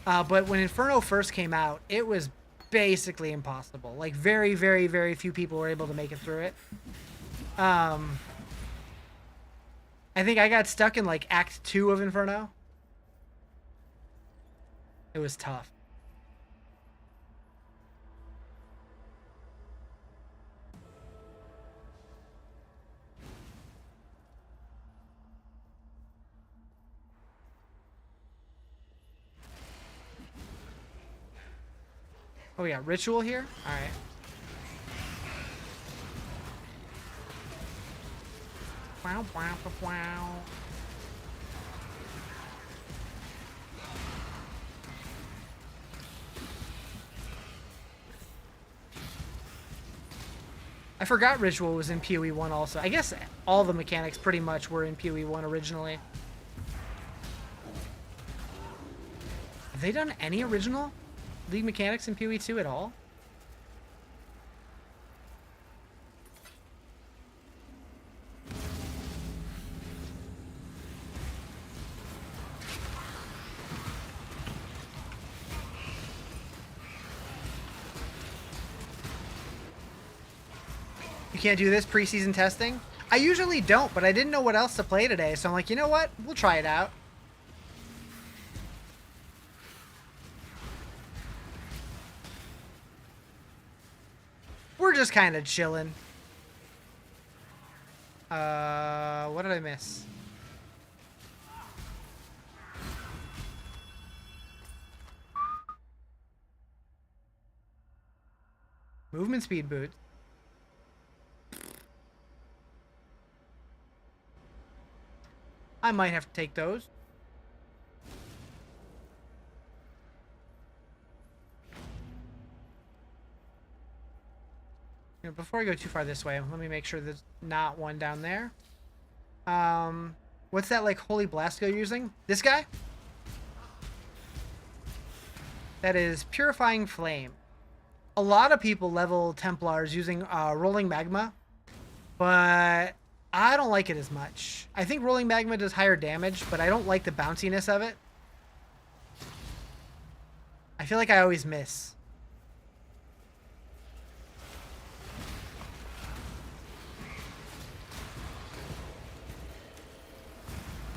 But when Inferno first came out, it was basically impossible. Like very, very, very few people were able to make it through it. I think I got stuck in like Act 2 of Inferno. It was tough. Oh yeah, ritual here? Alright. Wow, wow, wow. I forgot ritual was in PoE 1 also. I guess all the mechanics pretty much were in PoE 1 originally. Have they done any original League mechanics in PoE 2 at all? You can't do this preseason testing? I usually don't, but I didn't know what else to play today, so I'm like, you know what? We'll try it out. We're just kind of chilling. What did I miss? Movement speed boots. I might have to take those. You know, before I go too far this way, let me make sure there's not one down there. What's that, like, Holy Blast you're using? This guy? That is Purifying Flame. A lot of people level Templars using Rolling Magma, but I don't like it as much. I think Rolling Magma does higher damage, but I don't like the bounciness of it. I feel like I always miss.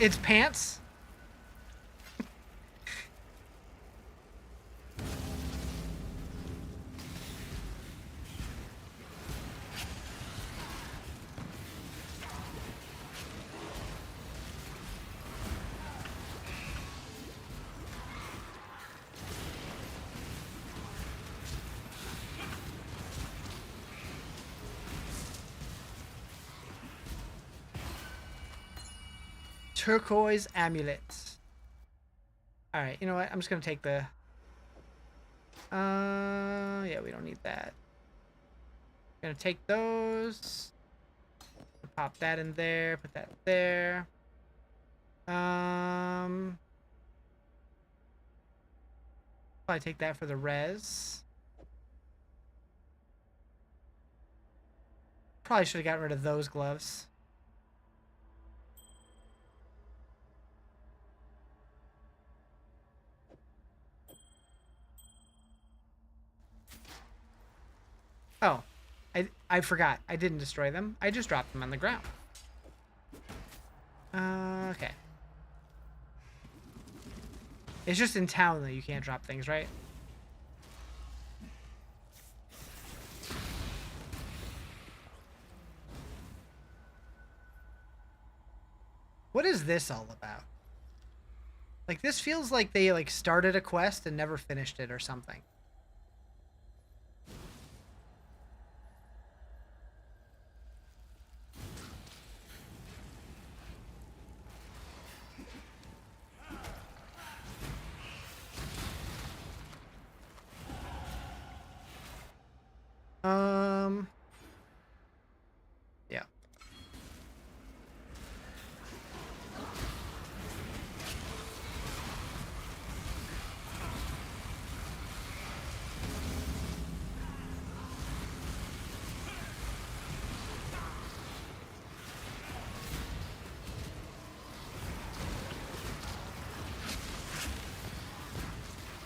It's pants. Turquoise amulet. Alright, you know what? I'm just gonna take the... yeah, we don't need that. Gonna take those. Pop that in there, put that there. Probably take that for the res. Probably should have gotten rid of those gloves. Oh, I forgot. I didn't destroy them. I just dropped them on the ground. Okay. It's just in town that you can't drop things, right? What is this all about? Like, this feels like they, like, started a quest and never finished it or something. Yeah.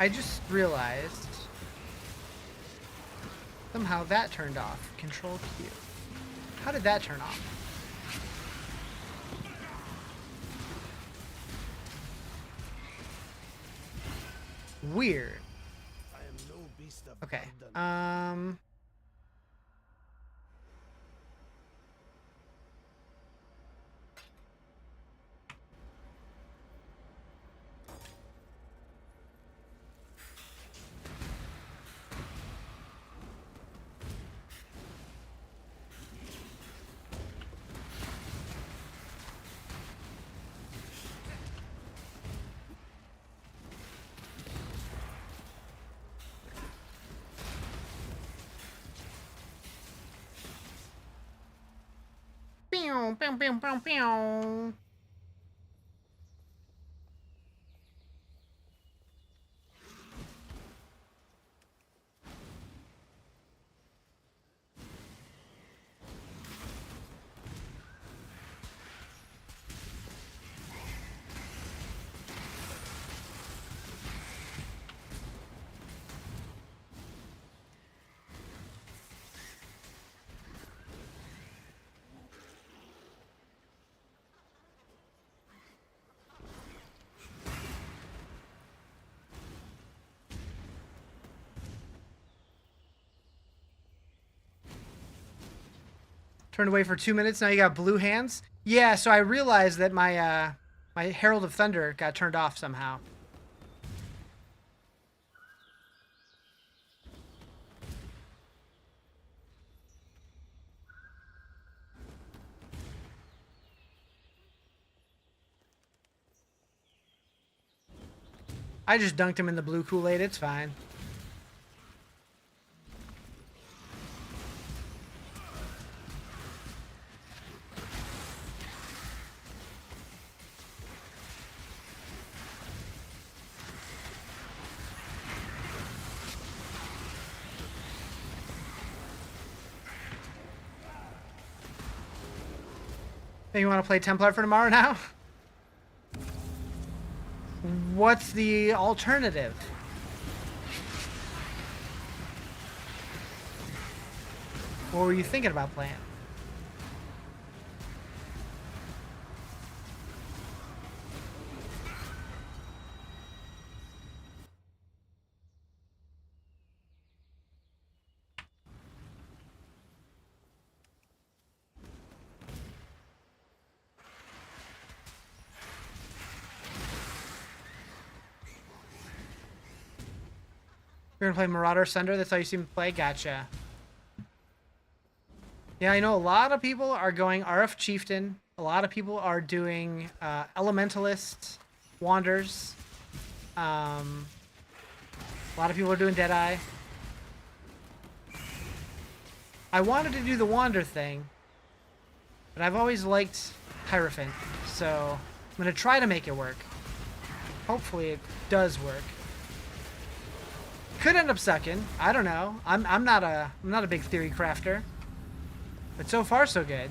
I just realized somehow that turned off. Control Q. How did that turn off? Weird. I am no beast of Okay. burden. Pew, pew, pew, pew, pew. Turned away for 2 minutes. Now you got blue hands. Yeah, so I realized that my my Herald of Thunder got turned off somehow. I just dunked him in the blue Kool-Aid. It's fine. Think you want to play Templar for tomorrow now? What's the alternative? What were you thinking about playing? You're gonna play Marauder Sunder? That's how you seem to play? Gotcha. Yeah, I know a lot of people are going RF Chieftain. A lot of people are doing Elementalist, Wanders. A lot of people are doing Deadeye. I wanted to do the Wander thing, but I've always liked Hierophant, so I'm gonna try to make it work. Hopefully it does work. Could end up sucking. I don't know. I'm not a big theory crafter, but so far so good.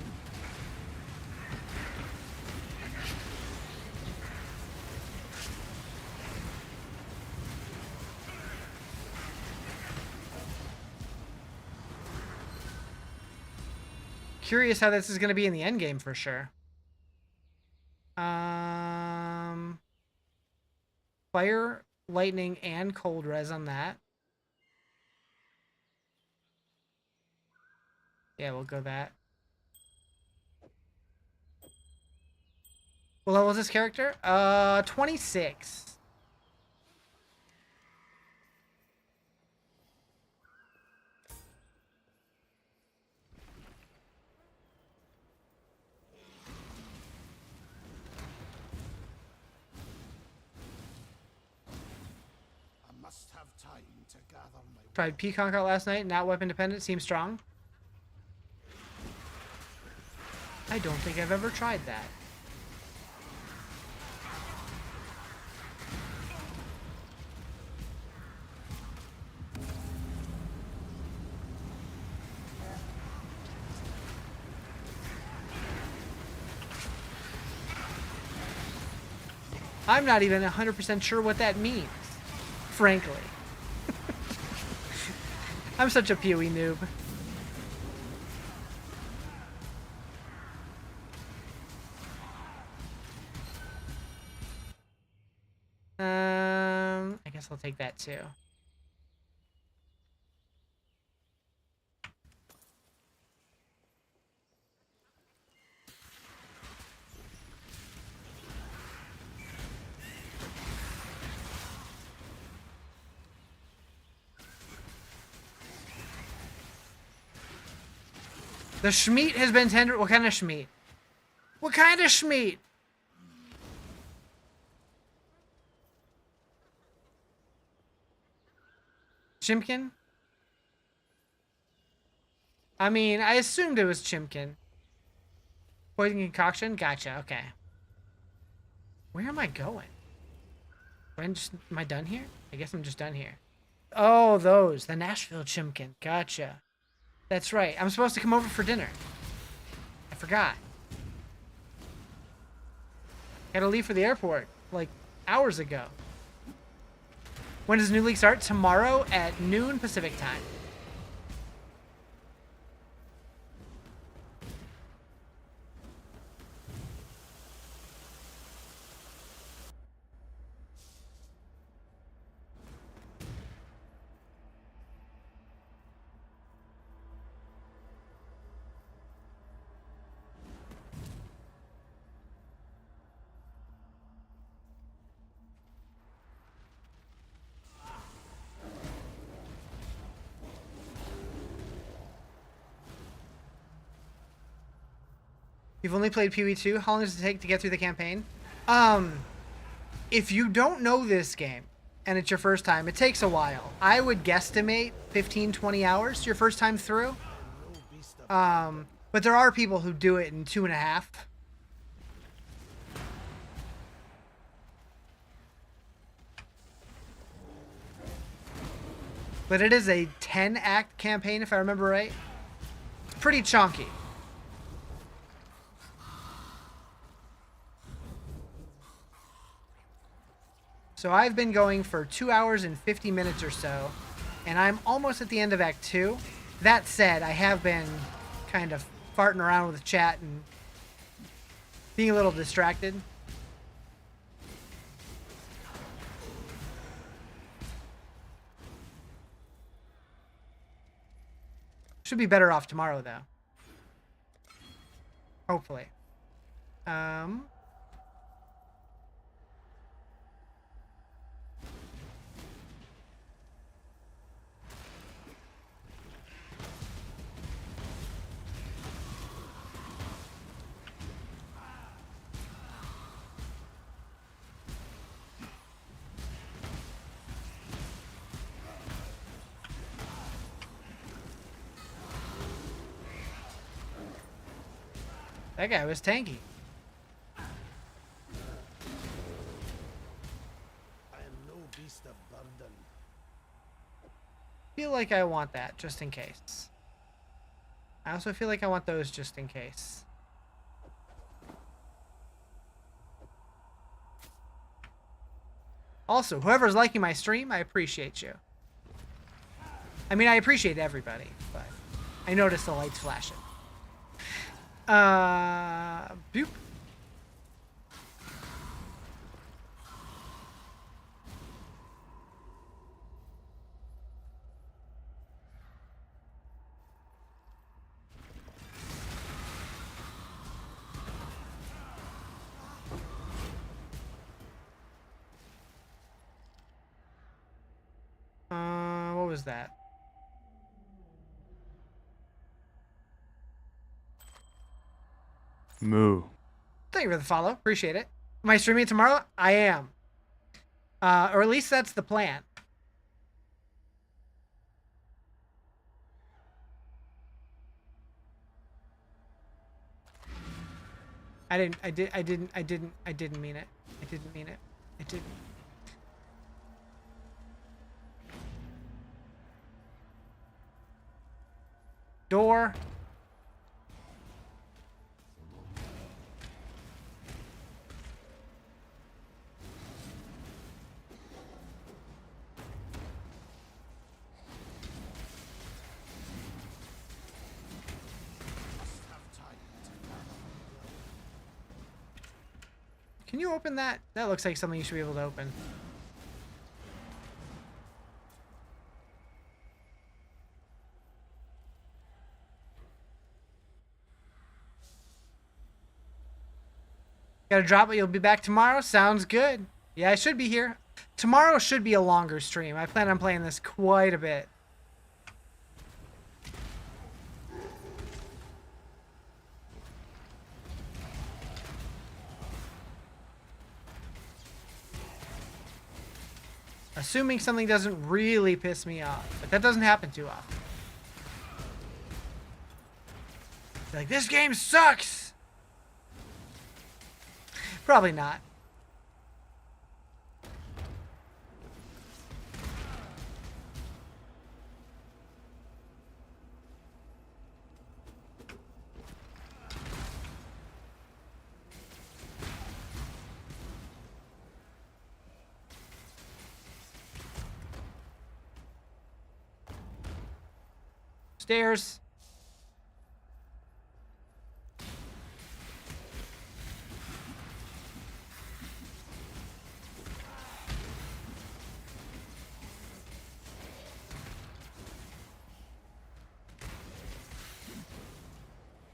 Curious how this is going to be in the end game for sure. Fire, lightning, and cold res on that. Yeah, we'll go that. What level is this character? 26. I must have time to gather my Tried Peacock out last night, not weapon dependent, seems strong. I don't think I've ever tried that. I'm not even 100% sure what that means. Frankly. I'm such a PoE noob. I guess I'll take that too. The Schmeat has been tendered. What kind of Schmeat? What kind of Schmeat? Chimkin? I mean, I assumed it was Chimkin. Poison concoction? Gotcha, okay. Where am I going? Am I done here? I guess I'm just done here. Oh, those. The Nashville Chimkin. Gotcha. That's right. I'm supposed to come over for dinner. I forgot. Gotta leave for the airport, like, hours ago. When does New League start? Tomorrow at noon Pacific time. You've only played PoE 2? How long does it take to get through the campaign? If you don't know this game, and it's your first time, it takes a while. I would guesstimate 15, 20 hours your first time through. But there are people who do it in 2.5. But it is a 10-act campaign, if I remember right. It's pretty chunky. So I've been going for 2 hours and 50 minutes or so, and I'm almost at the end of Act 2. That said, I have been kind of farting around with the chat and being a little distracted. Should be better off tomorrow, though. Hopefully. That guy was tanky. I am no beast of burden. Feel like I want that just in case. I also feel like I want those just in case. Also, whoever's liking my stream, I appreciate you. I mean, I appreciate everybody, but I noticed the lights flashing. Boop. What was that? Moo. Thank you for the follow. Appreciate it. Am I streaming tomorrow? I am. Or at least that's the plan. I didn't mean it. I didn't mean it. I didn't. Door. Can you open that? That looks like something you should be able to open. Gotta drop it. You'll be back tomorrow. Sounds good. Yeah, I should be here. Tomorrow should be a longer stream. I plan on playing this quite a bit. Assuming something doesn't really piss me off. But that doesn't happen too often. You're like, this game sucks! Probably not. Stairs.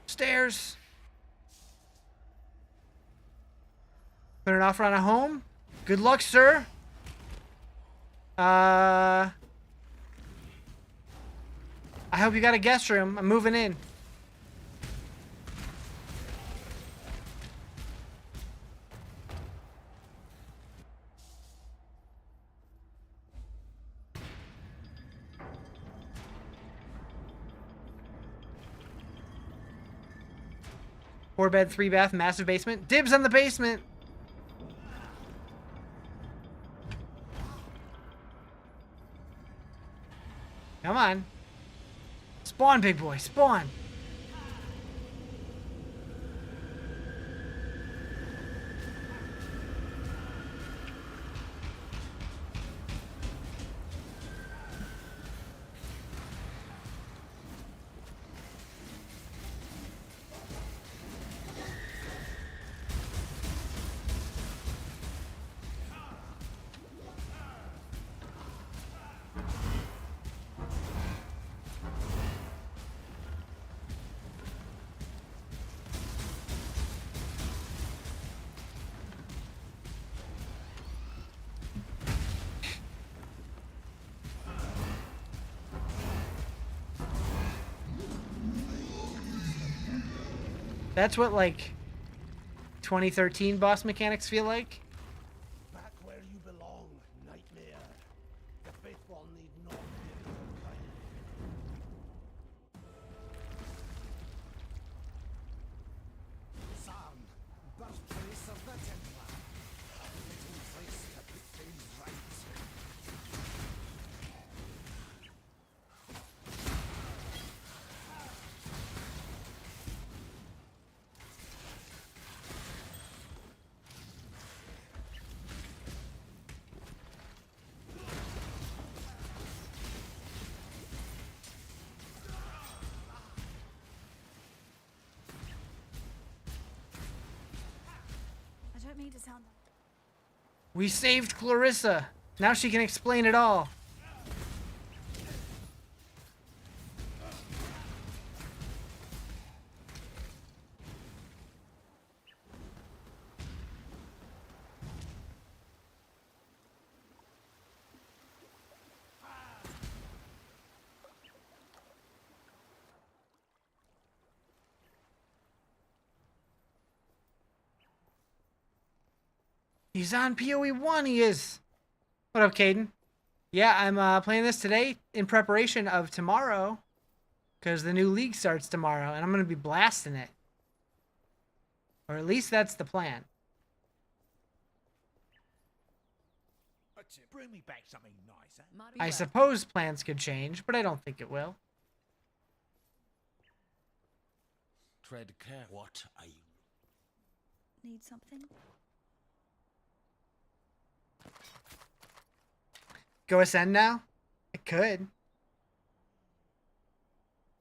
Stairs. Put an offer on a home. Good luck, sir. I hope you got a guest room. I'm moving in. Four bed, 3 bath, massive basement. Dibs on the basement. Come on. Spawn, big boy, spawn. That's what, like, 2013 boss mechanics feel like. Back where you belong, nightmare. The faithful need not fear your kind. Sam, birthplace of the Templar. A fitting place to put things right. I don't mean to sound like... We saved Clarissa. Now she can explain it all. He's on PoE 1, he is. What up, Caden? Yeah, I'm playing this today in preparation of tomorrow. Because the new league starts tomorrow, and I'm going to be blasting it. Or at least that's the plan. Bring me back something nice, eh? I suppose plans could change, but I don't think it will. Tread care. What are you? Need something? Go ascend now? I could.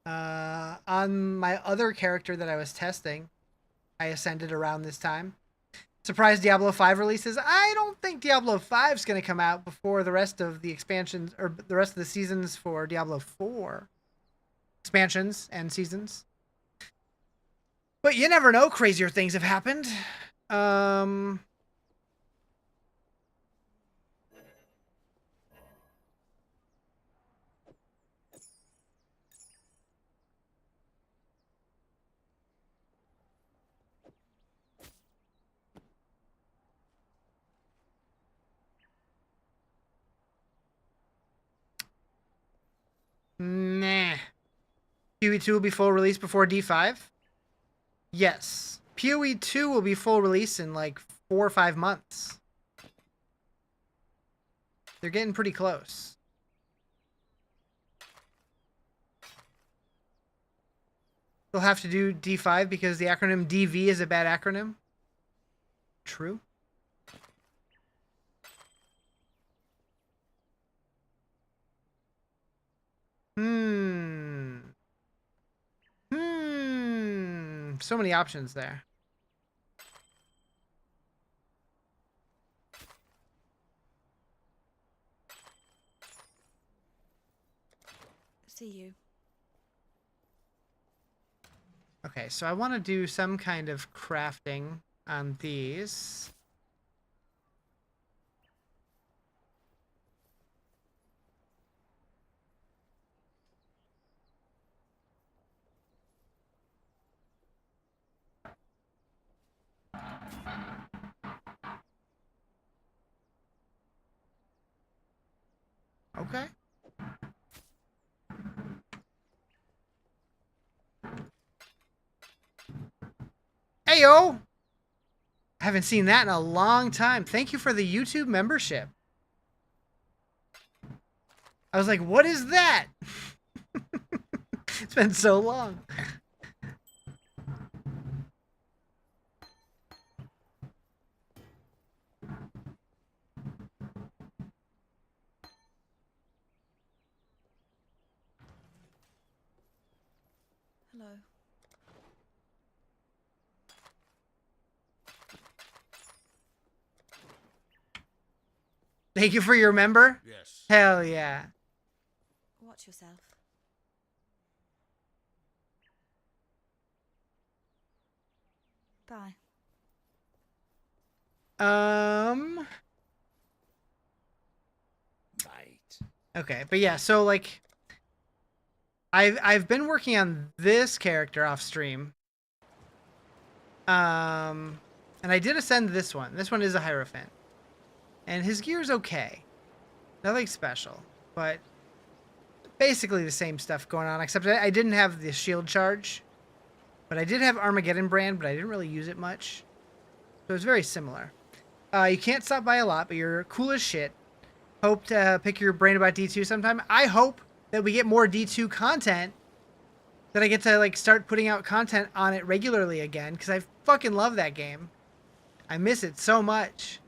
On my other character that I was testing, I ascended around this time. Surprise Diablo 5 releases. I don't think Diablo 5 is going to come out before the rest of the expansions or the rest of the seasons for Diablo 4. Expansions and seasons. But you never know. Crazier things have happened. Nah. PoE 2 will be full release before D5? Yes. PoE 2 will be full release in like 4 or 5 months. They're getting pretty close. They'll have to do D5 because the acronym DV is a bad acronym. True. So many options there. See you. Okay, so I want to do some kind of crafting on these. Okay. Heyo! I haven't seen that in a long time. Thank you for the YouTube membership. I was like, what is that? It's been so long. Hello. Thank you for your member. Yes. Hell yeah. Watch yourself. Bye. Right. Okay, but yeah, so like I've been working on this character off stream. And I did ascend this one. This one is a Hierophant. And his gear's okay. Nothing special, but basically the same stuff going on, except I didn't have the shield charge. But I did have Armageddon brand, but I didn't really use it much. So it's very similar. You can't stop by a lot, but you're cool as shit. Hope to pick your brain about D2 sometime. I hope that we get more D2 content. That I get to like start putting out content on it regularly again, because I fucking love that game. I miss it so much.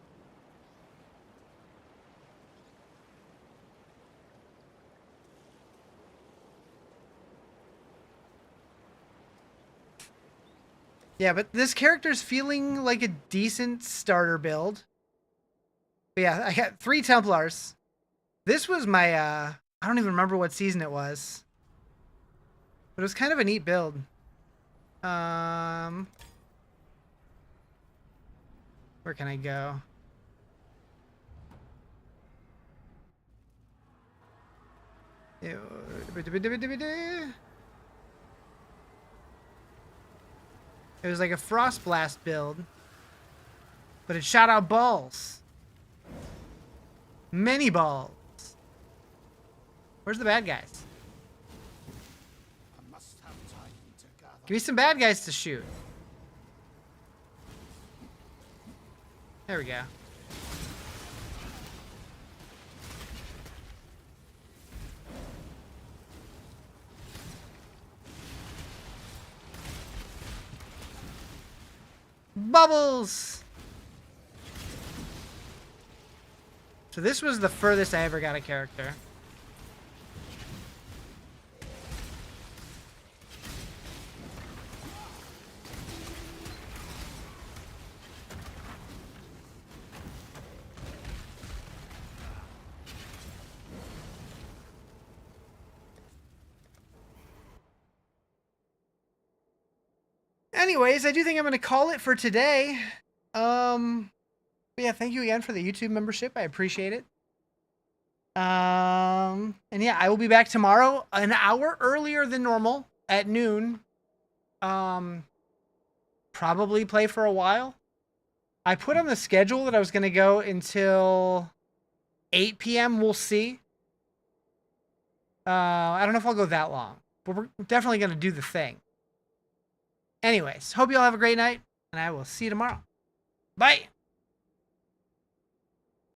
Yeah, but this character's feeling like a decent starter build. But yeah, I got 3 Templars. This was my, I don't even remember what season it was. But it was kind of a neat build. Where can I go? It was like a Frost Blast build. But it shot out balls. Many balls. Where's the bad guys? I must have time to gather. Give me some bad guys to shoot. There we go. Bubbles! So this was the furthest I ever got a character. Anyways, I do think I'm going to call it for today. But yeah, thank you again for the YouTube membership. I appreciate it. And yeah, I will be back tomorrow an hour earlier than normal at noon. Probably play for a while. I put on the schedule that I was going to go until 8 p.m. We'll see. I don't know if I'll go that long, but we're definitely going to do the thing. Anyways, hope you all have a great night, and I will see you tomorrow. Bye.